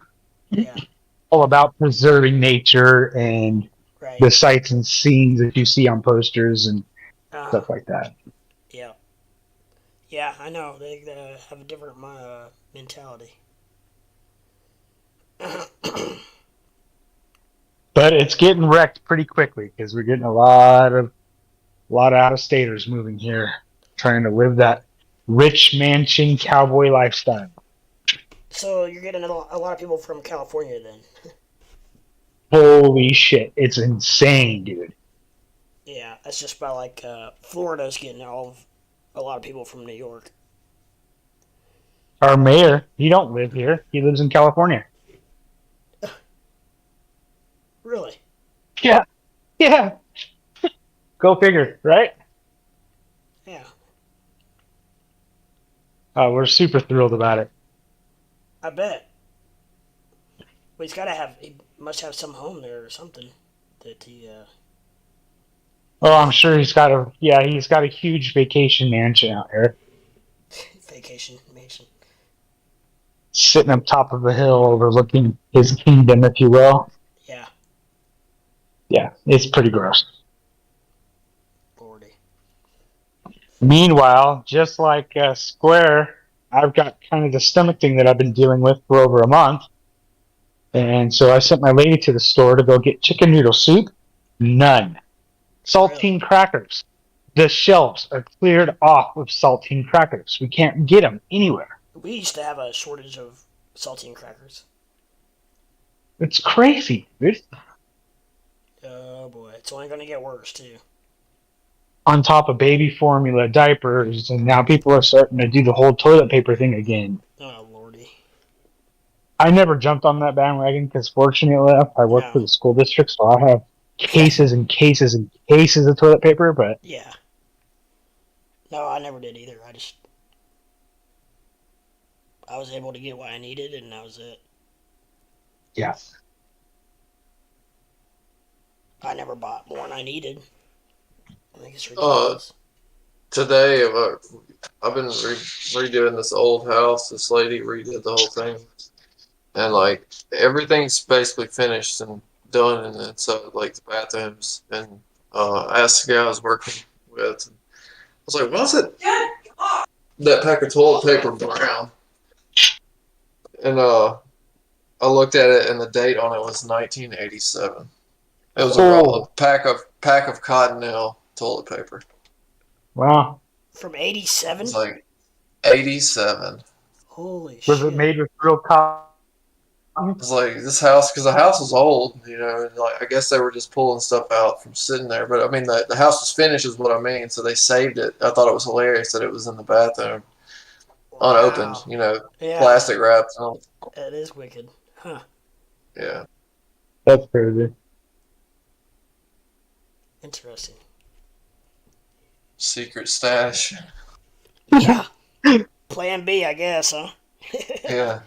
Yeah. all about preserving nature and Right. the sights and scenes that you see on posters and Uh-huh. stuff like that. Yeah. Yeah, I know. They have a different mentality. But it's getting wrecked pretty quickly because we're getting a lot of out of staters moving here, trying to live that rich mansion cowboy lifestyle. So you're getting a lot of people from California then. Holy shit, it's insane, dude. Yeah, that's just about like Florida's getting a lot of people from New York. Our mayor, he don't live here. He lives in California. Really? Yeah, yeah. Go figure, right? Yeah. We're super thrilled about it. I bet. Well, he must have some home there or something that Oh, I'm sure he's got a huge vacation mansion out here, vacation mansion. sitting up top of a hill overlooking his kingdom, if you will. Yeah. Yeah, it's pretty gross. Lordy. Meanwhile, just like Square, I've got kind of the stomach thing that I've been dealing with for over a month. And so I sent my lady to the store to go get chicken noodle soup. None. Really? Saltine crackers. The shelves are cleared off of saltine crackers. We can't get them anywhere. We used to have a shortage of saltine crackers. It's crazy, dude. Oh boy, it's only going to get worse too. On top of baby formula, diapers, and now people are starting to do the whole toilet paper thing again. Oh lordy. I never jumped on that bandwagon because, fortunately enough, I work No. for the school district, so I have Yeah. cases and cases and cases of toilet paper. But Yeah. No, I never did either. I was able to get what I needed, and that was it. yeah, I never bought more than I needed. I think it's Uh, ridiculous. Today I've been redoing this old house. This lady redid the whole thing, and like everything's basically finished and done, and then so like the bathrooms. And I asked the guy I was working with, and I was like, "Why is it that pack of toilet paper brown?" And I looked at it, and the date on it was 1987. It was a Oh, pack of Cottonelle toilet paper. wow. From It was 87? like 87. Holy Was it shit. made with real cotton? It's like this house, because the house was old, you know, and like I guess they were just pulling stuff out from sitting there. But I mean, the house was finished, is what I mean. So they saved it. I thought it was hilarious that it was in the bathroom, unopened, Wow. you know, Yeah, plastic wrapped. Oh, that is wicked. Huh. yeah, That's crazy. Interesting. secret stash. Yeah. Plan B, I guess, huh? Yeah,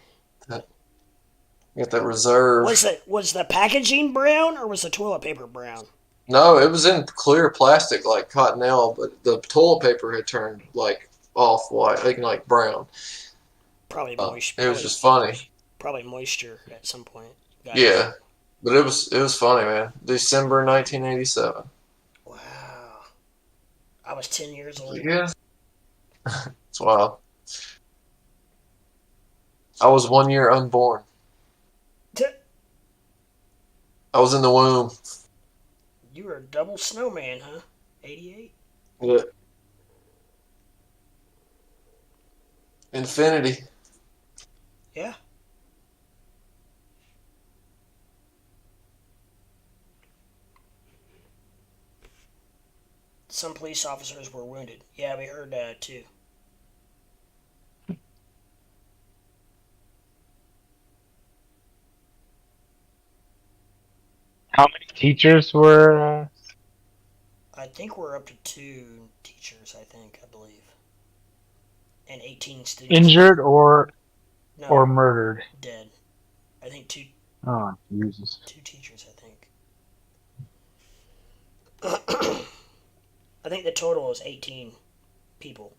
get that reserve. Was the packaging brown or was the toilet paper brown? No, it was in clear plastic like Cottonelle, but the toilet paper had turned like off white, like brown. Probably moist. It was just funny. Probably moisture at some point got in Yeah, there. but it was funny, man. December 1987. Wow. I was 10 years old. Yeah, it's wild. I was 1 year unborn. I was in the womb. You were a double snowman, huh? 88? Yeah. Infinity. Yeah. Some police officers were wounded. Yeah, we heard that too. How many teachers were I think we're up to 2 teachers, I believe. And 18 students. injured or No, murdered? dead. I think Oh, Jesus. two teachers, I think. I think the total is 18 people.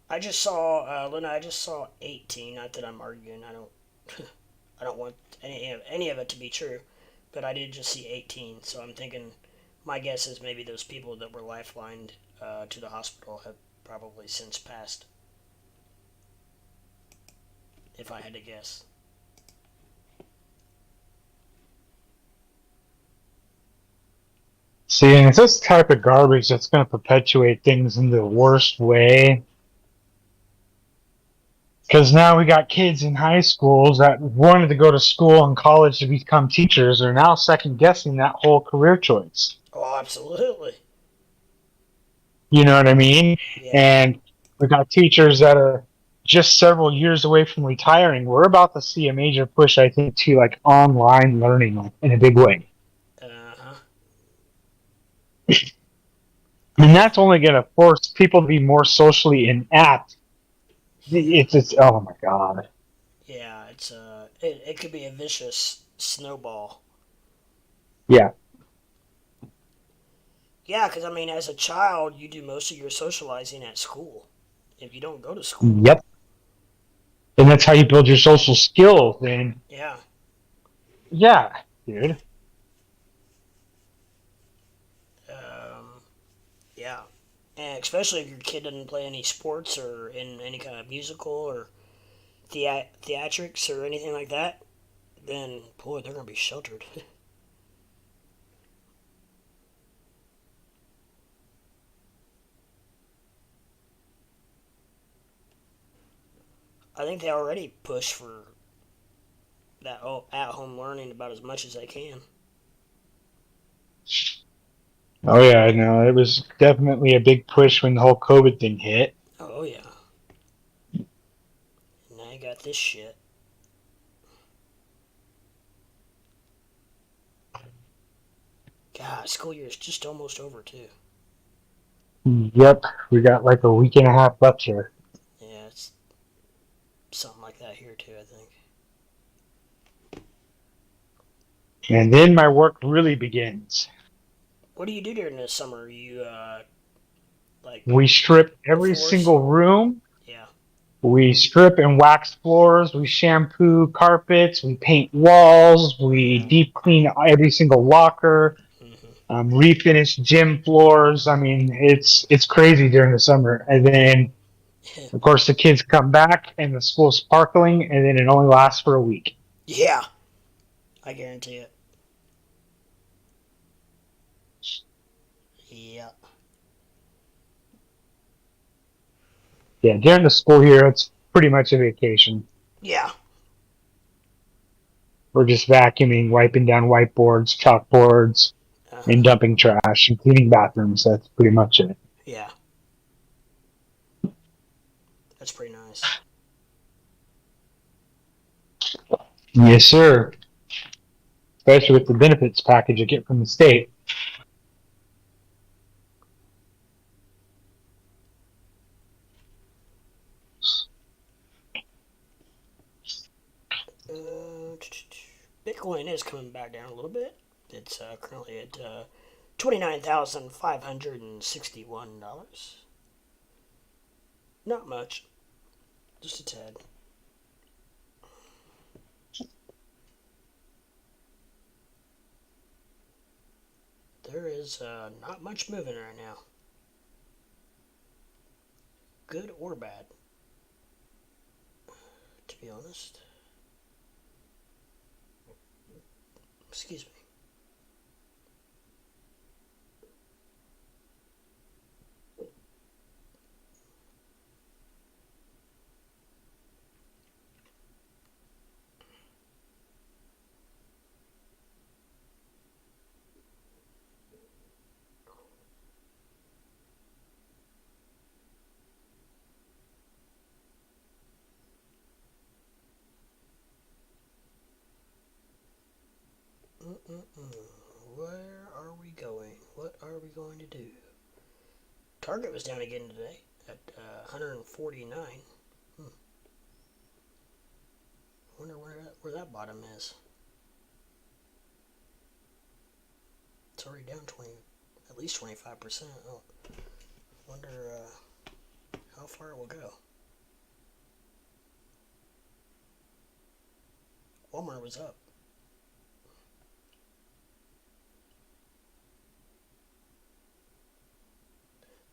I just saw, Luna, I just saw 18. Not that I'm arguing. I don't, I don't want any of it to be true, but I did just see 18. So I'm thinking, my guess is maybe those people that were lifelined to the hospital have probably since passed. If I had to guess. See, and it's this type of garbage that's going to perpetuate things in the worst way. Because now we got kids in high schools that wanted to go to school and college to become teachers are now second guessing that whole career choice. Oh, absolutely. You know what I mean? Yeah. And we got teachers that are just several years away from retiring. We're about to see a major push, I think, to like online learning in a big way. Uh-huh. And that's only going to force people to be more socially inept. It's oh my god. Yeah, it could be a vicious snowball. Yeah. Yeah, because I mean, as a child, you do most of your socializing at school. If you don't go to school, Yep. And that's how you build your social skills. And yeah, yeah, dude. um, yeah, and especially if your kid doesn't play any sports or in any kind of musical or theatrics or anything like that, then boy, they're gonna be sheltered. I think they already push for that at-home learning about as much as they can. Oh yeah, I know. It was definitely a big push when the whole COVID thing hit. Oh yeah, now you got this shit. God, school year is just almost over too. Yep. We got like a week and a half left here. Yeah, it's something like that here too, I think. And then my work really begins. What do you do during the summer? You like We strip the every floors? single room. Yeah. We strip and wax floors. We shampoo carpets. We paint walls. We Yeah. deep clean every single locker. Hmm. Refinish gym floors. I mean, it's crazy during the summer. And then, of course, the kids come back and the school's sparkling, and then it only lasts for a week. Yeah. I guarantee it. Yeah. Yeah, during the school year, it's pretty much a vacation. Yeah. We're just vacuuming, wiping down whiteboards, chalkboards, and Uh-huh. dumping trash and cleaning bathrooms. That's pretty much it. Yeah. That's pretty nice. Yes, sir. Especially with the benefits package you get from the state. Bitcoin is coming back down a little bit. It's currently at $29,561. Not much, just a tad. There is not much moving right now, good or bad, to be honest. Excuse me. Mm-mm-mm. Where are we going? What are we going to do? Target was down again today at 149. Hmm. Wonder where that bottom is. It's already down at least 25%. Oh, wonder how far it will go. Walmart was up.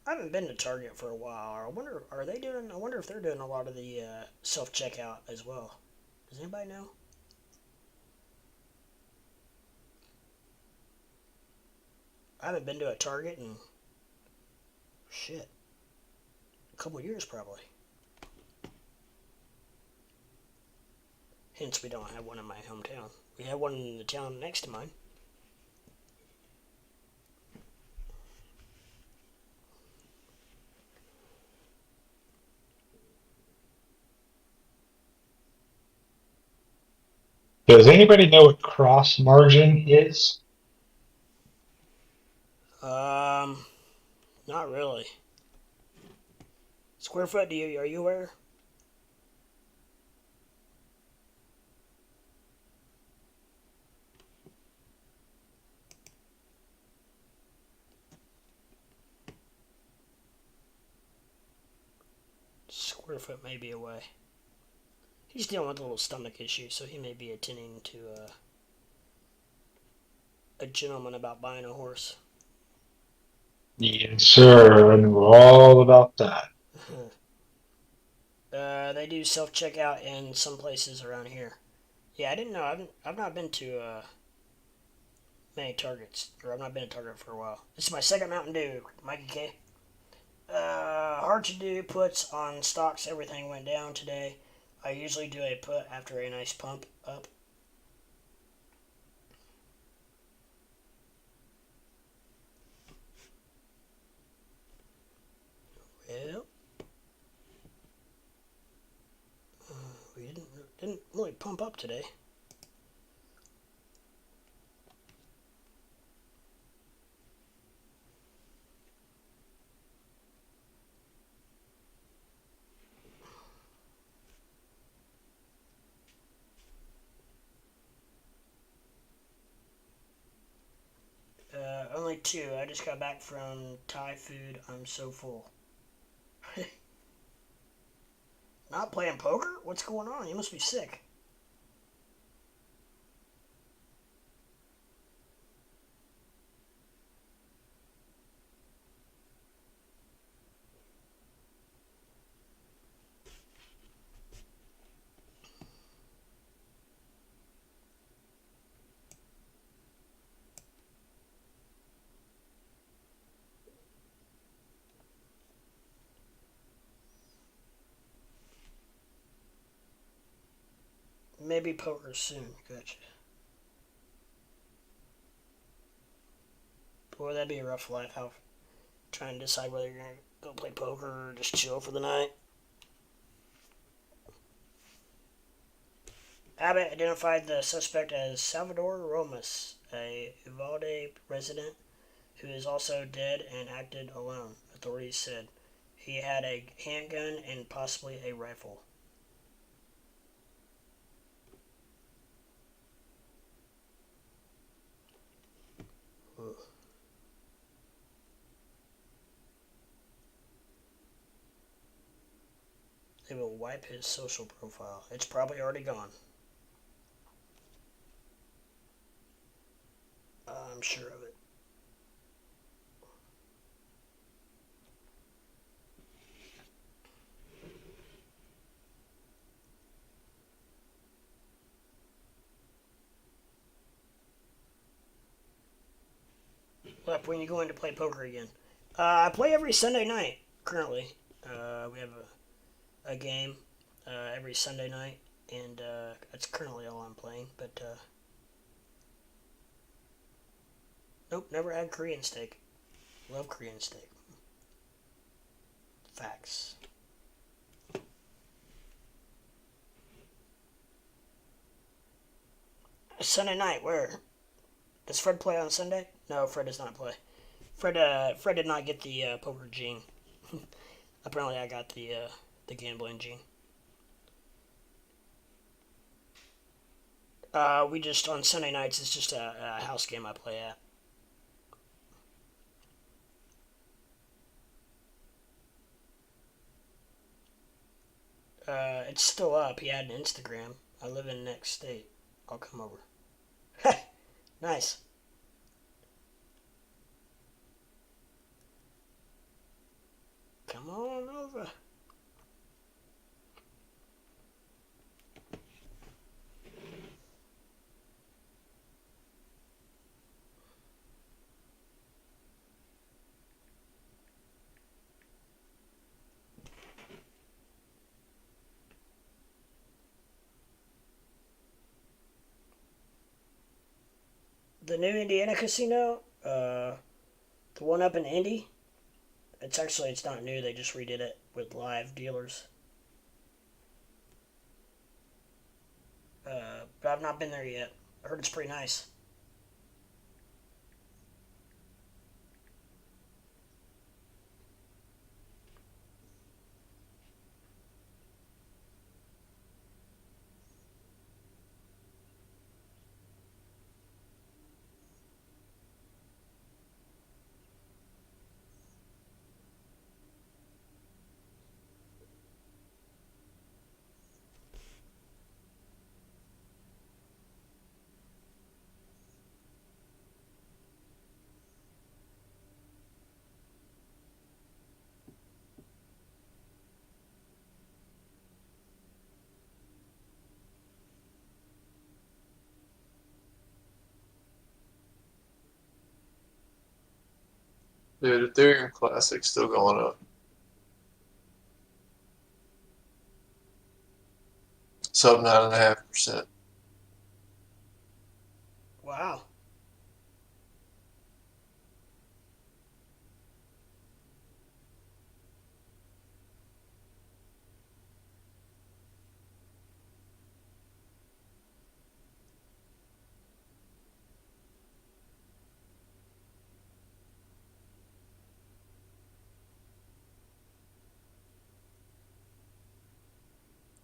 I haven't been to Target for a while. I wonder, are they doing? I wonder if they're doing a lot of the self checkout as well. Does anybody know? I haven't been to a Target in shit a couple years probably. Hence, we don't have one in my hometown. We have one in the town next to mine. Does anybody know what cross margin is? Um, not really. Square foot? Are you aware? Square foot may be away. He's dealing with a little stomach issue, so he may be attending to a gentleman about buying a horse. Yes, sir. I know all about that. They do self checkout in some places around here. Yeah, I didn't know. I've not been to many Targets, or I've not been to Target for a while. This is my second Mountain Dew, Mikey K. Hard to do puts on stocks. Everything went down today. I usually do a put after a nice pump up. Well, we didn't really pump up today. only 2. I just got back from Thai food. I'm so full. Not playing poker? What's going on? You must be sick. Maybe poker soon. Gotcha. Boy, that'd be a rough life. How trying to decide whether you're gonna go play poker or just chill for the night. Abbott identified the suspect as Salvador Romas, a Uvalde resident who is also dead and acted alone, authorities said. He had a handgun and possibly a rifle. Ugh. They will wipe his social profile. It's probably already gone. I'm sure of it. Lep, when are you going to play poker again? I play every Sunday night currently. We have a game every Sunday night, and that's currently all I'm playing. But nope, never had Korean steak. Love Korean steak. Facts. Sunday night, where? Does Fred play on Sunday? No, Fred does not play. Fred did not get the poker gene. Apparently, I got the gambling gene. We just on Sunday nights. It's just a house game I play at. It's still up. He had an Instagram. I live in the next state. I'll come over. Nice. Come on over. The new Indiana casino, the one up in Indy, it's not new. They just redid it with live dealers. But I've not been there yet. I heard it's pretty nice. Dude, Ethereum Classic's still going up. It's up 9.5%. Wow.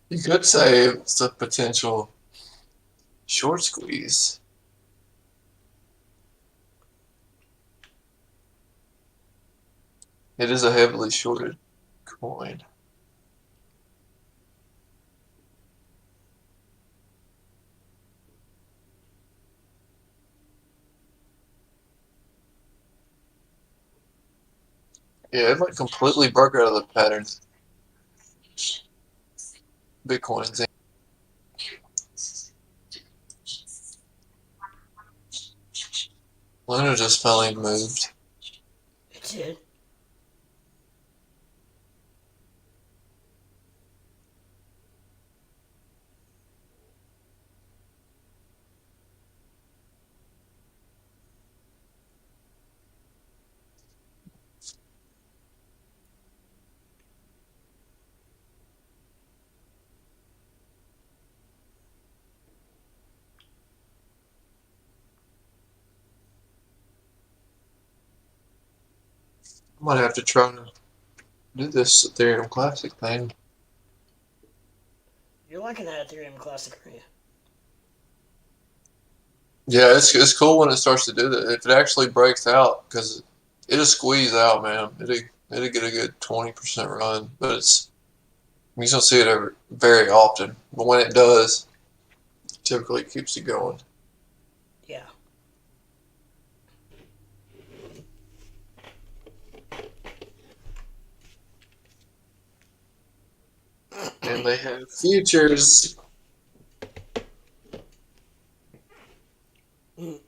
You could say it's a potential short squeeze. It is a heavily shorted coin. Yeah, it like completely broke out of the pattern. Bitcoin's in. Luna just finally moved. It did. I might have to try to do this Ethereum Classic thing. You're liking that Ethereum Classic, aren't you? Yeah, it's cool when it starts to do that. If it actually breaks out, because it'll squeeze out, man. It'll get a good 20% run, but you don't see it very often. But when it does, it typically keeps it going. Yeah. And they have futures. Mm.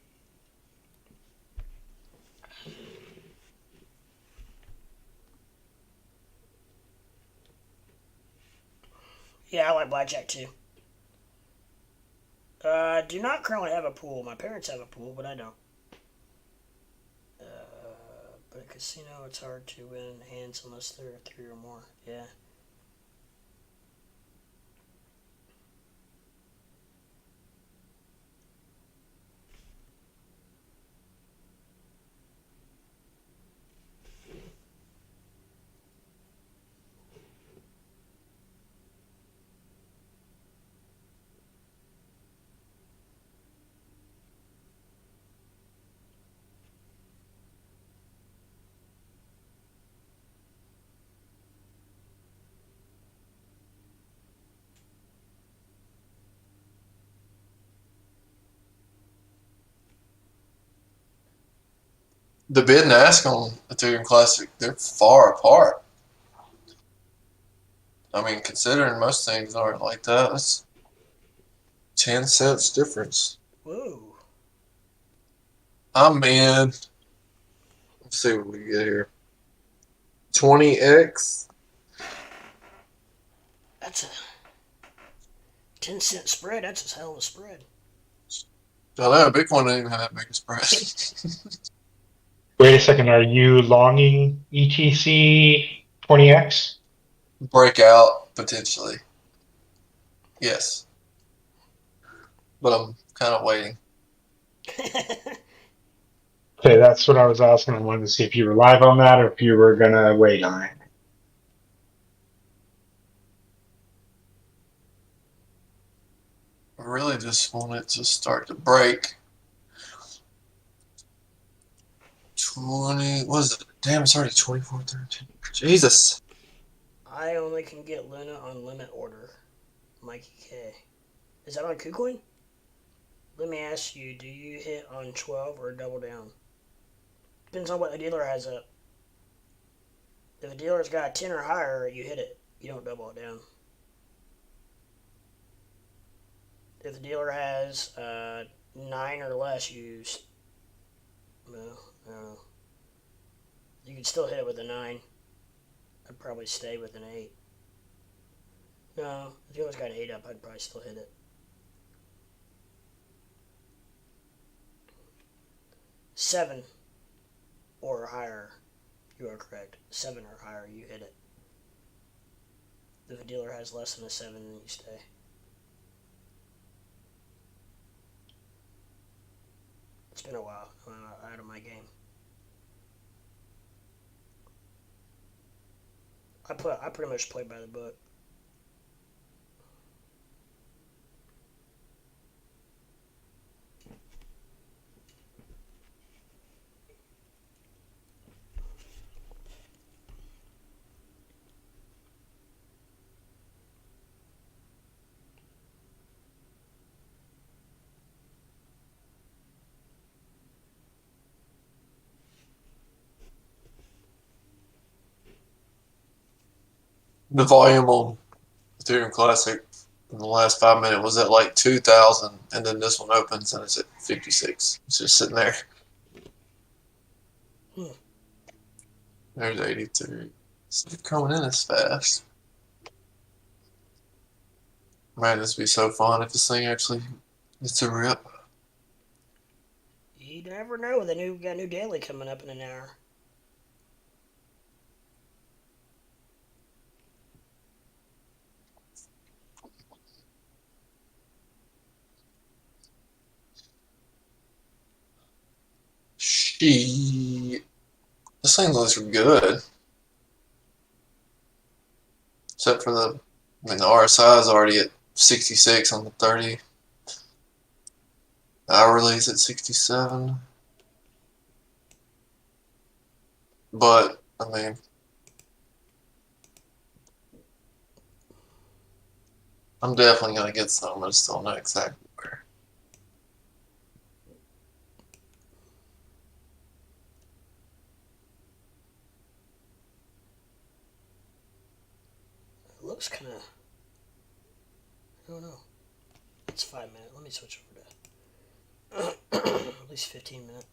Yeah, I like blackjack too. I do not currently have a pool. My parents have a pool, but I don't. But a casino, it's hard to win hands unless there are three or more. Yeah. The bid and ask on Ethereum Classic, they're far apart. I mean, considering most things aren't like that, that's 10 cents difference. Whoa. I'm in. Let's see what we get here. 20x. That's a 10-cent spread. That's a hell of a spread. I know Bitcoin didn't even have that big a spread. Wait a second, are you longing ETC 20x? Breakout potentially. Yes, but I'm kind of waiting. Okay, that's what I was asking. I wanted to see if you were live on that or if you were gonna wait on it. I really just want it to start to break. 20. What is it? Damn, it's already 24:13. Jesus. I only can get Luna on limit order. Mikey K. Is that on KuCoin? Let me ask you, do you hit on 12 or double down? Depends on what the dealer has up. If the dealer's got 10 or higher, you hit it. You don't double it down. If the dealer has 9 or less, no. You can still hit it with a 9. I'd probably stay with an 8. No, if the dealer's got an 8 up, I'd probably still hit it. 7 or higher, you are correct. 7 or higher, you hit it. If a dealer has less than a 7, then you stay. It's been a while. I'm out of my game. I pretty much play by the book. The volume on Ethereum Classic in the last 5 minutes was at like 2,000, and then this one opens and it's at 56. It's just sitting there. Hmm. There's 83. It's not coming in as fast. Man, this would be so fun if this thing actually gets a rip. You never know. Got a new daily coming up in an hour. She. This thing looks good. Except for the RSI is already at 66 on the 30. Hourly is at 67. But, I mean, I'm definitely going to get some. I just don't know exactly where. It looks kind of. I don't know. It's 5 minutes. Let me switch over to at least 15 minutes.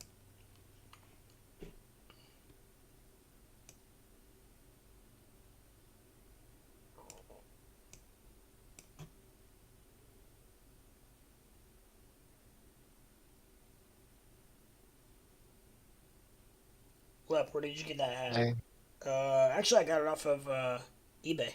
Lep, where did you get that hat? Hey. Actually, I got it off of eBay.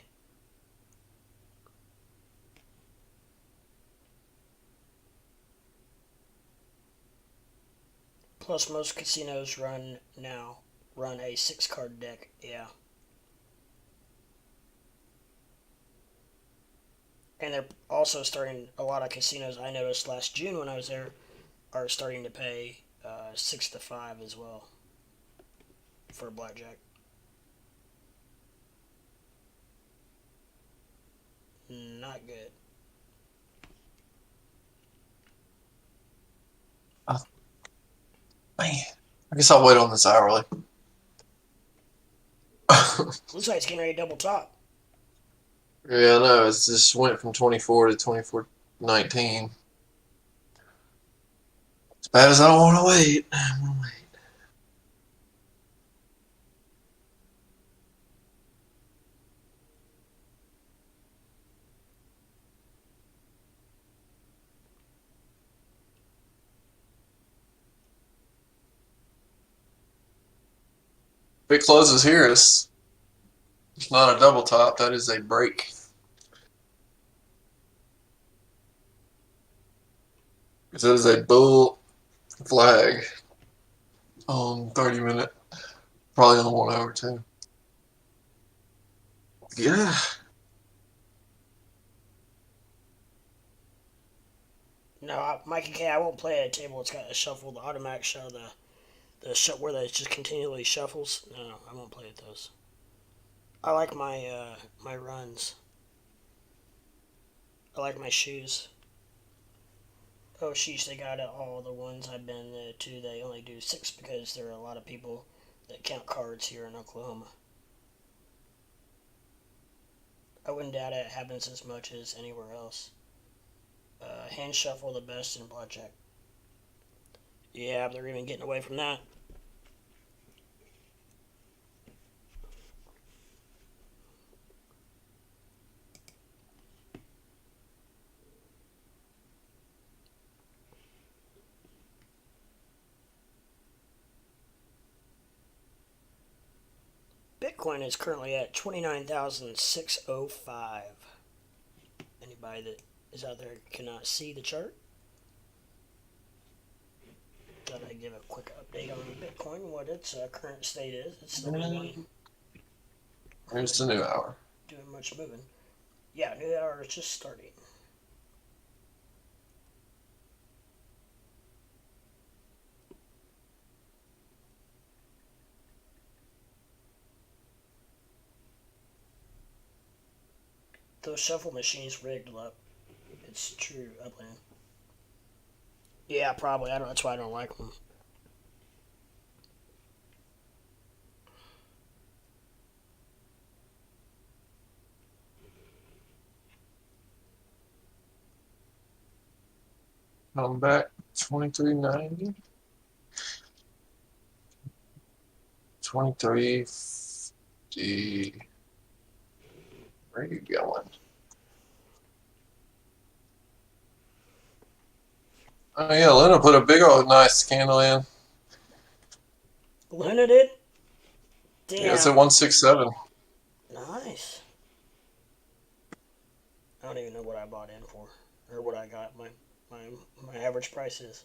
Plus, most casinos run a 6-card deck. Yeah. And they're also starting, a lot of casinos I noticed last June when I was there are starting to pay 6 to 5 as well for blackjack. Not good. Man, I guess I'll wait on this hourly. Looks like it's getting ready to double top. Yeah, I know. It just went from 24 to 24.19. As bad as I don't want to wait, I'm going to wait. If it closes here, it's not a double top. That is a break. It is a bull flag on 30-minute. Probably on 1 hour, too. Yeah. No, Mikey K, I won't play at a table. It's got a shuffle, the automatic shuffle, the where that just continually shuffles. No, I won't play at those. I like my runs. I like my shoes. Oh sheesh, they got all the ones I've been to. They only do 6 because there are a lot of people that count cards here in Oklahoma. I wouldn't doubt it happens as much as anywhere else. Hand shuffle the best in blackjack. Yeah, they're even getting away from that. Bitcoin is currently at 29,605. Anybody that is out there cannot see the chart? Thought I'd give a quick update on Bitcoin, what its current state is. It's still moving. Here's the new hour. Doing much moving. Yeah, new hour is just starting. Those shuffle machines rigged up. It's true, Upland. Yeah, probably. I don't. That's why I don't like them. come back 23.90. 23.50. Where are you going? Oh yeah, Luna put a big old nice candle in. Luna did? Yeah, it's at Damn. 167. Nice. I don't even know what I bought in for. Or what I got. My average price is.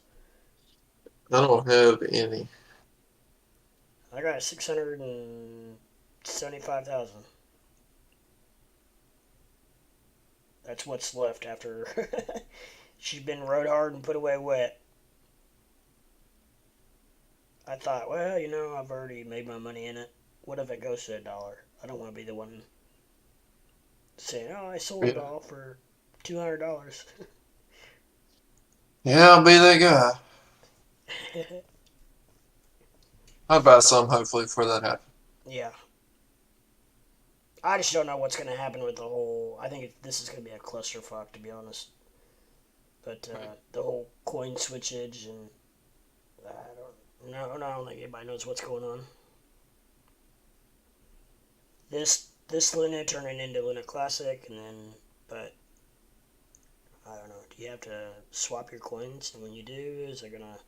I don't have any. I got 675,000. That's what's left after she's been rode hard and put away wet. I thought, well, I've already made my money in it. What if it goes to $1? I don't want to be the one saying, oh, I sold it Yeah, all for $200. yeah, I'll be that guy. I'll buy some hopefully before that happens. Yeah. I just don't know what's going to happen with the whole. I think this is going to be a clusterfuck, to be honest. But Right. the whole coin switchage and I don't think anybody knows what's going on. This Luna turning into Luna Classic, and then but I don't know. Do you have to swap your coins? And when you do, is it gonna?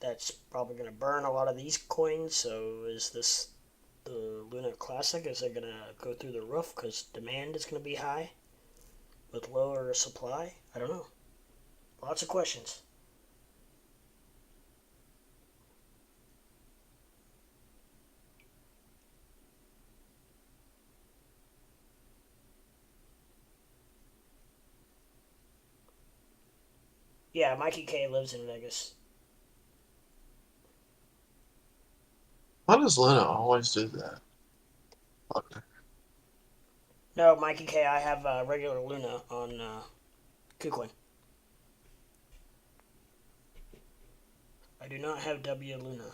That's probably gonna burn a lot of these coins. So is this the Luna Classic? Is it gonna go through the roof because demand is gonna be high with lower supply? I don't know. Lots of questions. Yeah, Mikey K lives in Vegas. Why does Luna always do that? Okay. No, Mikey K, I have regular Luna on KuCoin. I do not have W Luna.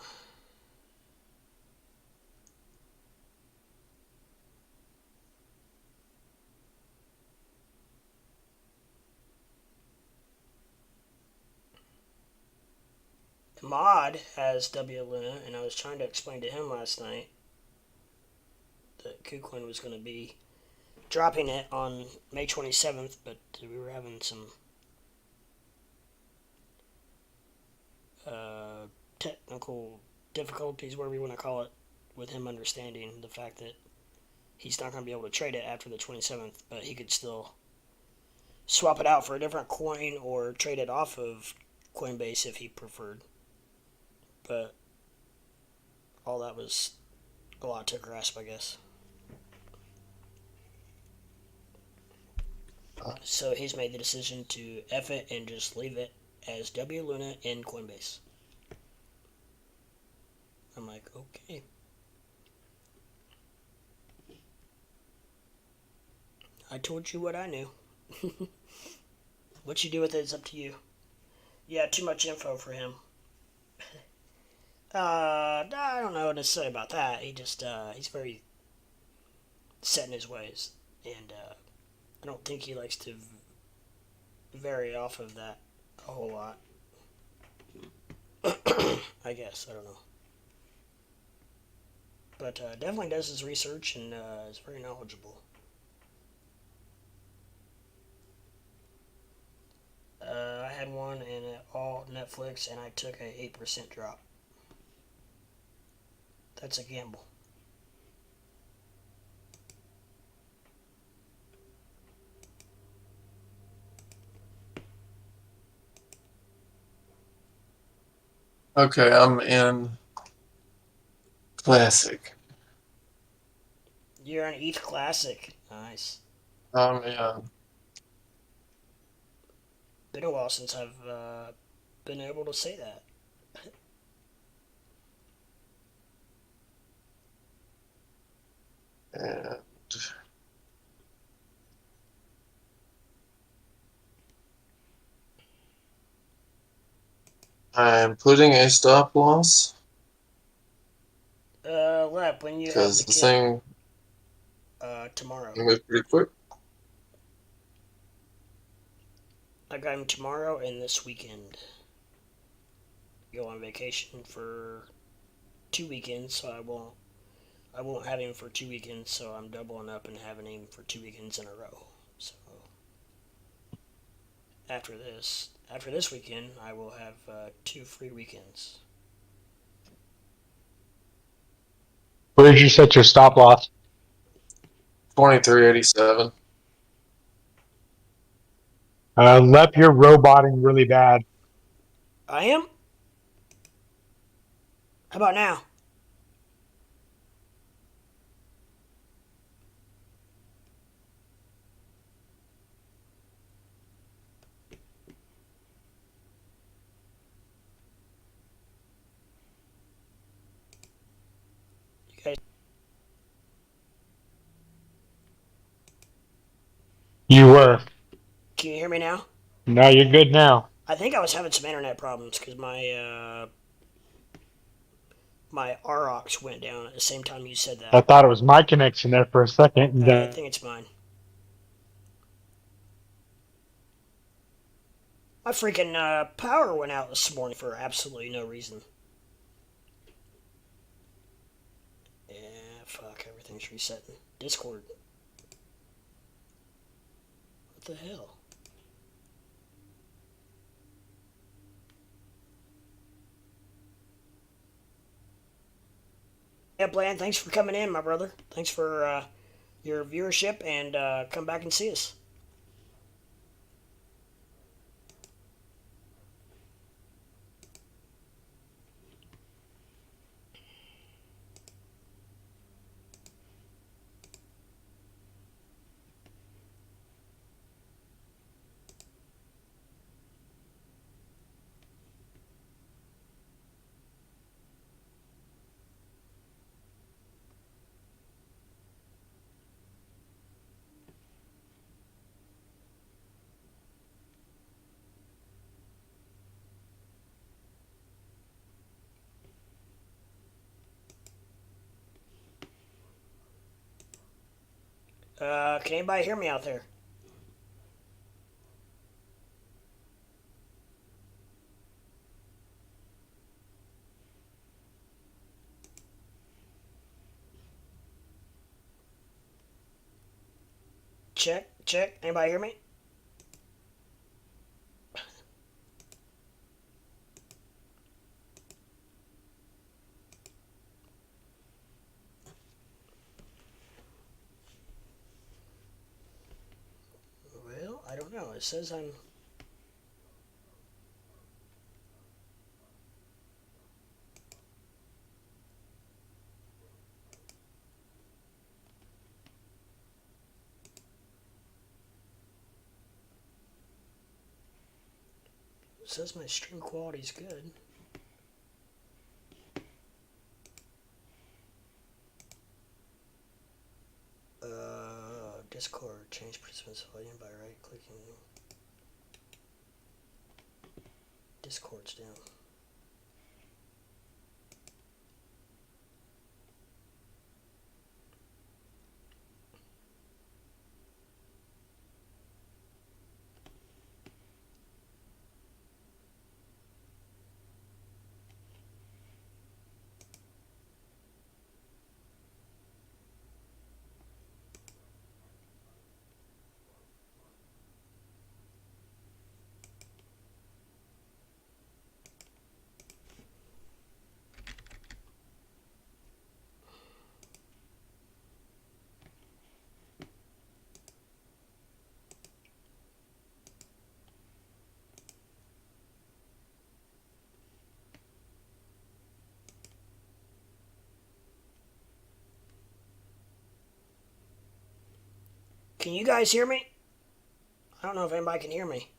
Mod has W Luna, and I was trying to explain to him last night that KuCoin was going to be dropping it on May 27th, but we were having some technical difficulties, whatever you want to call it, with him understanding the fact that he's not going to be able to trade it after the 27th, but he could still swap it out for a different coin or trade it off of Coinbase if he preferred. But all that was a lot to grasp, I guess. So he's made the decision to F it and just leave it as W Luna in Coinbase. I'm like, okay. I told you what I knew. What you do with it is up to you. Yeah, too much info for him. I don't know what to say about that. He's very set in his ways. And, I don't think he likes to vary off of that a whole lot. I guess, I don't know. But, definitely does his research and, is very knowledgeable. I had one in all Netflix and I took a 8% drop. That's a gamble. Okay, I'm in Classic. You're on ETH Classic. Nice. I'm in. Been a while since I've been able to say that. And I'm putting a stop loss Lep, when you have because the this Gill, thing tomorrow. moves pretty quick. I got him tomorrow and this weekend. Go on vacation for 2 weekends, so I won't have him for 2 weekends, so I'm doubling up and having him for 2 weekends in a row. So after this weekend, I will have 2 free weekends. Where did you set your stop loss? 2387. Lep, you're roboting really bad. I am? How about now? You guys, You were. can you hear me now? No, you're good now. I think I was having some internet problems because my ROX went down at the same time you said I that. thought it was my connection there for a second. And I think it's mine. My freaking power went out this morning for absolutely no reason. Yeah, fuck, everything's resetting. Discord. What the hell? Yeah, Bland, thanks for coming in, my brother. Thanks for your viewership, and come back and see us. Can anybody hear me out there? Check, check. Anybody hear me? Well, I don't know. It says I'm... It says my stream quality's good. Discord, change participants volume by right clicking. Discord's down. Can you guys hear me? I don't know if anybody can hear me.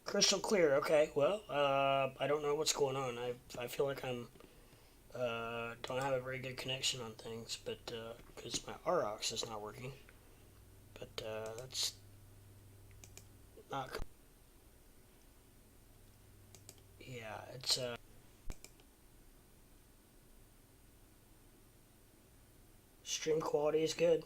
Crystal clear. Okay. Well, I don't know what's going on. I feel like I'm don't have a very good connection on things, but because my ROX is not working. But that's Yeah, it's stream quality is good.